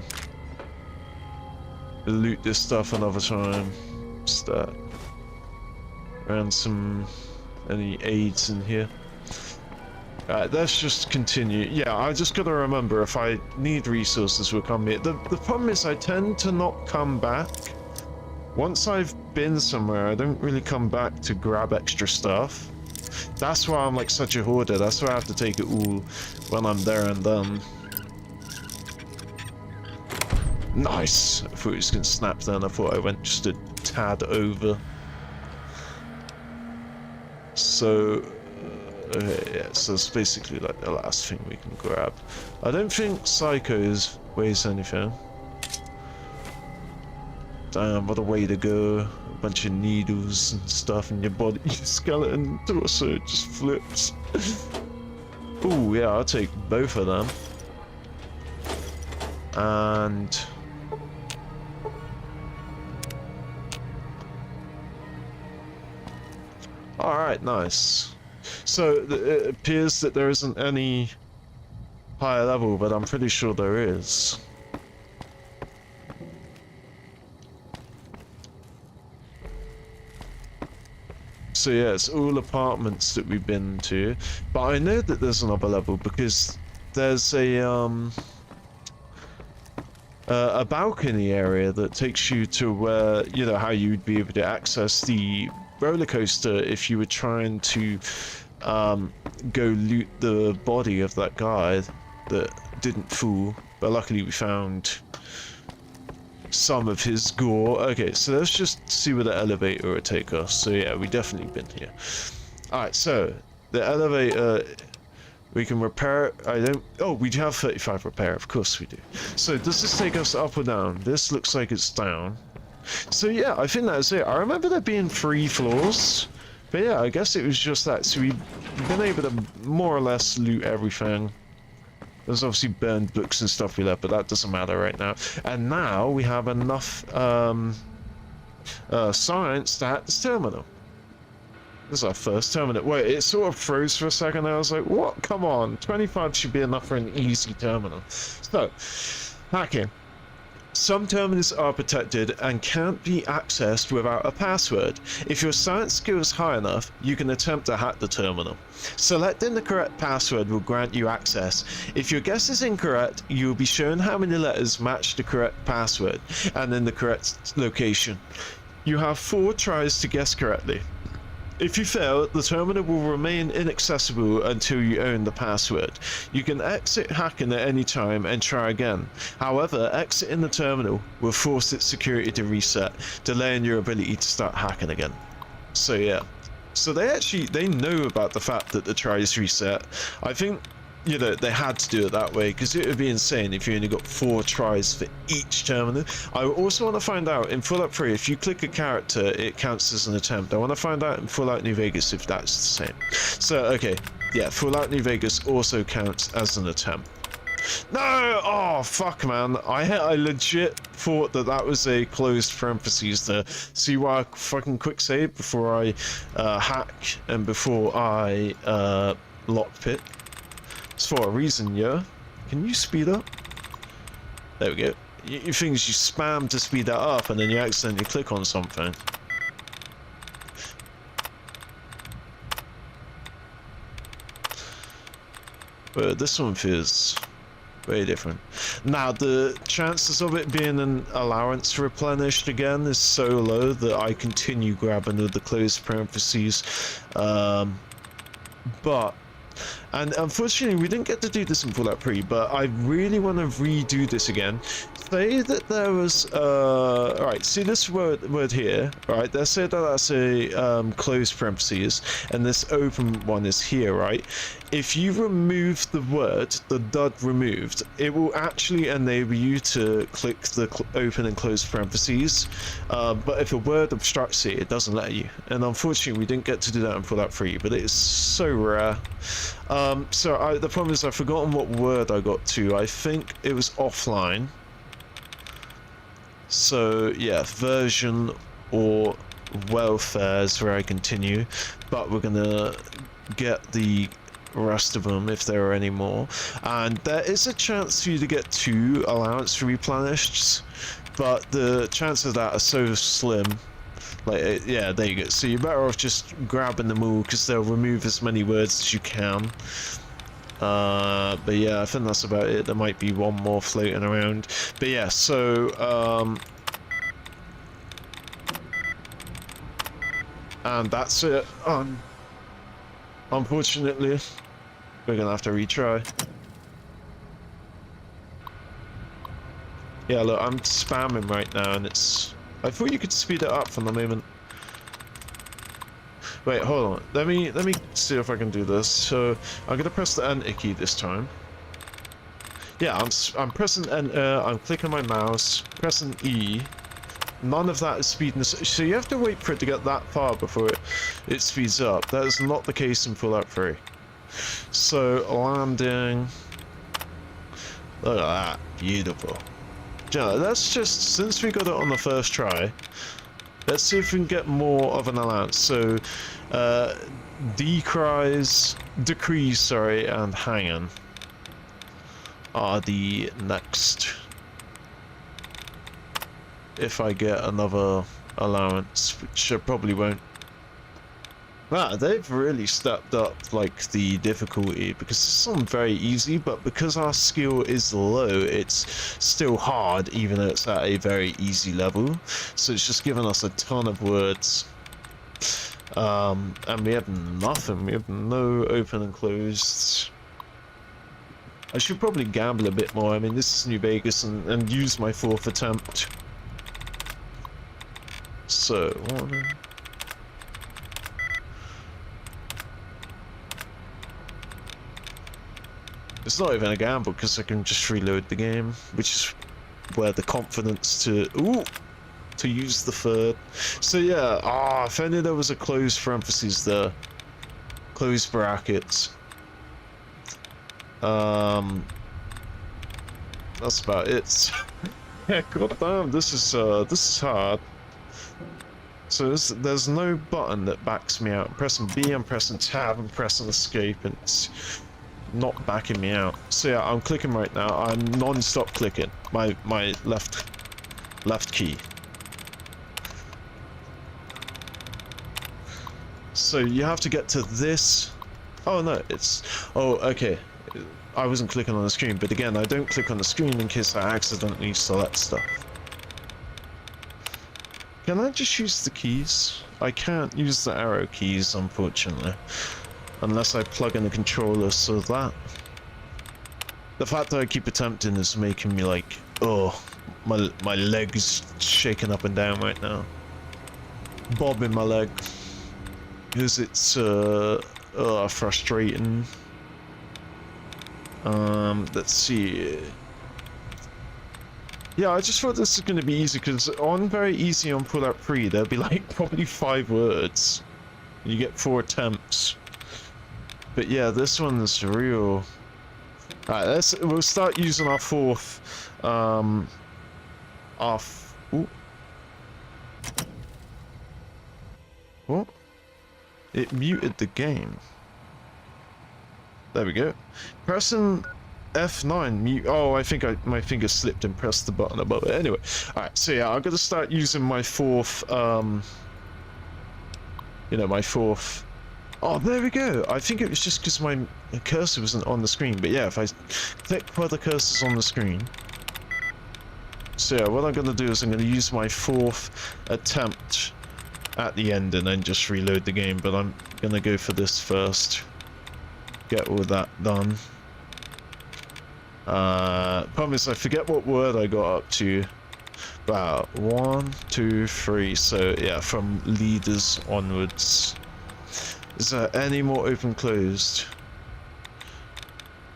loot this stuff another time. Start. Ransom, any aids in here? Alright, let's just continue. Yeah, I just gotta remember, if I need resources, we'll come here. The problem is I tend to not come back. Once I've been somewhere, I don't really come back to grab extra stuff. That's why I'm like such a hoarder. That's why I have to take it all when I'm there and done. Nice! I thought it was gonna snap then. I thought I went just a tad over. So, okay, yeah, so it's basically like the last thing we can grab. I don't think Psychos weighs anything. Damn, what a way to go. A bunch of needles and stuff in your body. Your skeleton torso just flips. Ooh, yeah, I'll take both of them. And... Alright, nice. So, it appears that there isn't any higher level, but I'm pretty sure there is. So yeah, it's all apartments that we've been to, but I know that there's another level because there's a balcony area that takes you to where, you know, how you'd be able to access the roller coaster if you were trying to go loot the body of that guy that didn't fall, but luckily we found some of his gore. Okay, so let's just see where the elevator would take us. So yeah, we definitely been here. Alright, so the elevator, we can repair it. Oh, we have 35 repair, of course we do. So does this take us up or down? This looks like it's down. So yeah, I think that's it. I remember there being 3 floors, but yeah, I guess it was just that. So we've been able to more or less loot everything. There's obviously burned books and stuff we left, but that doesn't matter right now. And now we have enough science at this terminal. This is our first terminal. Wait, it sort of froze for a second. I was like, what? Come on. 25 should be enough for an easy terminal. So, hacking. Some terminals are protected and can't be accessed without a password. If your science skill is high enough, you can attempt to hack the terminal. Selecting the correct password will grant you access. If your guess is incorrect, you will be shown how many letters match the correct password and in the correct location. You have 4 tries to guess correctly. If you fail, the terminal will remain inaccessible until you own the password. You can exit hacking at any time and try again. However, exiting the terminal will force its security to reset, delaying your ability to start hacking again. So yeah. So they know about the fact that the tries reset. I think, you know, they had to do it that way because it would be insane if you only got 4 tries for each terminal. I also want to find out in Fallout 3 if you click a character it counts as an attempt. I want to find out in Fallout New Vegas if that's the same. So okay, yeah, Fallout New Vegas also counts as an attempt. No! Oh fuck, man! I legit thought that was a closed parentheses there. See why I fucking quick save before I hack and before I lockpick. It's for a reason, yeah? Can you speed up? There we go. You things you spam to speed that up and then you accidentally click on something. But this one feels very different. Now, the chances of it being an allowance replenished again is so low that I continue grabbing with the closed parentheses. And unfortunately, we didn't get to do this in Fallout 3, but I really want to redo this again. Say that there was, alright, see this word here, right? Let's say that that's a closed parentheses, and this open one is here, right? If you remove the word, the dud removed, it will actually enable you to click the open and close parentheses, but if a word obstructs it, it doesn't let you. And unfortunately, we didn't get to do that in Fallout 3, but it is so rare. The problem is I've forgotten what word I got to. I think it was offline. So yeah, version or welfare is where I continue, but we're gonna get the rest of them if there are any more, and there is a chance for you to get 2 allowance replenished, but the chances of that are so slim. Like, yeah, there you go. So you're better off just grabbing them all because they'll remove as many words as you can. But yeah, I think that's about it. There might be one more floating around. But yeah, so and that's it. Unfortunately, we're gonna have to retry. Yeah, look, I'm spamming right now, and it's. I thought you could speed it up from the moment. Wait, hold on. Let me see if I can do this. So I'm gonna press the Enter key this time. Yeah, I'm pressing Enter. I'm clicking my mouse, pressing E. None of that is speeding. So you have to wait for it to get that far before it speeds up. That is not the case in Fallout 3. So landing. Look at that, beautiful. Yeah, let's just, since we got it on the first try, let's see if we can get more of an allowance. So, decrease, and hanging are the next. If I get another allowance, which I probably won't. Wow, they've really stepped up like the difficulty, because this is very easy, but because our skill is low, it's still hard even though it's at a very easy level. So it's just given us a ton of words. And we have nothing, we have no open and closed. I should probably gamble a bit more. I mean, this is New Vegas, and use my 4th attempt. So, it's not even a gamble because I can just reload the game, which is where the confidence to use the 3rd. So yeah, if only there was a closed parentheses there, closed brackets. That's about it. Yeah, goddamn, this is hard. So there's no button that backs me out. I'm pressing B, I'm pressing tab, I'm pressing escape, and it's not backing me out. So yeah, I'm clicking right now. I'm non-stop clicking my left key. So you have to get to this. Oh no, it's okay. I wasn't clicking on the screen, but again, I don't click on the screen in case I accidentally select stuff. Can I just use the keys? I can't use the arrow keys, unfortunately. Unless I plug in the controller, so that... The fact that I keep attempting is making me like, oh, my leg's shaking up and down right now. Bobbing my leg. Because it's, frustrating. Let's see. Yeah, I just thought this was going to be easy, because on very easy on Pull Out 3, there'll be like probably 5 words. You get 4 attempts. But yeah, this one's real. Alright, we'll start using our 4th, ooh. What? It muted the game. There we go. Pressing F9 mute. Oh, I think my finger slipped and pressed the button above it. Anyway, alright, so yeah, I'm gonna start using my 4th, my 4th. Oh, there we go. I think it was just because my cursor wasn't on the screen, but yeah, if I click where the cursor's on the screen. So yeah, what I'm gonna do is I'm gonna use my 4th attempt at the end and then just reload the game, but I'm gonna go for this first. Get all that done. Problem is I forget what word I got up to. About 1, 2, 3. So yeah, from leaders onwards. Is there any more open closed?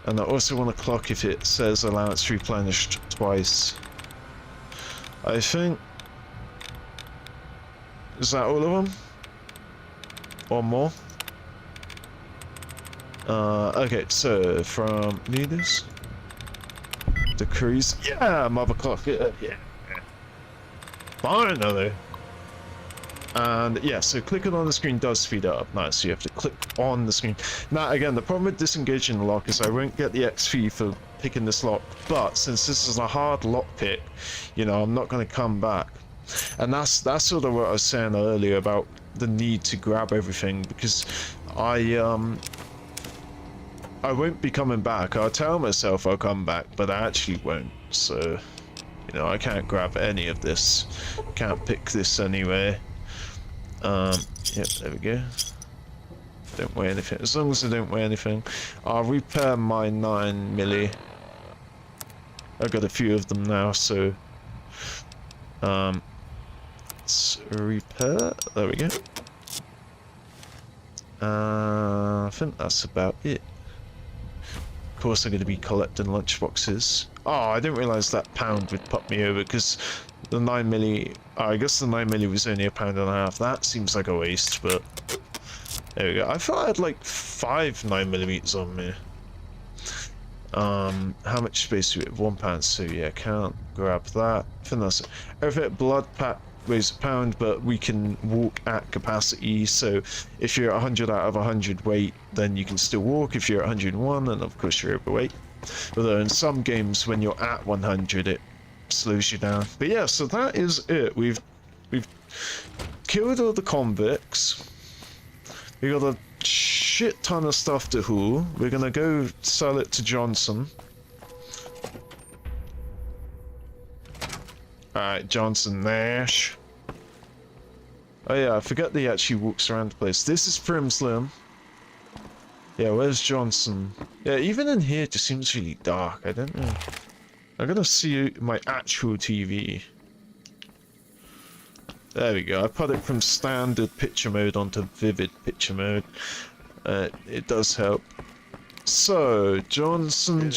And I also want to clock if it says allowance replenished twice. I think. Is that all of them? Or more? Okay, so from leaders. Decrease. Yeah, mother clock. Yeah. Finally. And yeah, so clicking on the screen does speed it up. Nice, so you have to click on the screen. Now again, the problem with disengaging the lock is I won't get the XP for picking this lock, but since this is a hard lock pick, I'm not going to come back. And that's sort of what I was saying earlier about the need to grab everything, because I won't be coming back. I'll tell myself I'll come back, but I actually won't. So, I can't grab any of this. Can't pick this anyway. Yep, there we go. Don't weigh anything. As long as I don't weigh anything. I'll repair my 9mm. I've got a few of them now, so... let's repair. There we go. I think that's about it. Of course I'm going to be collecting lunchboxes. Oh, I didn't realise that pound would pop me over, because the 9mm... I guess the 9mm was only £1.50. That seems like a waste, but... There we go. I thought I had like 5 9mm on me. How much space do we have? £1, so yeah, can't grab that. I think that's it. Every blood pack weighs £1, but we can walk at capacity, so if you're 100 out of 100 weight, then you can still walk. If you're at 101, then of course you're overweight. Although in some games, when you're at 100, it slows you down. But yeah, so that is it. We've killed all the convicts. We got a shit ton of stuff to haul. We're gonna go sell it to Johnson. Alright, Johnson Nash. Oh yeah, I forgot that he actually walks around the place. This is Primslim. Yeah, where's Johnson? Yeah, even in here it just seems really dark. I don't know. I gotta see my actual TV. There we go. I put it from standard picture mode onto vivid picture mode. It does help. So, Johnson.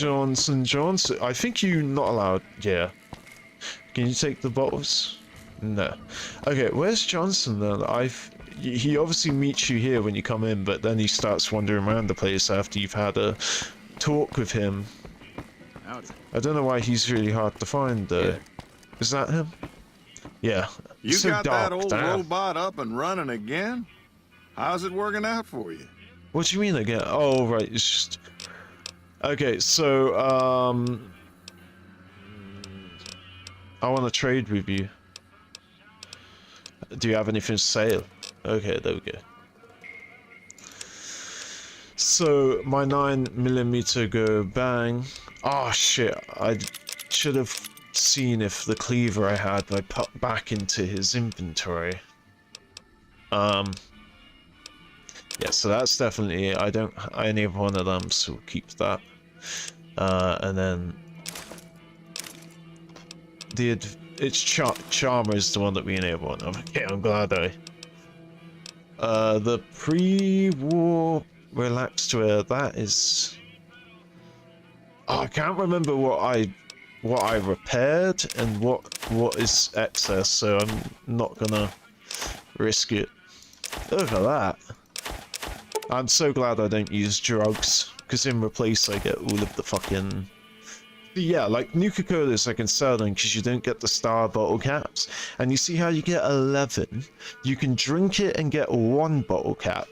I think you're not allowed. Yeah. Can you take the bottles? No. Okay, where's Johnson then? He obviously meets you here when you come in, but then he starts wandering around the place after you've had a talk with him. Howdy. I don't know why he's really hard to find though. Yeah. Is that him? Yeah. You so got dark, that old damn. robot up and running again? How's it working out for you? What do you mean again? Oh, right, it's just... Okay, so, I want to trade with you. Do you have anything to sale? Okay, there we go. So, my 9mm go bang. Oh shit, I should have seen if the cleaver I had I put back into his inventory. Yeah, so that's definitely, I only have one of them, so we'll keep that. And then it's Charmer is the one that we enable on. Okay, I'm glad the pre-war relaxed wear, that is... Oh, I can't remember what I repaired and what is excess, so I'm not gonna risk it. Look at that. I'm so glad I don't use drugs, because in replace I get all of the fucking... Yeah, like Nuka-Colas I can sell them because you don't get the star bottle caps. And you see how you get 11? You can drink it and get 1 bottle cap.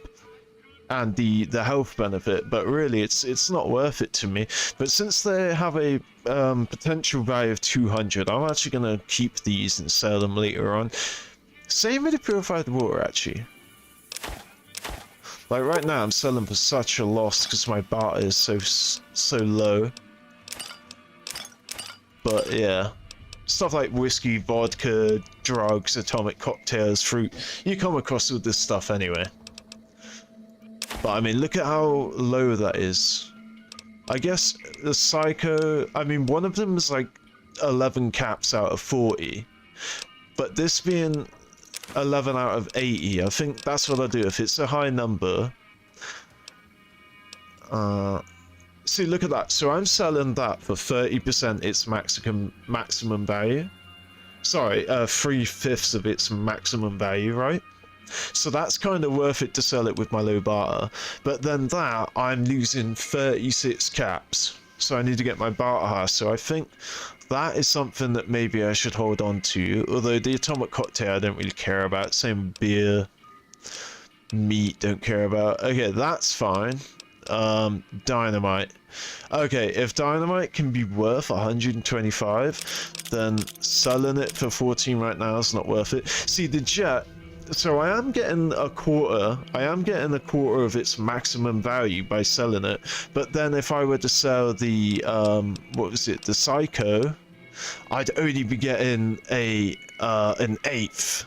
And the health benefit, but really it's not worth it to me. But since they have a potential value of 200, I'm actually going to keep these and sell them later on. Same with the purified water, actually. Like right now I'm selling for such a loss because my barter is so low. But yeah, stuff like whiskey, vodka, drugs, atomic cocktails, fruit, you come across all this stuff anyway. But I mean, look at how low that is. I guess the Psycho, I mean, one of them is like 11 caps out of 40. But this being 11 out of 80, I think that's what I do. If it's a high number... see, look at that. So I'm selling that for 30% its maximum value. Sorry, 3/5 of its maximum value, right? So that's kind of worth it to sell it with my low barter. But then that, I'm losing 36 caps. So I need to get my barter higher. So I think that is something that maybe I should hold on to. Although the atomic cocktail I don't really care about. Same beer. Meat, don't care about. Okay, that's fine. Dynamite. Okay, if dynamite can be worth 125, then selling it for 14 right now is not worth it. See, the jet, so I am getting a quarter of its maximum value by selling it, but then if I were to sell the what was it, the Psycho, I'd only be getting an eighth.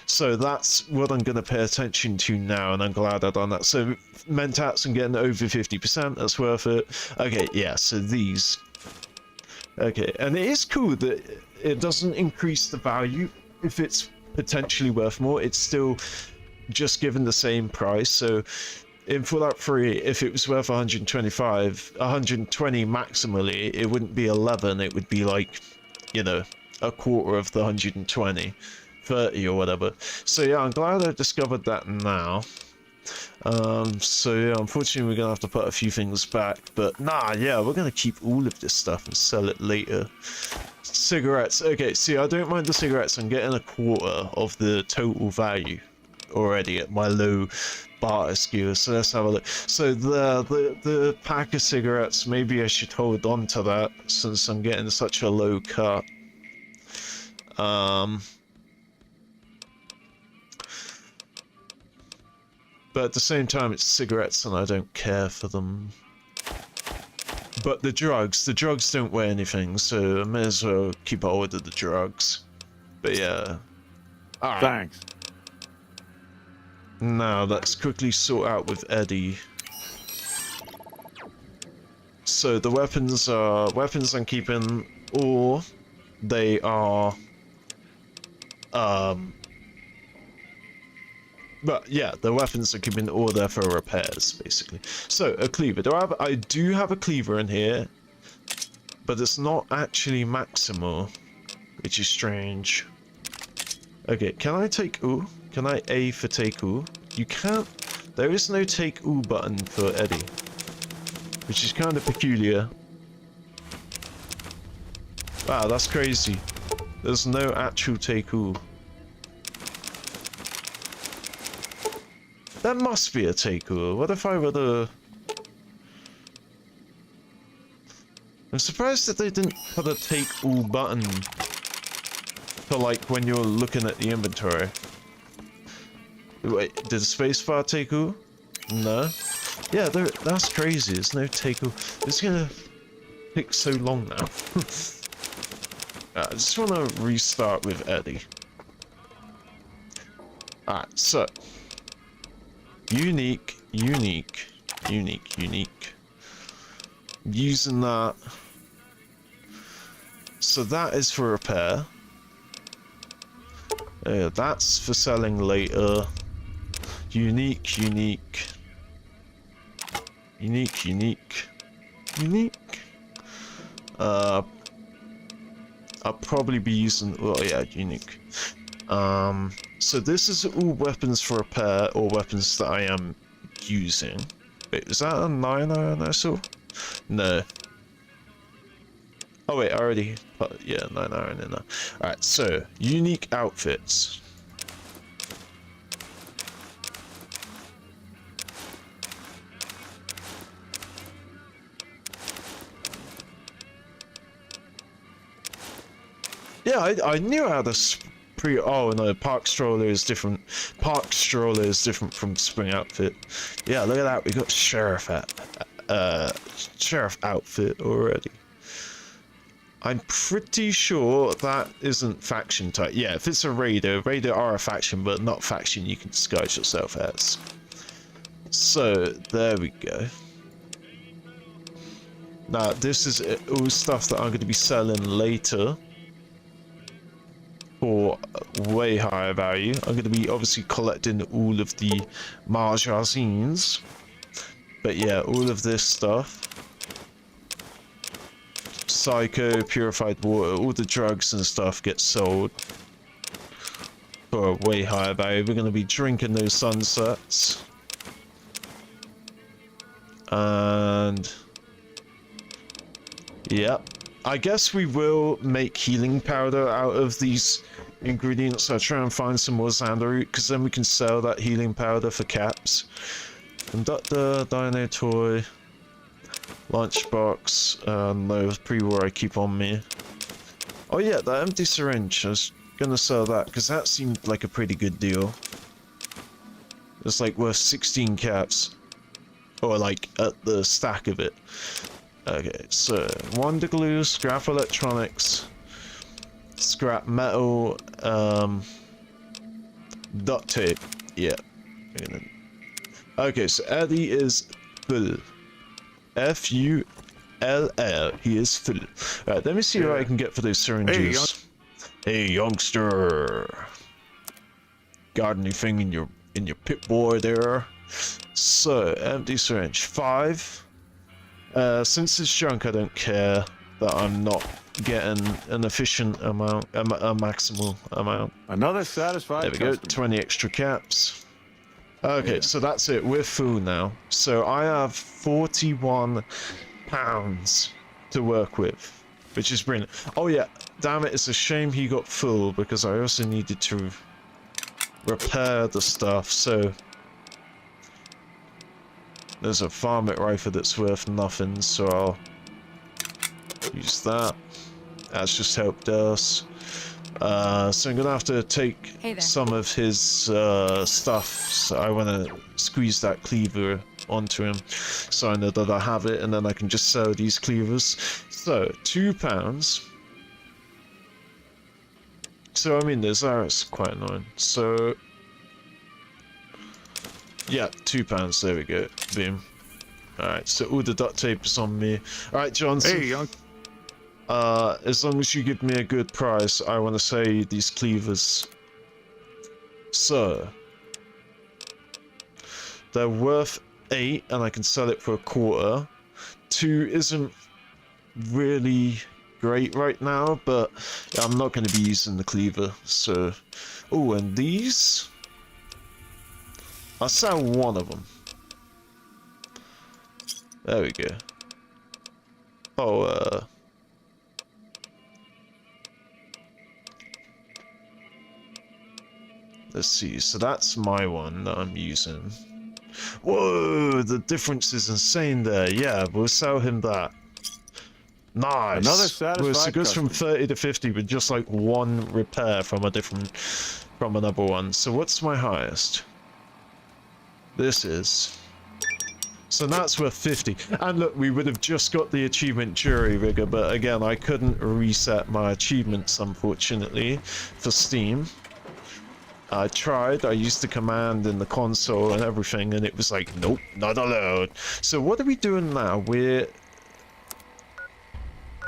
So that's what I'm going to pay attention to now, and I'm glad I've done that. So Mentats and getting over 50%, that's worth it. Okay, yeah, so these. Okay, and it is cool that it doesn't increase the value if it's potentially worth more. It's still just given the same price. So in Fallout 3, if it was worth 120 maximally, it wouldn't be 11, it would be like, you know, a quarter of the 120. 30 or whatever. So yeah, I'm glad I discovered that now. So yeah, unfortunately we're gonna have to put a few things back, but nah, yeah, we're gonna keep all of this stuff and sell it later. Cigarettes. Okay, see, I don't mind the cigarettes. I'm getting a quarter of the total value already at my low barter skewer. So let's have a look. So the pack of cigarettes, maybe I should hold on to that since I'm getting such a low cut. But at the same time, it's cigarettes and I don't care for them. But the drugs don't weigh anything, so I may as well keep hold of the drugs. But yeah. Alright. Thanks. Now, let's quickly sort out with Eddie. So the weapons are weapons I'm keeping, or they are but yeah, the weapons are keeping all there for repairs, basically. So a cleaver. I do have a cleaver in here, but it's not actually maximal, which is strange. Okay, can I take ooh? Can I A for take ooh? You can't. There is no take ooh button for Eddie, which is kind of peculiar. Wow, that's crazy. There's no actual take ooh. That must be a take ooh. What if I were to... I'm surprised that they didn't put a take ooh button for like when you're looking at the inventory. Wait, did spacebar take ooh? No. Yeah, that's crazy. There's no take ooh. It's gonna take so long now. I just want to restart with Eddie. Alright, so unique. Using that. So that is for repair. That's for selling later. Unique. I'll probably be using, well, yeah, unique. So this is all weapons for repair, or weapons that I am using. Wait, is that a 9 iron I saw? No. Oh wait, I already put, yeah, 9 iron in there. Alright, so, unique outfits. Yeah, I knew how to oh no, park stroller is different. Park stroller is different from spring outfit. Yeah, look at that. We got sheriff outfit already. I'm pretty sure that isn't faction type. Yeah, if it's a raider are a faction, but not faction you can disguise yourself as. So there we go. Now this is all stuff that I'm going to be selling later for way higher value. I'm going to be obviously collecting all of the magazines, but yeah, all of this stuff, psycho, purified water, all the drugs and stuff get sold for a way higher value. We're going to be drinking those sunsets, and yeah, I guess we will make healing powder out of these ingredients. I'll try and find some more Xanderroot, because then we can sell that healing powder for caps. Conductor, dino toy, lunchbox, no pre-war I keep on me. Oh yeah, that empty syringe, I was gonna sell that, because that seemed like a pretty good deal. It's like worth 16 caps, or like at the stack of it. Okay, so Wonder Glue, scrap electronics, scrap metal, duct tape. Yeah. Okay, so Eddie is full. F-U-L-L. He is full. Alright, let me see what I can get for those syringes. Hey, youngster. Got anything in your pit boy there? So, empty syringe. 5. Since it's junk, I don't care that I'm not getting an efficient amount, a maximal amount. Another satisfied There we go, 20 extra caps. Okay, yeah. So that's it, we're full now. So I have 41 pounds to work with, which is brilliant. Oh yeah, damn it, it's a shame he got full, because I also needed to repair the stuff, so... There's a varmint rifle that's worth nothing, so I'll use that. That's just helped us. So I'm gonna have to take some of his stuff. So I want to squeeze that cleaver onto him, so I know that I have it, and then I can just sell these cleavers. So £2. So I mean, that's quite annoying. So yeah, £2. There we go. Boom. All right. So all the duct tape is on me. All right, Johnson. Hey, young. As long as you give me a good price, I want to sell you these cleavers. So, they're worth 8, and I can sell it for a quarter. 2 isn't really great right now, but I'm not going to be using the cleaver, so... Oh, and these? I'll sell one of them. There we go. Oh, let's see, so that's my one that I'm using. Whoa, the difference is insane there. Yeah, we'll sell him that. Nice. Another satisfied So it goes from customer. 30 to 50 with just like one repair from another one. So what's my highest? This is. So that's worth 50. And look, we would have just got the achievement jury rigger, but again, I couldn't reset my achievements, unfortunately, for Steam. I tried, I used the command in the console and everything, and it was like, nope, not allowed. So what are we doing now? We're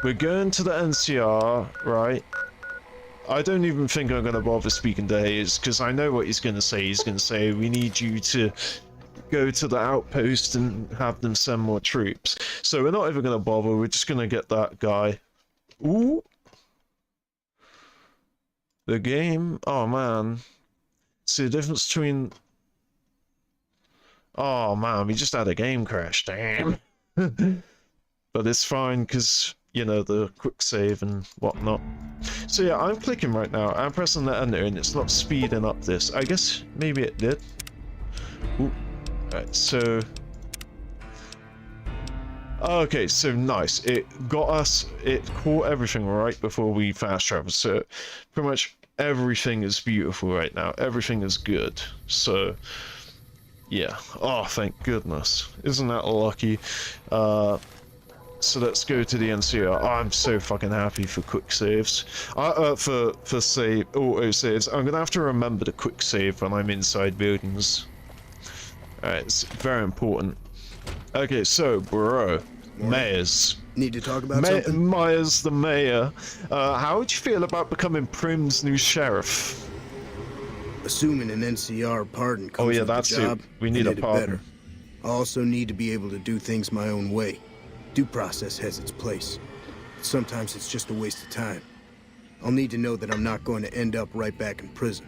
going to the NCR, right? I don't even think I'm going to bother speaking to Hayes, because I know what he's going to say. He's going to say, we need you to go to the outpost and have them send more troops. So we're not even going to bother, we're just going to get that guy. Ooh! The game, oh man. See the difference between... Oh man, we just had a game crash, damn. But it's fine, because, you know, the quick save and whatnot. So yeah, I'm clicking right now, I'm pressing the enter, and it's not speeding up this. I guess maybe it did. Ooh. Right, so... Okay, so nice. It got us, it caught everything right before we fast traveled, so pretty much everything is beautiful right now. Everything is good. So, yeah. Oh, thank goodness. Isn't that lucky? So let's go to the NCR. Oh, I'm so fucking happy for quick saves. For save, auto saves. I'm gonna have to remember to quick save when I'm inside buildings. Alright, it's very important. Okay, so, bro. Mayors. Need to talk about something? Myers the mayor. How would you feel about becoming Primm's new sheriff? Assuming an NCR pardon comes Oh yeah, with that's the job, it. We need a it pardon. better. I also need to be able to do things my own way. Due process has its place. Sometimes it's just a waste of time. I'll need to know that I'm not going to end up right back in prison.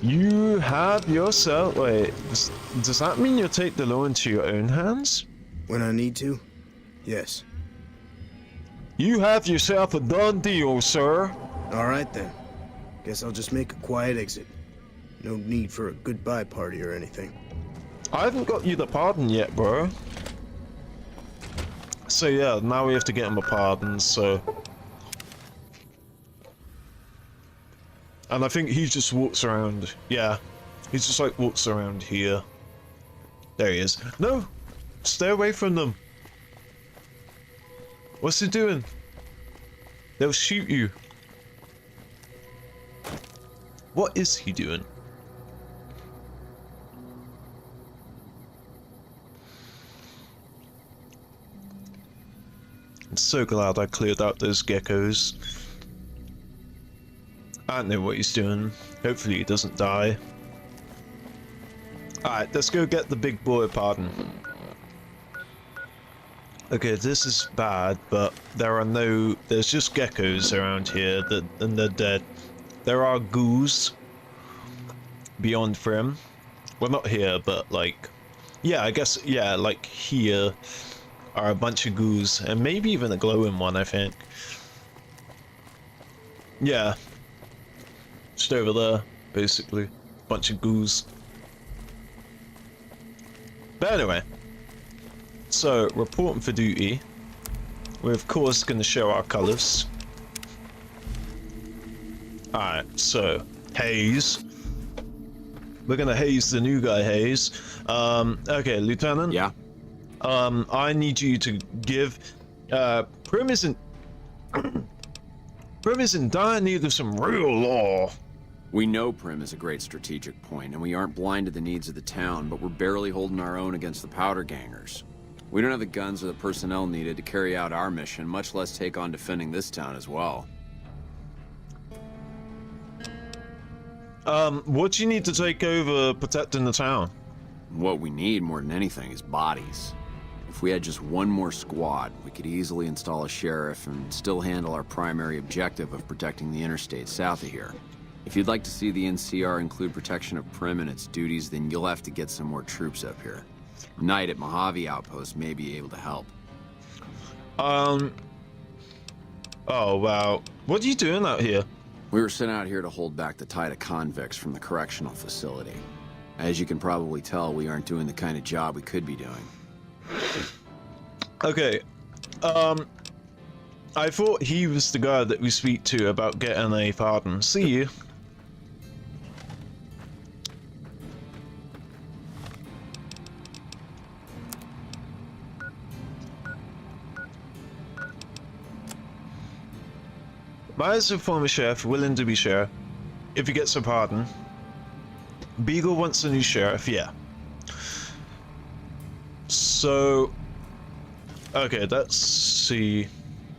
You have yourself... Wait, does that mean you'll take the law into your own hands? When I need to? Yes. You have yourself a done deal, sir. Alright then. Guess I'll just make a quiet exit. No need for a goodbye party or anything. I haven't got you the pardon yet, bro. So yeah, now we have to get him a pardon, so... And I think he just walks around, yeah. He just like walks around here. There he is. No! Stay away from them! What's he doing? They'll shoot you. What is he doing? I'm so glad I cleared out those geckos. I don't know what he's doing. Hopefully he doesn't die. Alright, let's go get the big boy pardon. Okay, this is bad, but there's just geckos around here, and they're dead. There are ghouls beyond Primm. Well, not here, but like... Yeah, I guess, yeah, like here are a bunch of ghouls, and maybe even a glowing one, I think. Yeah. Just over there, basically. Bunch of ghouls. But anyway. So, reporting for duty. We're of course going to show our colours. Alright, so, Hayes. We're gonna haze the new guy, Hayes. Okay, Lieutenant. Yeah? I need you to give, Primm isn't in dire need of some real law. We know Primm is a great strategic point, and we aren't blind to the needs of the town, but we're barely holding our own against the powder gangers. We don't have the guns or the personnel needed to carry out our mission, much less take on defending this town as well. What do you need to take over protecting the town? What we need more than anything is bodies. If we had just one more squad, we could easily install a sheriff and still handle our primary objective of protecting the interstate south of here. If you'd like to see the NCR include protection of Primm and its duties, then you'll have to get some more troops up here. Knight at Mojave Outpost may be able to help. Oh, wow. What are you doing out here? We were sent out here to hold back the tide of convicts from the correctional facility. As you can probably tell, we aren't doing the kind of job we could be doing. Okay, I thought he was the guy that we speak to about getting a pardon. See you. Myers, a former sheriff, willing to be sheriff, if he gets a pardon. Beagle wants a new sheriff, yeah. So, okay, let's see.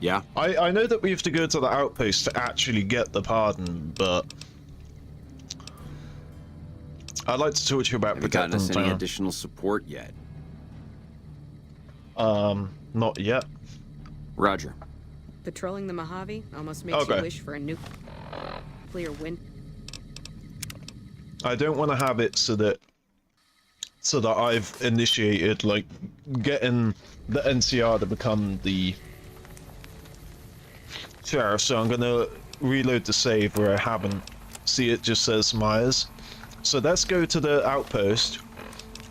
Yeah? I know that we have to go to the outpost to actually get the pardon, but I'd like to talk to you about Have you gotten protecting us the any town. additional support yet? Not yet. Roger. Patrolling the Mojave almost makes Okay. you wish for a nuclear wind. I don't want to have it so that I've initiated like getting the NCR to become the sheriff. So I'm gonna reload the save where I haven't. See, it just says Myers. So let's go to the outpost,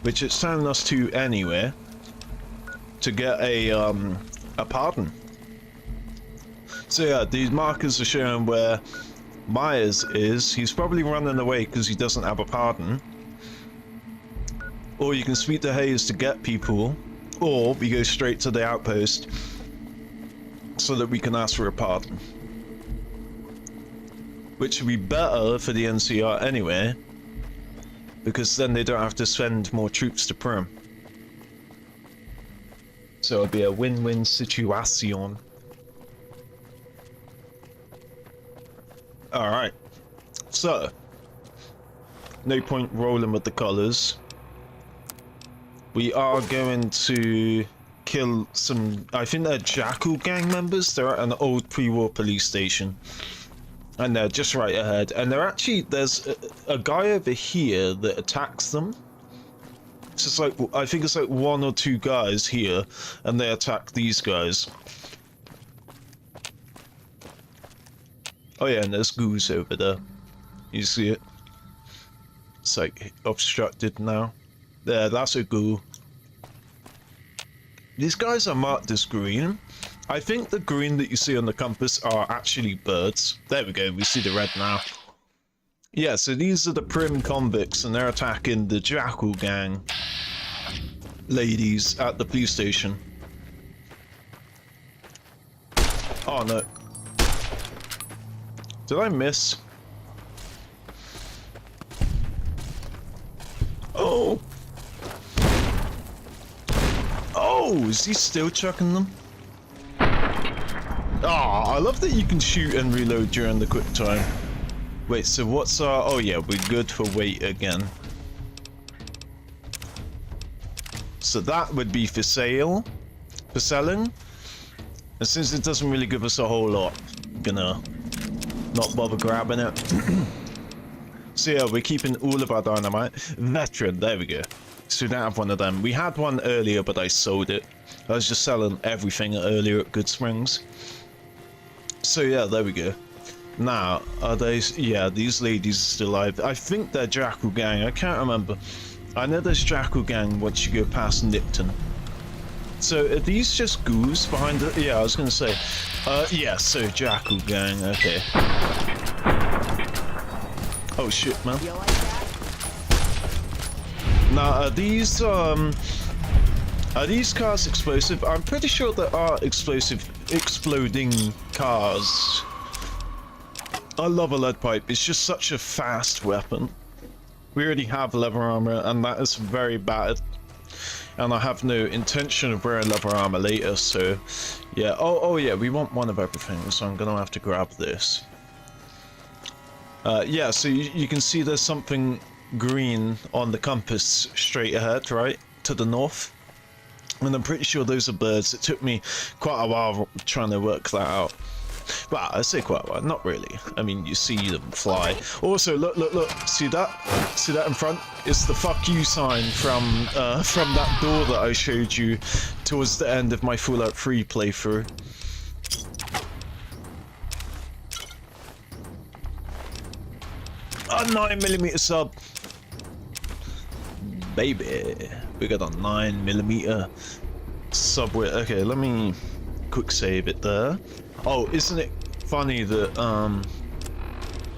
which it's telling us to anyway, to get a pardon. So yeah, these markers are showing where Myers is. He's probably running away because he doesn't have a pardon. Or you can speak to Hayes to get people, or we go straight to the outpost so that we can ask for a pardon. Which would be better for the NCR anyway, because then they don't have to send more troops to Primm. So it'll be a win-win situation. Alright, so no point rolling with the colors. We are going to kill some, I think they're Jackal gang members. They're at an old pre-war police station. And they're just right ahead. And they're actually, there's a guy over here that attacks them. It's just like, I think it's like one or two guys here, and they attack these guys. Oh yeah, and there's goose over there. You see it? It's like obstructed now. There, that's a goo. These guys are marked as green. I think the green that you see on the compass are actually birds. There we go, we see the red now. Yeah, so these are the Primm convicts, and they're attacking the Jackal gang ladies at the police station. Oh no. Did I miss? Oh! Oh, is he still chucking them? Ah, I love that you can shoot and reload during the quick time. Wait, so what's our... Oh yeah, we're good for weight again. So that would be for sale. For selling. And since it doesn't really give us a whole lot, I'm gonna not bother grabbing it. So yeah, we're keeping all of our dynamite. Veteran, there we go. So we don't have one of them. We had one earlier, but I sold it. I was just selling everything earlier at Goodsprings. So yeah, there we go. Now, are they... Yeah, these ladies are still alive. I think they're Jackal gang. I can't remember. I know there's Jackal gang once you go past Nipton. So are these just goose behind the... Yeah, I was going to say. Yeah, so Jackal gang, okay. Oh shit, man. Now, are these cars explosive? I'm pretty sure there are exploding cars. I love a lead pipe. It's just such a fast weapon. We already have leather armor, and that is very bad. And I have no intention of wearing leather armor later, so yeah. Oh yeah, we want one of everything, so I'm gonna have to grab this. Yeah, so you can see there's something green on the compass straight ahead, right? To the north. And I'm pretty sure those are birds. It took me quite a while trying to work that out. Well, I say quite a while, not really. I mean, you see them fly. Also, look, see that? See that in front? It's the fuck you sign from that door that I showed you towards the end of my Fallout 3 playthrough. A 9mm sub. Baby, we got a 9mm sub. Okay, let me quick save it there. Oh, isn't it funny that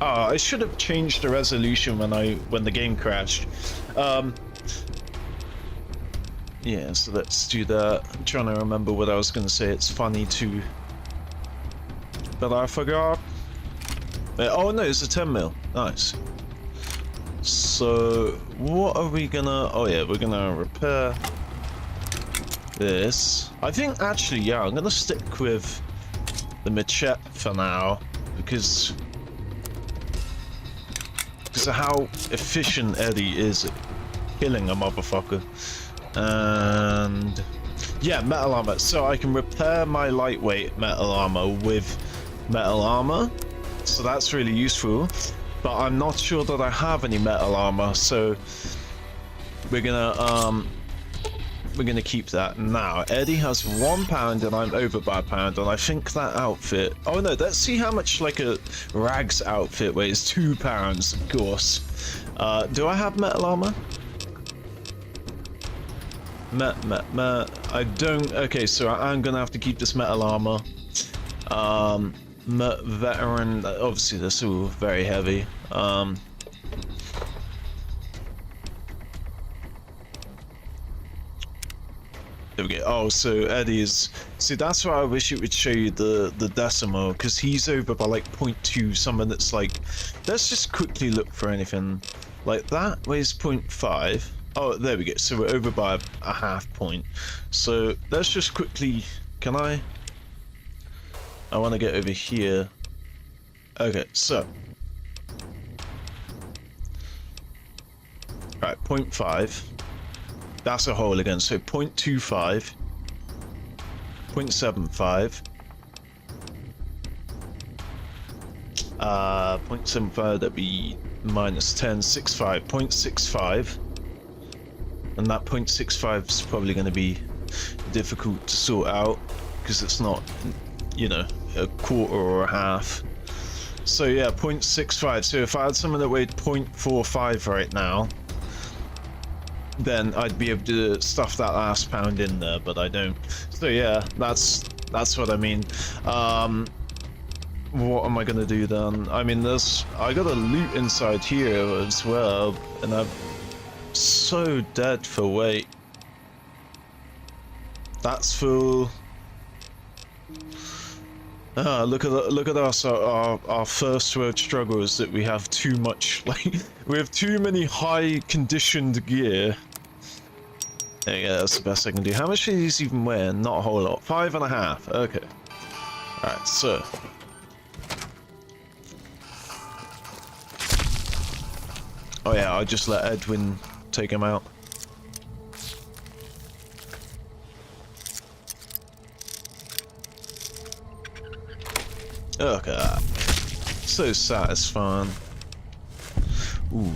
I should have changed the resolution when the game crashed. Yeah, so let's do that. I'm trying to remember what I was going to say. It's funny too, but I forgot. Oh no, it's a 10mm. Nice. So what are we gonna? Oh yeah, we're gonna repair this. I think actually, yeah, I'm gonna stick with the machete for now because of how efficient Eddie is at killing a motherfucker. And yeah, metal armor. So I can repair my lightweight metal armor with metal armor. So that's really useful. But I'm not sure that I have any metal armor, so we're gonna keep that. Now, Eddie has 1 pound and I'm over by a pound, and I think that outfit. Oh no, let's see how much like a rags outfit weighs. 2 pounds, of course. Do I have metal armor? I don't. Okay, so I'm gonna have to keep this metal armor. Veteran, obviously that's all very heavy. There we go. Oh, so Eddie's. See, that's why I wish it would show you the decimal, because he's over by like 0.2. Someone that's like, let's just quickly look for anything like that. Weighs 0.5. Oh, there we go. So we're over by a half point. So let's just quickly. Can I want to get over here. Okay, so. Right, 0.5. That's a hole again, so 0.25. 0.75. 0.75, that'd be minus 10, 65, 0.65. And that 0.65 is probably going to be difficult to sort out, because it's not, you know, a quarter or a half. So yeah, 0.65. So if I had someone that weighed 0.45 right now, then I'd be able to stuff that last pound in there, but I don't. So yeah, that's what I mean. What am I gonna do then? I mean, I got a loot inside here as well, and I'm so dead for weight. That's full. Look at us, our first world struggle is that we have too much, like, we have too many high conditioned gear. There you go, that's the best I can do. How much do these even weigh? Not a whole lot. 5.5, okay. Alright, so. Oh yeah, I just let Edwin take him out. Look at that. So satisfying. Ooh.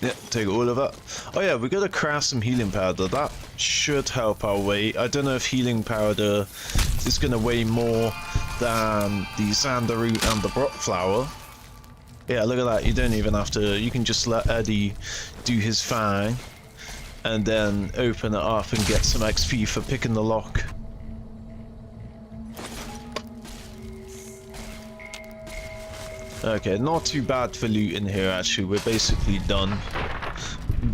Yeah, take all of that. Oh yeah, we gotta craft some healing powder. That should help our weight. I don't know if healing powder is gonna weigh more than the Xander root and the Brock flower. Yeah, look at that. You don't even have to. You can just let Eddie do his thing, and then open it up and get some XP for picking the lock. Okay, not too bad for looting here, actually. We're basically done.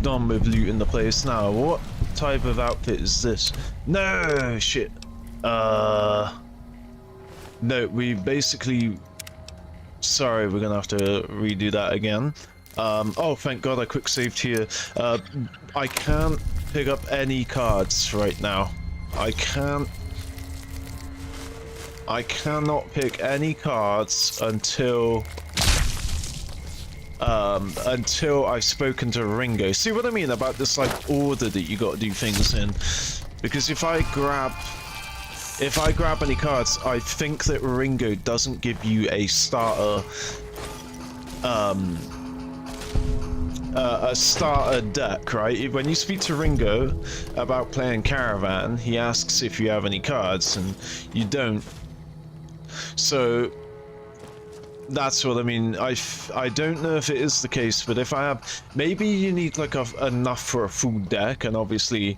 Done with looting the place now. What type of outfit is this? No, shit. No, we basically... Sorry, we're gonna have to redo that again. Oh, thank God I quick saved here. I can't pick up any cards right now. I cannot pick any cards until I've spoken to Ringo. See what I mean about this like order that you got to do things in? Because if I grab any cards, I think that Ringo doesn't give you a starter deck, right? When you speak to Ringo about playing Caravan, he asks if you have any cards, and you don't. So that's what I mean. I don't know if it is the case, but if I have, maybe you need like enough for a full deck, and obviously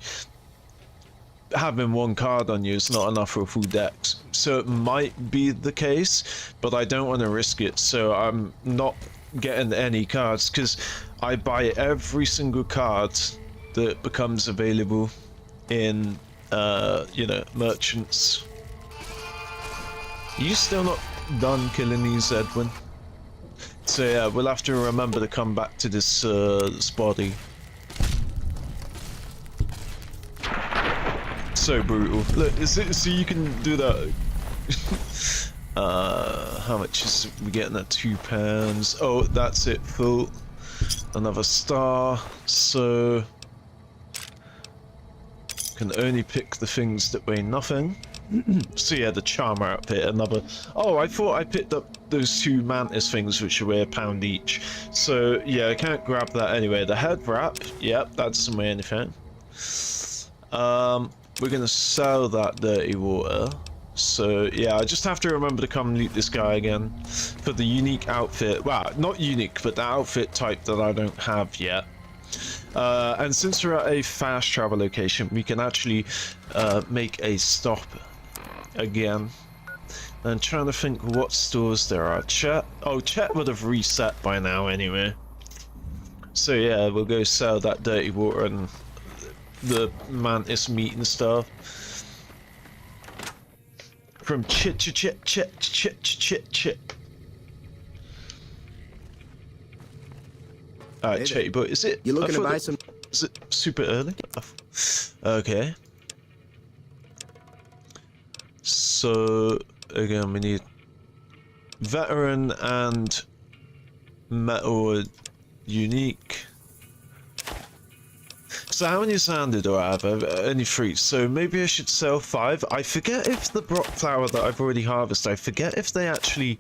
having one card on you is not enough for a full deck. So it might be the case, but I don't want to risk it, so I'm not getting any cards, because I buy every single card that becomes available in you know, merchants. You still not done killing these, Edwin? So yeah, we'll have to remember to come back to this body. So brutal. Look, so you can do that. How much is we getting at £2? Oh, that's it, full. Another star. So can only pick the things that weigh nothing. So yeah, the charmer outfit, another. Oh, I thought I picked up those 2 mantis things which weigh £1 each. So yeah, I can't grab that anyway. The head wrap, yep, that doesn't weigh anything. We're gonna sell that dirty water. So yeah, I just have to remember to come loot this guy again for the unique outfit. Well, not unique, but the outfit type that I don't have yet. And since we're at a fast travel location, we can actually make a stop again. I'm trying to think what stores there are. Chet would have reset by now anyway. So yeah, we'll go sell that dirty water and the mantis meat and stuff. From chit. Alright, Chetty boy, is it? You looking to buy some? Is it super early? Okay. So again, we need veteran and metal unique. So how many sanded do I have? Only 3. So maybe I should sell 5. I forget if the Brock flower that I've already harvested, I forget if they actually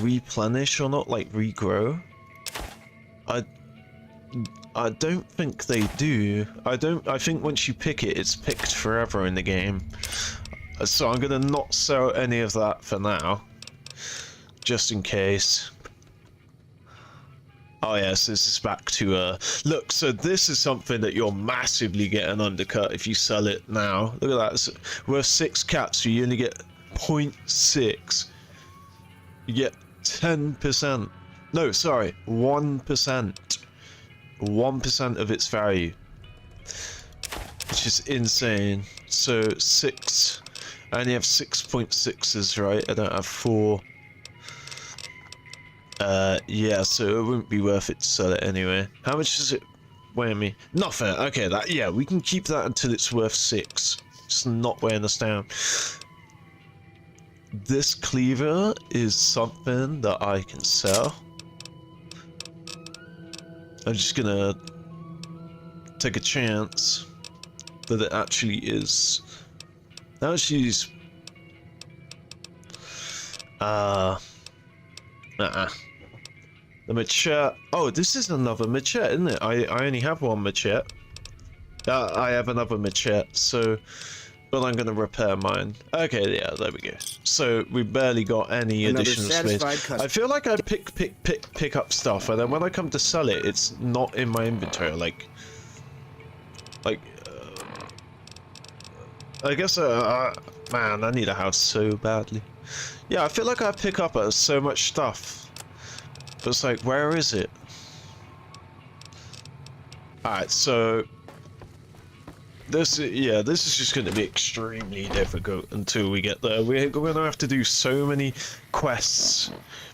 replenish or not, like regrow. I don't think they do. I think once you pick it, it's picked forever in the game. So I'm gonna not sell any of that for now, just in case. Oh yes, this is back to look, so this is something that you're massively getting undercut if you sell it now. Look at that, it's worth 6 caps, so you only get 0.6. You get 10%. No, sorry, 1%. 1% of its value. Which is insane. So 6. I only have 6.6s, right? I don't have 4. Yeah, so it wouldn't be worth it to sell it anyway. How much does it weigh me? Nothing. Okay, that, yeah, we can keep that until it's worth 6. It's not weighing us down. This cleaver is something that I can sell. I'm just gonna take a chance that it actually is. Now she's the machete. Oh, this is another machete, isn't it? I only have one machete. I have another machete, so, but I'm gonna repair mine. Okay, yeah, there we go. So we barely got any additional space. I feel like I pick up stuff, and then when I come to sell it, it's not in my inventory. Like, I guess, man, I need a house so badly. Yeah, I feel like I pick up so much stuff, But it's like, where is it? Alright, so this is just going to be extremely difficult until we get there. We're going to have to do so many quests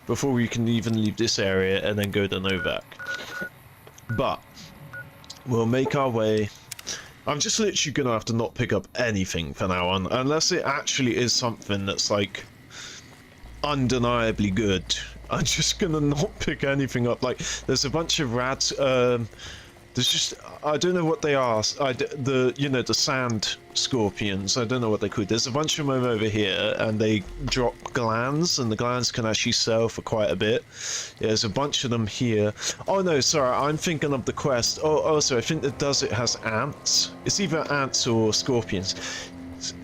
before we can even leave this area and then go to Novac. But we'll make our way. I'm just literally going to have to not pick up anything from now on, unless it actually is something that's like undeniably good. I'm just going to not pick anything up. Like, there's a bunch of rats, there's just, I don't know what they are. The sand scorpions, I don't know what they're called. There's a bunch of them over here, and they drop glands, and the glands can actually sell for quite a bit. Yeah, there's a bunch of them here. Oh no, sorry, I'm thinking of the quest. Oh, also, I think the desert has ants. It's either ants or scorpions.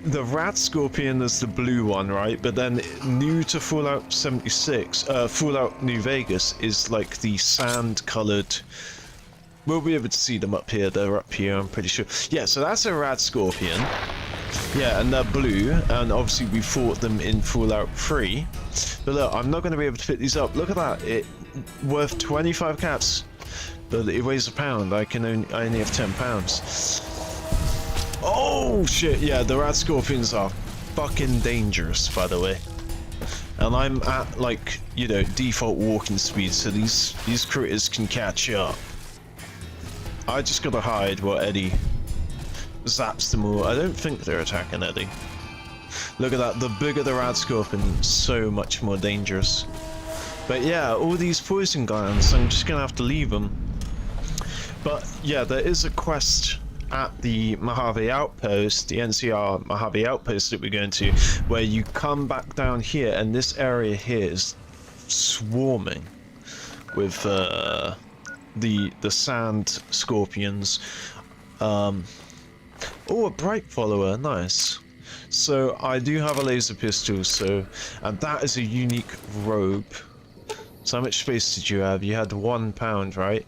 The radscorpion is the blue one, right? But then new to Fallout 76, Fallout New Vegas is like the sand-colored. We'll be able to see them up here. They're up here, I'm pretty sure. Yeah, so that's a radscorpion. Yeah, and they're blue, and obviously we fought them in Fallout 3. But look, I'm not going to be able to pick these up. Look at that. It worth 25 caps, but it weighs a pound. I only have 10 pounds. Oh shit! Yeah, the radscorpions are fucking dangerous, by the way. And I'm at, like, you know, default walking speed, so these critters can catch up. I just gotta hide while Eddie zaps them all. I don't think they're attacking Eddie. Look at that, the bigger the radscorpion, so much more dangerous. But yeah, all these poison glands, I'm just gonna have to leave them. But yeah, there is a quest at the Mojave Outpost, the NCR Mojave Outpost that we're going to, where you come back down here, and this area here is swarming with the sand scorpions. Oh, a bright follower, nice. So I do have a laser pistol, and that is a unique robe. So how much space did you have? You had 1 pound, right?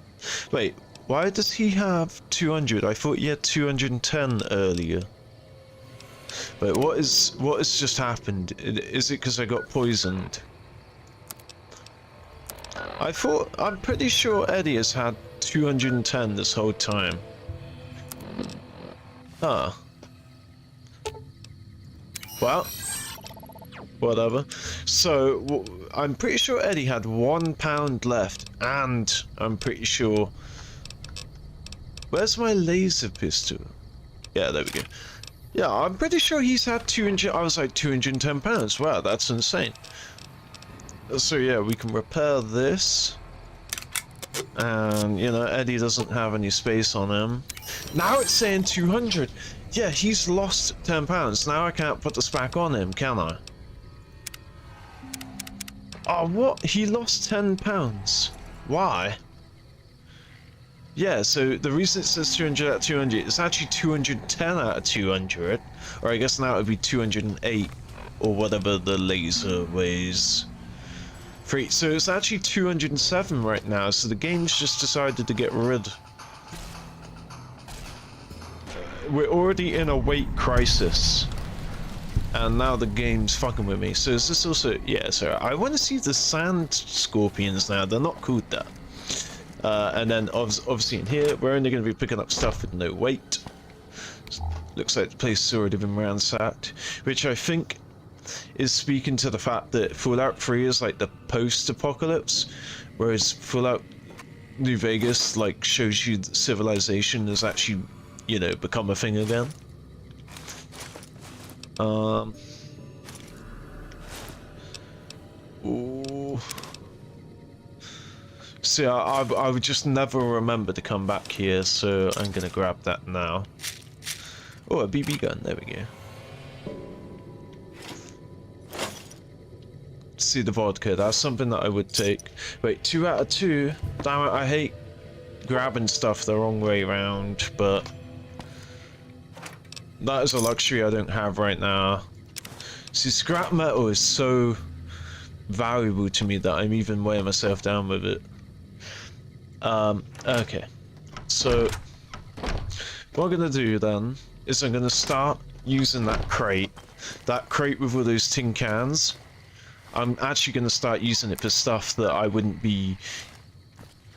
Wait, why does he have 200? I thought he had 210 earlier. Wait, what has just happened? Is it because I got poisoned? I'm pretty sure Eddie has had 210 this whole time. Huh. Well, whatever. So, I'm pretty sure Eddie had 1 pound left, and I'm pretty sure... Where's my laser pistol? Yeah, there we go. Yeah, I'm pretty sure he's had 200... I was like, 210 pounds. Wow, that's insane. So yeah, we can repair this. And, you know, Eddie doesn't have any space on him. Now it's saying 200. Yeah, he's lost 10 pounds. Now I can't put this back on him, can I? Oh, what? He lost 10 pounds. Why? Yeah, so the reason it says 200 out of 200, it's actually 210 out of 200. Or I guess now it would be 208, or whatever the laser weighs. So it's actually 207 right now, so the game's just decided to get rid. We're already in a weight crisis. And now the game's fucking with me. So is this also... Yeah, so I want to see the sand scorpions now. They're not called that. And then obviously in here, we're only going to be picking up stuff with no weight. Looks like the place has already been ransacked. Which I think is speaking to the fact that Fallout 3 is like the post-apocalypse, whereas Fallout New Vegas like shows you that civilization has actually, you know, become a thing again. Ooh. See, I would just never remember to come back here, so I'm gonna grab that now. Oh, a BB gun, there we go. See the vodka, that's something that I would take. Wait, 2 out of 2? Damn it, I hate grabbing stuff the wrong way around, but that is a luxury I don't have right now. See, scrap metal is so valuable to me that I'm even weighing myself down with it. Okay. So, what I'm gonna do then is I'm gonna start using that crate with all those tin cans. I'm actually going to start using it for stuff that I wouldn't be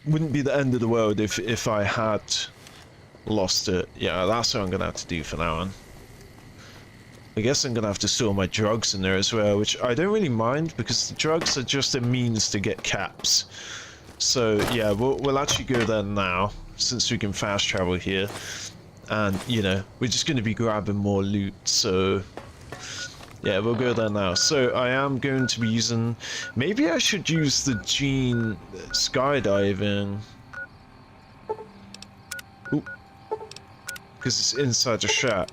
the end of the world if I had lost it. Yeah, that's what I'm going to have to do for now on. I guess I'm going to have to store my drugs in there as well, which I don't really mind because the drugs are just a means to get caps. So yeah, we'll actually go there now since we can fast travel here. And, you know, we're just going to be grabbing more loot, so yeah, we'll go there now. So I am going to be using... Maybe I should use the gene skydiving. Ooh. Because it's inside the shack.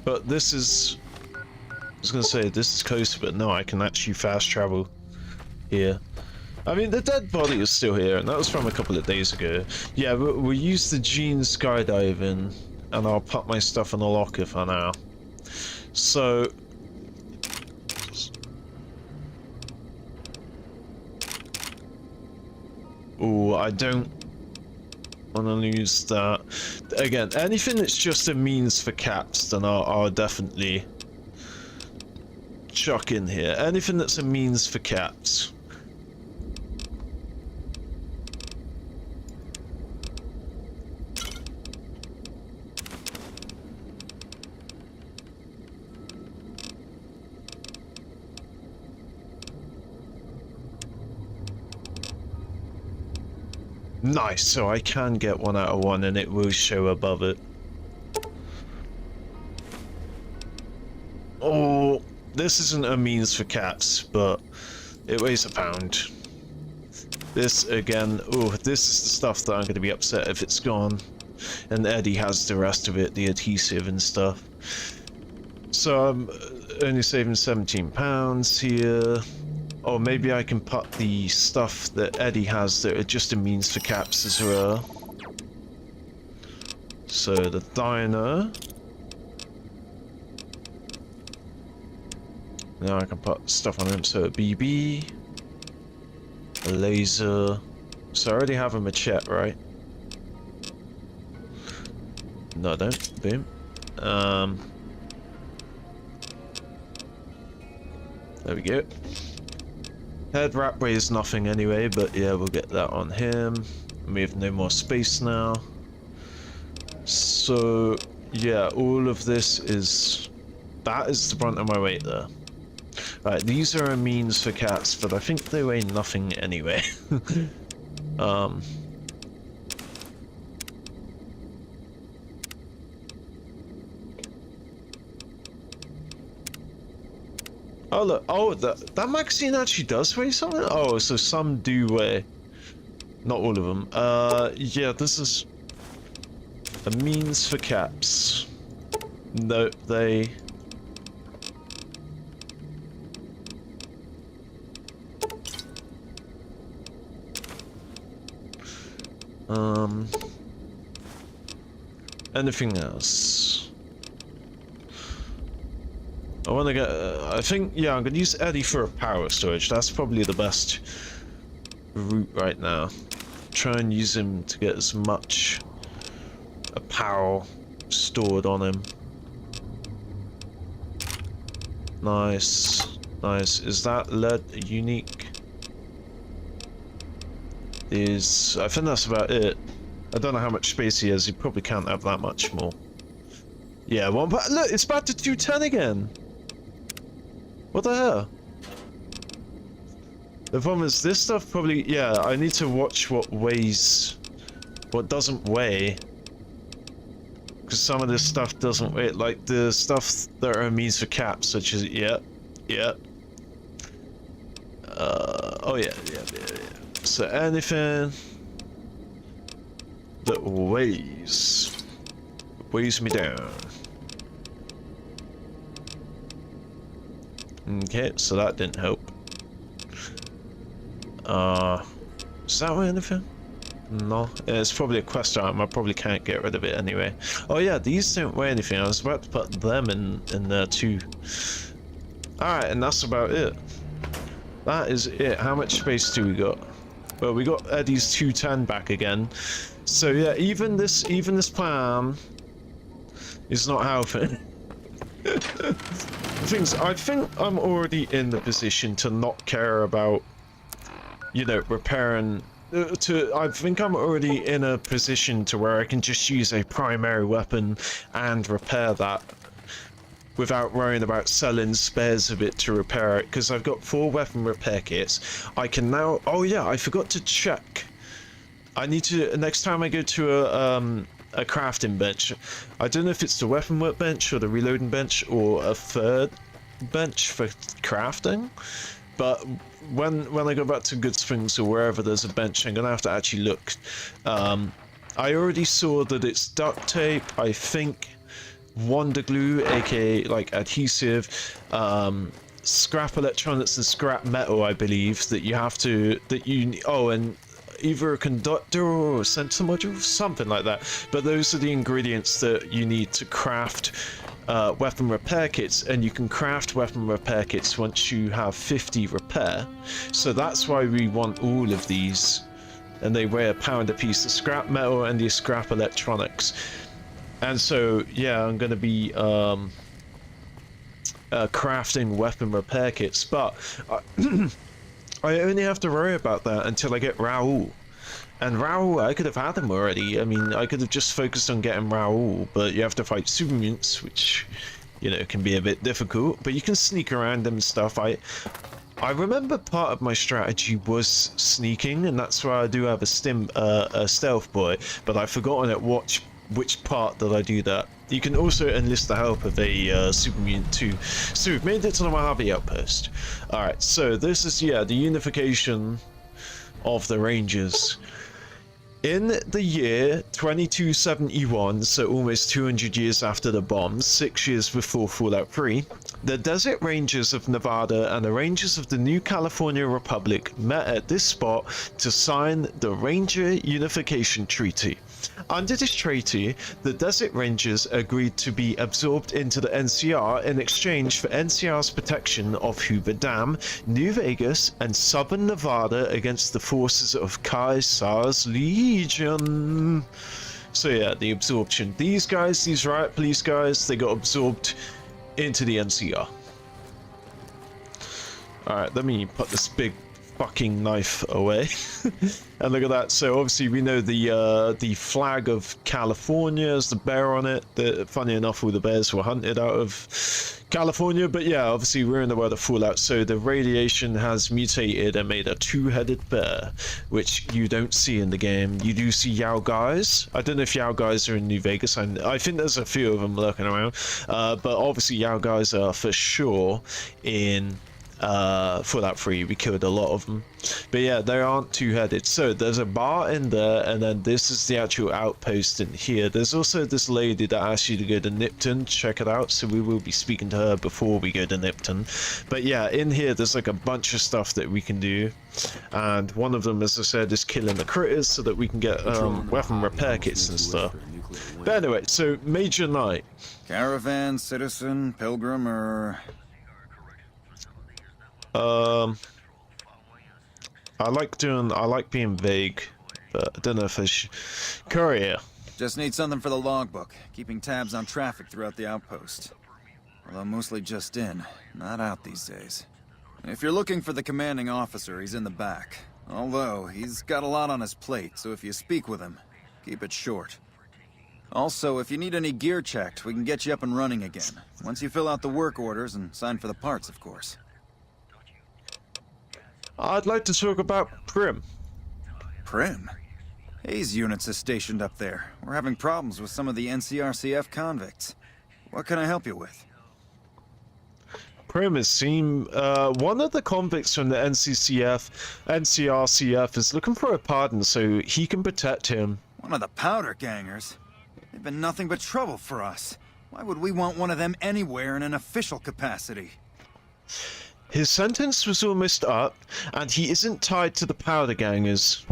But this is... I was going to say, this is closer, but no, I can actually fast travel here. I mean, the dead body is still here, and that was from a couple of days ago. Yeah, we'll use the gene skydiving, and I'll put my stuff in the locker for now. So... Ooh, I don't want to lose that. Again, anything that's just a means for caps, then I'll definitely chuck in here. Anything that's a means for caps. Nice, so I can get 1 out of 1 and it will show above it. Oh, this isn't a means for caps, but it weighs a pound. This again, oh, this is the stuff that I'm going to be upset if it's gone. And Eddie has the rest of it, the adhesive and stuff. So I'm only saving £17 here. Or maybe I can put the stuff that Eddie has that are just a means for caps as well. So the diner. Now I can put stuff on him. So a BB. A laser. So I already have a machete, right? No, I don't. Boom. There we go. Head wrap weighs nothing anyway, but yeah, we'll get that on him. We have no more space now. So, yeah, all of this is... That is the brunt of my weight there. Right, these are a means for cats, but I think they weigh nothing anyway. Oh look, oh that magazine actually does weigh something? Oh, so some do weigh. Not all of them. Yeah, this is a means for caps. No, they... Anything else? I want to get... I think, yeah, I'm going to use Eddie for a power storage. That's probably the best route right now. Try and use him to get as much power stored on him. Nice. Nice. Is that lead unique? I think that's about it. I don't know how much space he has. He probably can't have that much more. Yeah, one. But look, it's back to 210 again. What the hell? The problem is this stuff probably... Yeah, I need to watch what weighs... What doesn't weigh. Because some of this stuff doesn't weigh. Like the stuff that are means for caps, such as... Yeah. Oh yeah. So anything that weighs me down. Okay, so that didn't help. Does that weigh anything? No, it's probably a quest item. I probably can't get rid of it anyway. Oh yeah, these don't weigh anything. I was about to put them in there too. Alright, and that's about it. That is it. How much space do we got? Well, we got Eddie's 210 back again. So yeah, even this plan is not helping. Things. I think I'm already in the position to not care about, you know, repairing. I think I'm already in a position to where I can just use a primary weapon and repair that without worrying about selling spares of it to repair it, because I've got 4 weapon repair kits. I can now. Oh yeah, I forgot to check. I need to, next time I go to a crafting bench, I don't know if it's the weapon workbench or the reloading bench or a third bench for crafting, but when I go back to Goodsprings or wherever there's a bench, I'm gonna have to actually look. I already saw that it's duct tape, I think wonder glue, aka like adhesive, scrap electronics and scrap metal, I believe, that you have to, and either a conductor or a sensor module, something like that. But those are the ingredients that you need to craft weapon repair kits, and you can craft weapon repair kits once you have 50 repair. So that's why we want all of these, and they weigh £1 a piece, the scrap metal and the scrap electronics. And so yeah, I'm going to be crafting weapon repair kits, but I only have to worry about that until I get Raul. And Raul, I could have had him already. I mean, I could have just focused on getting Raul, but you have to fight super mutants, which, you know, can be a bit difficult. But you can sneak around them and stuff. I remember part of my strategy was sneaking, and that's why I do have a stealth boy. But I've forgotten at which part did I do that. You can also enlist the help of a super mutant too. So we've made it to the Mojave outpost. Alright, so this is, yeah, the unification of the Rangers. In the year 2271, so almost 200 years after the bombs, 6 years before Fallout 3, the Desert Rangers of Nevada and the Rangers of the New California Republic met at this spot to sign the Ranger Unification Treaty. Under this treaty, the Desert Rangers agreed to be absorbed into the NCR in exchange for NCR's protection of Hoover Dam, New Vegas, and southern Nevada against the forces of Caesar's Legion. So yeah, the absorption. These guys, these riot police guys, they got absorbed into the NCR. Alright, let me put this big fucking knife away. And look at that. So obviously we know the flag of California has the bear on it. Funny enough, all the bears were hunted out of California, but yeah, obviously we're in the world of Fallout, so the radiation has mutated and made a 2-headed bear, which you don't see in the game. You do see Yao guys. I don't know if Yao guys are in New Vegas. I think there's a few of them lurking around, but obviously Yao guys are for sure in Fallout 3. We killed a lot of them, but yeah, they aren't 2-headed. So there's a bar in there, and then this is the actual outpost in here. There's also this lady that asked you to go to Nipton, check it out, so we will be speaking to her before we go to Nipton. But yeah, in here there's like a bunch of stuff that we can do, and one of them, as I said, is killing the critters so that we can get weapon repair kits and stuff. But anyway, so Major Knight. Caravan, citizen, pilgrim, or... I like being vague, but I don't know if I should. Courier. Just need something for the logbook, keeping tabs on traffic throughout the outpost. Although mostly just in, not out these days. If you're looking for the commanding officer, he's in the back. Although, he's got a lot on his plate, so if you speak with him, keep it short. Also, if you need any gear checked, we can get you up and running again. Once you fill out the work orders and sign for the parts, of course. I'd like to talk about Primm. Primm? Hayes units is stationed up there. We're having problems with some of the NCRCF convicts. What can I help you with? Primm has seen one of the convicts from the NCRCF is looking for a pardon so he can protect him. One of the powder gangers? They've been nothing but trouble for us. Why would we want one of them anywhere in an official capacity? His sentence was almost up, and he isn't tied to the powder gangers.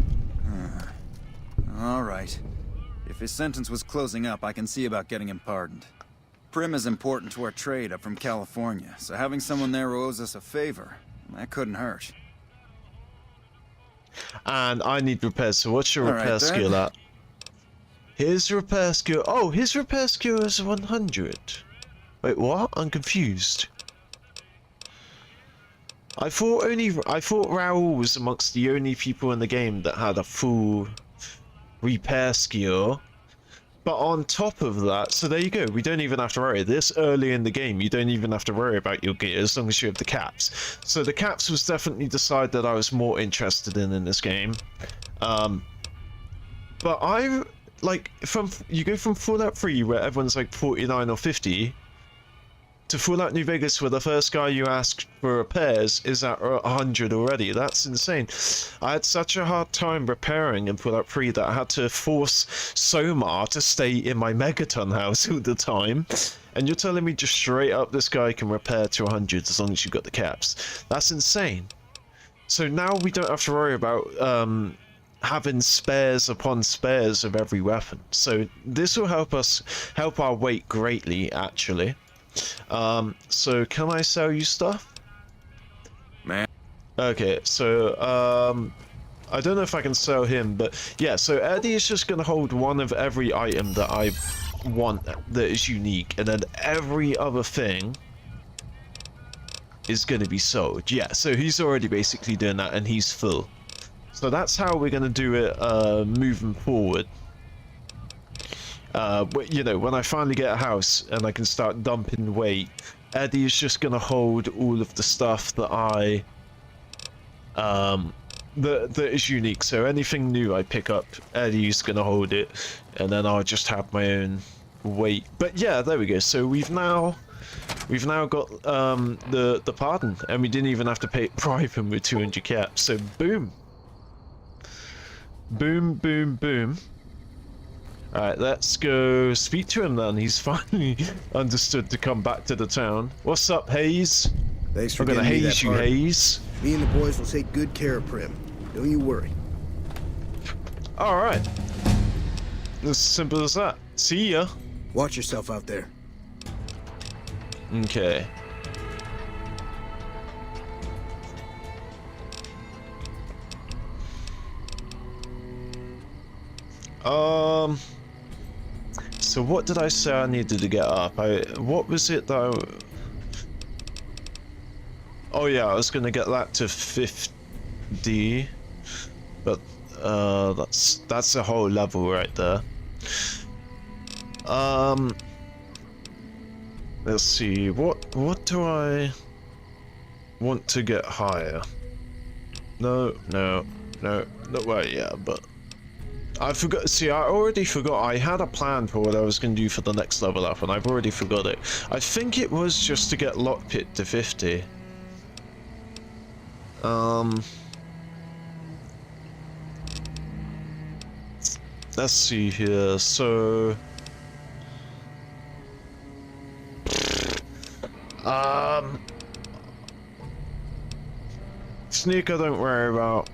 All right. If his sentence was closing up, I can see about getting him pardoned. Primm is important to our trade up from California, so having someone there who owes us a favor, that couldn't hurt. And I need repairs, so what's your repair skill at? His repair skill... Oh, his repair skill is 100. Wait, what? I'm confused. I thought Raul was amongst the only people in the game that had a full repair skill. But on top of that, so there you go, we don't even have to worry. This early in the game, you don't even have to worry about your gear as long as you have the caps. So the caps was definitely the side that I was more interested in this game. But I, like, you go from Fallout 3 where everyone's like 49 or 50, to Fallout New Vegas where the first guy you ask for repairs is at 100 already. That's insane. I had such a hard time repairing in Fallout 3 that I had to force Somar to stay in my Megaton house all the time. And you're telling me just straight up this guy can repair to 100 as long as you've got the caps. That's insane. So now we don't have to worry about having spares upon spares of every weapon. So this will help our weight greatly, actually. So can I sell you stuff? Man. Okay, so I don't know if I can sell him, but yeah, so Eddie is just gonna hold one of every item that I want that is unique, and then every other thing is gonna be sold. Yeah, so he's already basically doing that, and he's full. So that's how we're gonna do it moving forward. You know, when I finally get a house and I can start dumping weight, Eddie is just gonna hold all of the stuff that I that is unique. So anything new I pick up, Eddie's gonna hold it, and then I'll just have my own weight. But yeah, there we go. So we've now got the pardon, and we didn't even have to bribe him with 200 caps. So boom, boom, boom, boom. Alright, let's go speak to him then. He's finally understood to come back to the town. What's up, Hayes? Thanks for I'm gonna getting me haze that you, part. Hayes. Me and the boys will take good care of Primm. Don't you worry. Alright. As simple as that. See ya. Watch yourself out there. Okay. So what did I say I needed to get up? What was it that oh yeah, I was gonna get that to 50, but that's a whole level right there. Let's see, what do I want to get higher? No, well, yeah, but I forgot. See, I already forgot. I had a plan for what I was going to do for the next level up, and I've already forgot it. I think it was just to get lockpit to 50. Let's see here. So, sneaker, don't worry about.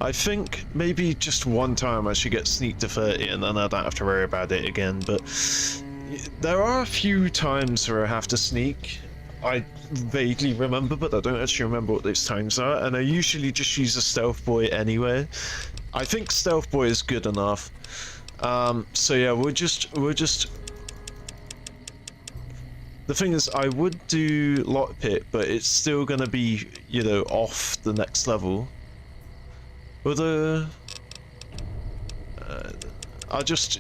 I think maybe just one time I should get sneak to 30 and then I don't have to worry about it again, but there are a few times where I have to sneak. I vaguely remember, but I don't actually remember what those times are, and I usually just use a stealth boy anyway. I think stealth boy is good enough. So yeah, we'll just the thing is, I would do lockpit, but it's still gonna be, you know, off the next level. Although,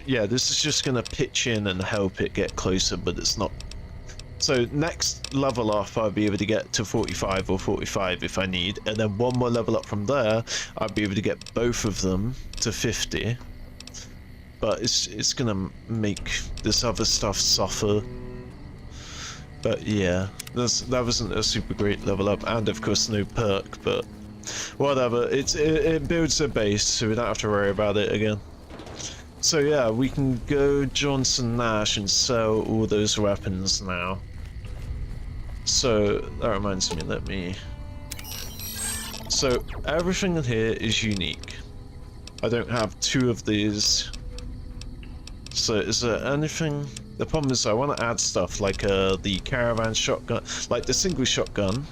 yeah, this is just gonna pitch in and help it get closer, but it's not. So next level off, I'll be able to get to 45 or 45 if I need, and then one more level up from there, I'll be able to get both of them to 50. But it's gonna make this other stuff suffer. But yeah, that wasn't a super great level up, and of course no perk, but whatever. It builds a base, so we don't have to worry about it again. So yeah, we can go Johnson Nash and sell all those weapons now. So that reminds me, so everything in here is unique. I don't have two of these. So is there anything? The problem is I want to add stuff like the caravan shotgun, like the single shotgun.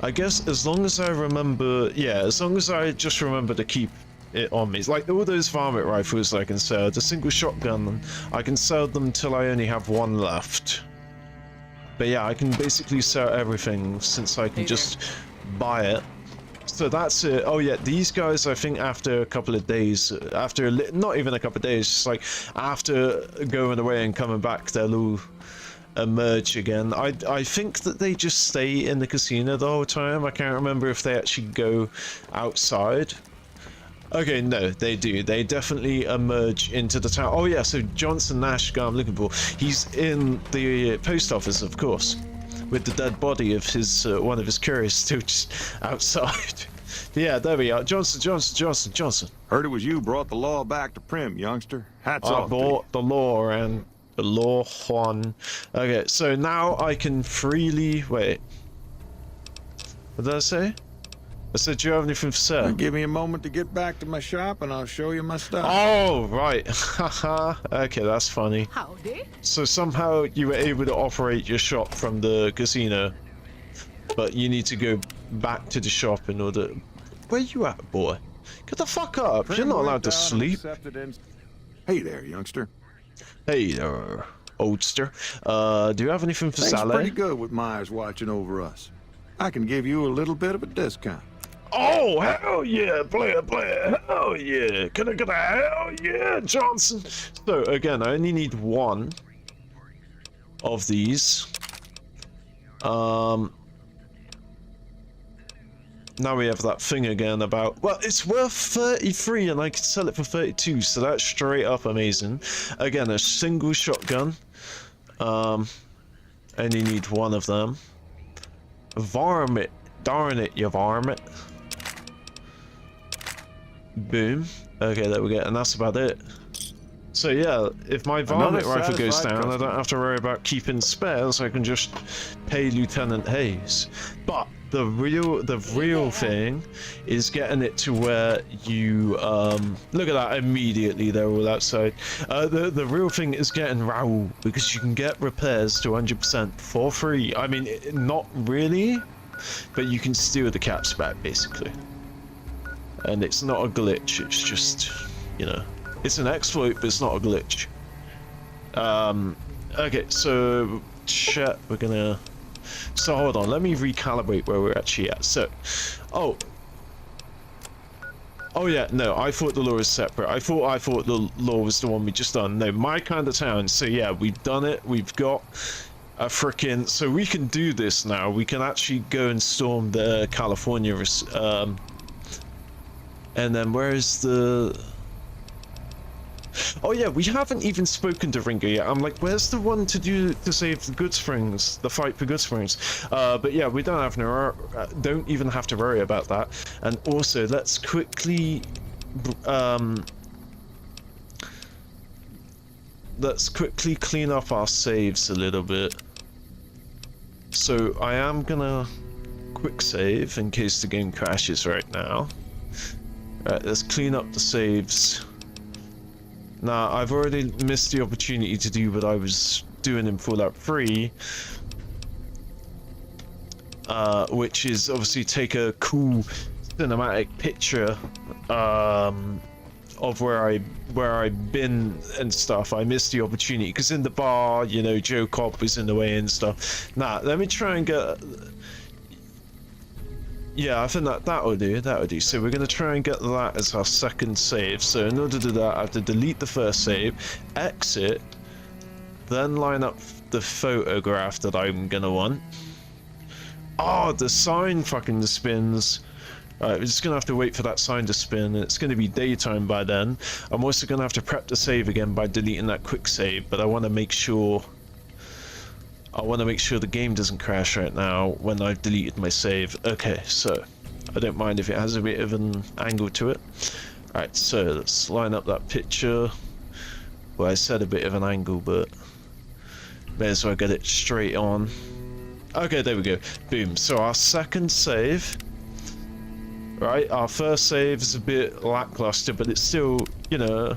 I guess as long as I remember, yeah, as long as I just remember to keep it on me. It's like all those varmint rifles I can sell. The single shotgun, I can sell them till I only have one left. But yeah, I can basically sell everything since I can just buy it. So that's it. Oh yeah, these guys, I think after a couple of days, after not even a couple of days, just like after going away and coming back, they'll all emerge again. I think that they just stay in the casino the whole time. I can't remember if they actually go outside. Okay, no, they do. They definitely emerge into the town. Oh yeah, so Johnson Nash, guy I'm looking for, he's in the post office, of course, with the dead body of his one of his couriers still just outside. Yeah, there we are. Johnson. Heard it was you brought the law back to Primm, youngster. Hats off. I brought the law and the law, Juan. Okay, so now I can freely wait. What did I say? I said, do you have anything for sale? Give me a moment to get back to my shop and I'll show you my stuff. Oh, right. Haha. Okay, that's funny. Howdy. So somehow you were able to operate your shop from the casino, but you need to go back to the shop in order... Where you at, boy? Get the fuck up. You're not allowed to sleep. Hey there, youngster. Hey there, oldster. Do you have anything for Things sale? pretty good with Myers watching over us. I can give you a little bit of a discount. Oh, hell yeah, player, hell yeah. Can I get a hell yeah, Johnson? So, again, I only need one of these. Now we have that thing again about, well, it's worth 33 and I can sell it for 32, so that's straight up amazing. Again, a single shotgun. Only need one of them. Varmint. Darn it, you varmint. Boom. Okay, there we go, and that's about it. So yeah, if my varmint rifle goes down, I don't have to worry about keeping spares. I can just pay Lieutenant Hayes. But the real thing is getting it to where you look at that, immediately they're all outside. The real thing is getting Raul, because you can get repairs to 100% for free. I mean, not really, but you can steal the caps back basically. And it's not a glitch, it's just, you know, it's an exploit, but it's not a glitch. Okay, so chat, we're gonna... So hold on, let me recalibrate where we're actually at. So, oh yeah, no, I thought the law was separate. I thought the law was the one we just done. No, my kind of town. So yeah, we've done it. We've got a frickin'... So we can do this now. We can actually go and storm the California. And then where's the... Oh yeah, we haven't even spoken to Ringo yet. I'm like, where's the one to save the Goodsprings, the fight for Goodsprings? But yeah, we don't even have to worry about that. And also, let's quickly clean up our saves a little bit. So I am gonna quick save in case the game crashes right now. Right, let's clean up the saves. Now, I've already missed the opportunity to do what I was doing in Fallout 3, which is obviously take a cool cinematic picture of where I've been and stuff. I missed the opportunity because in the bar, you know, Joe Cobb was in the way and stuff. Now, let me try and get... Yeah, I think that'll do. So we're going to try and get that as our second save. So in order to do that, I have to delete the first save, exit, then line up the photograph that I'm going to want. Oh, the sign fucking spins. Alright, we're just going to have to wait for that sign to spin. It's going to be daytime by then. I'm also going to have to prep the save again by deleting that quick save, but I want to make sure... the game doesn't crash right now when I've deleted my save. Okay, so I don't mind if it has a bit of an angle to it. Alright, so let's line up that picture. Well, I said a bit of an angle, but may as well get it straight on. Okay, there we go. Boom. So our second save. Right, our first save is a bit lackluster, but it's still, you know,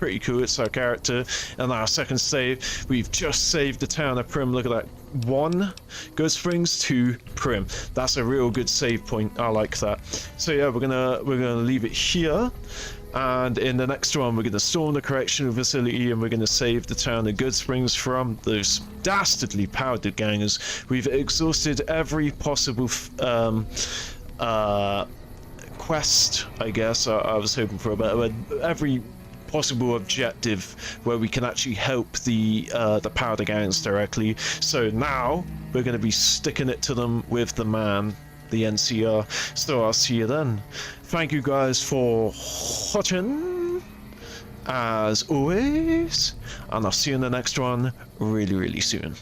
pretty cool. It's our character. And our second save, we've just saved the town of Primm. Look at that. 1 Goodsprings, 2 Primm. That's a real good save point. I like that. So yeah, we're gonna leave it here. And in the next one, we're going to storm the correctional facility and we're going to save the town of Goodsprings from those dastardly powdered gangers. We've exhausted every possible quest, I guess. I was hoping for a better word. Every possible objective where we can actually help the powder gangs directly. So now we're going to be sticking it to them with the man, the NCR. So I'll see you then. Thank you guys for watching, as always, and I'll see you in the next one really, really soon.